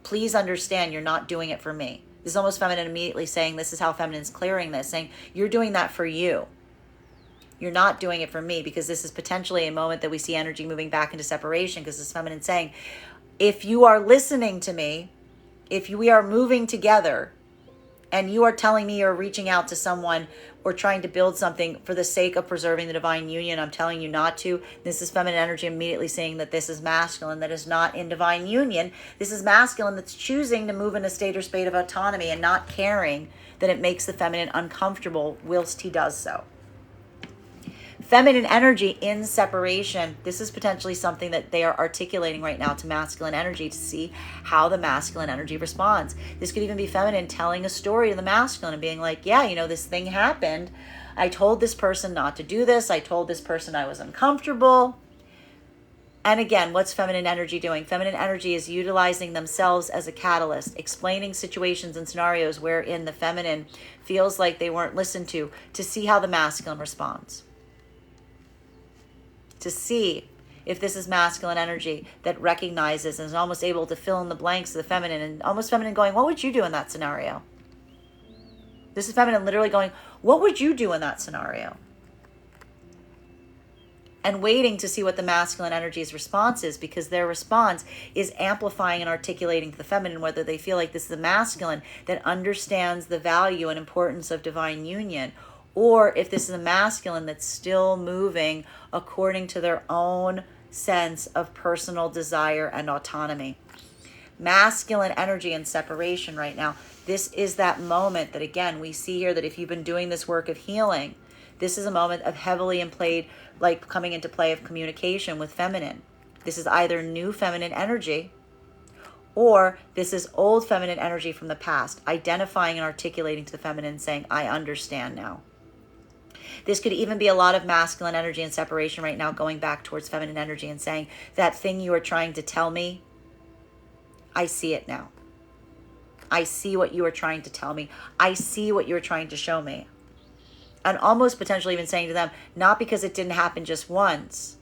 please understand you're not doing it for me. This is almost feminine immediately saying, this is how feminine's clearing this, saying, you're doing that for you. You're not doing it for me, because this is potentially a moment that we see energy moving back into separation, because this is feminine saying, if you are listening to me, we are moving together, and you are telling me you're reaching out to someone or trying to build something for the sake of preserving the divine union, I'm telling you not to. This is feminine energy immediately saying that this is masculine that is not in divine union. This is masculine that's choosing to move in a state or state of autonomy and not caring that it makes the feminine uncomfortable whilst he does so. Feminine energy in separation, this is potentially something that they are articulating right now to masculine energy to see how the masculine energy responds. This could even be feminine telling a story to the masculine and being like, yeah, this thing happened. I told this person not to do this. I told this person I was uncomfortable. And again, what's feminine energy doing? Feminine energy is utilizing themselves as a catalyst, explaining situations and scenarios wherein the feminine feels like they weren't listened to see how the masculine responds. To see if this is masculine energy that recognizes and is almost able to fill in the blanks of the feminine, and almost feminine going, what would you do in that scenario? This is feminine literally going, what would you do in that scenario? And waiting to see what the masculine energy's response is, because their response is amplifying and articulating to the feminine whether they feel like this is a masculine that understands the value and importance of divine union, or if this is a masculine that's still moving according to their own sense of personal desire and autonomy. Masculine energy and separation right now. This is that moment that, again, we see here that if you've been doing this work of healing, this is a moment of heavily coming into play of communication with feminine. This is either new feminine energy, or this is old feminine energy from the past, identifying and articulating to the feminine, saying, I understand now. This could even be a lot of masculine energy and separation right now, going back towards feminine energy and saying, that thing you are trying to tell me, I see it now. I see what you are trying to tell me. I see what you're trying to show me. And almost potentially even saying to them, not because it didn't happen just once,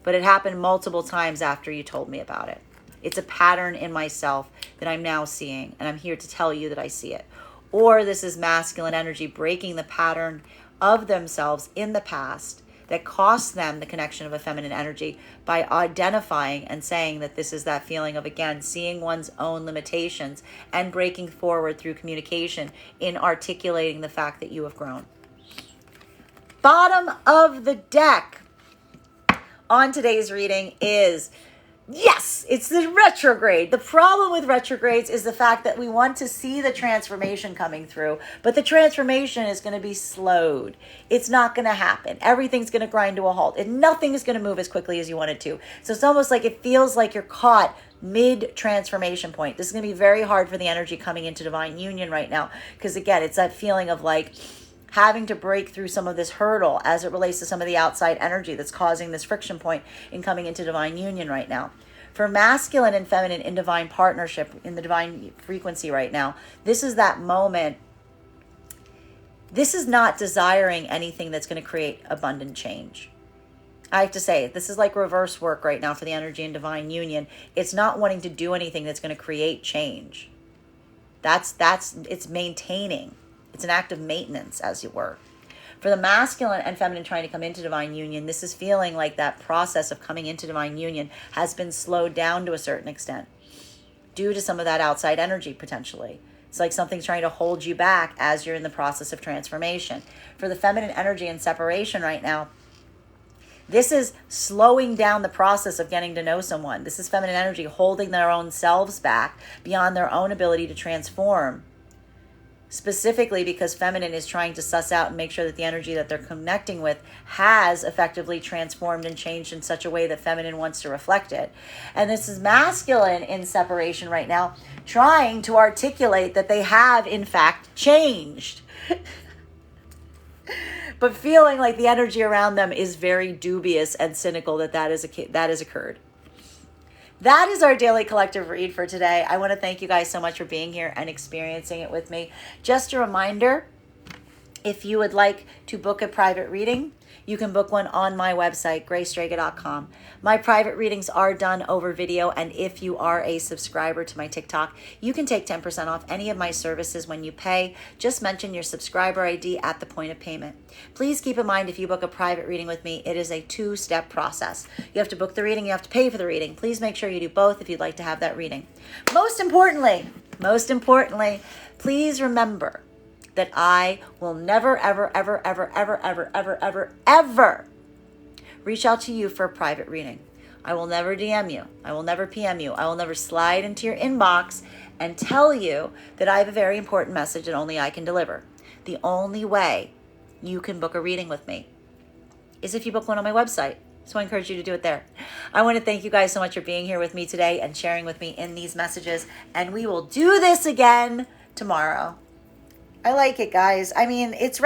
but it happened multiple times after you told me about it. It's a pattern in myself that I'm now seeing, and I'm here to tell you that I see it. or this is masculine energy breaking the pattern of themselves in the past that cost them the connection of a feminine energy by identifying and saying that this is that feeling of, again, seeing one's own limitations and breaking forward through communication in articulating the fact that you have grown. Bottom of the deck on today's reading is, yes, it's the retrograde. The problem with retrogrades is the fact that we want to see the transformation coming through, but the transformation is going to be slowed. It's not going to happen. Everything's going to grind to a halt, and nothing is going to move as quickly as you want it to. So it's almost like it feels like you're caught mid-transformation point. This is going to be very hard for the energy coming into divine union right now, because again, it's that feeling of like having to break through some of this hurdle as it relates to some of the outside energy that's causing this friction point in coming into divine union right now. For masculine and feminine in divine partnership, in the divine frequency right now, this is that moment. This is not desiring anything that's going to create abundant change. I have to say, this is like reverse work right now for the energy in divine union. It's not wanting to do anything that's going to create change. It's maintaining. It's an act of maintenance, as it were. For the masculine and feminine trying to come into divine union, this is feeling like that process of coming into divine union has been slowed down to a certain extent due to some of that outside energy, potentially. It's like something's trying to hold you back as you're in the process of transformation. For the feminine energy in separation right now, this is slowing down the process of getting to know someone. This is feminine energy holding their own selves back beyond their own ability to transform. Specifically because feminine is trying to suss out and make sure that the energy that they're connecting with has effectively transformed and changed in such a way that feminine wants to reflect it. And this is masculine in separation right now, trying to articulate that they have in fact changed. But feeling like the energy around them is very dubious and cynical that has occurred. That is our daily collective read for today. I want to thank you guys so much for being here and experiencing it with me. Just a reminder, if you would like to book a private reading, you can book one on my website, graystrega.com. My private readings are done over video, and if you are a subscriber to my TikTok, you can take 10% off any of my services when you pay. Just mention your subscriber ID at the point of payment. Please keep in mind, if you book a private reading with me, it is a 2-step process. You have to book the reading, you have to pay for the reading. Please make sure you do both if you'd like to have that reading. Most importantly, please remember that I will never, ever, ever, ever, ever, ever, ever, ever, ever reach out to you for a private reading. I will never DM you. I will never PM you. I will never slide into your inbox and tell you that I have a very important message that only I can deliver. The only way you can book a reading with me is if you book one on my website. So I encourage you to do it there. I want to thank you guys so much for being here with me today and sharing with me in these messages. And we will do this again tomorrow. I like it, guys. I mean, it's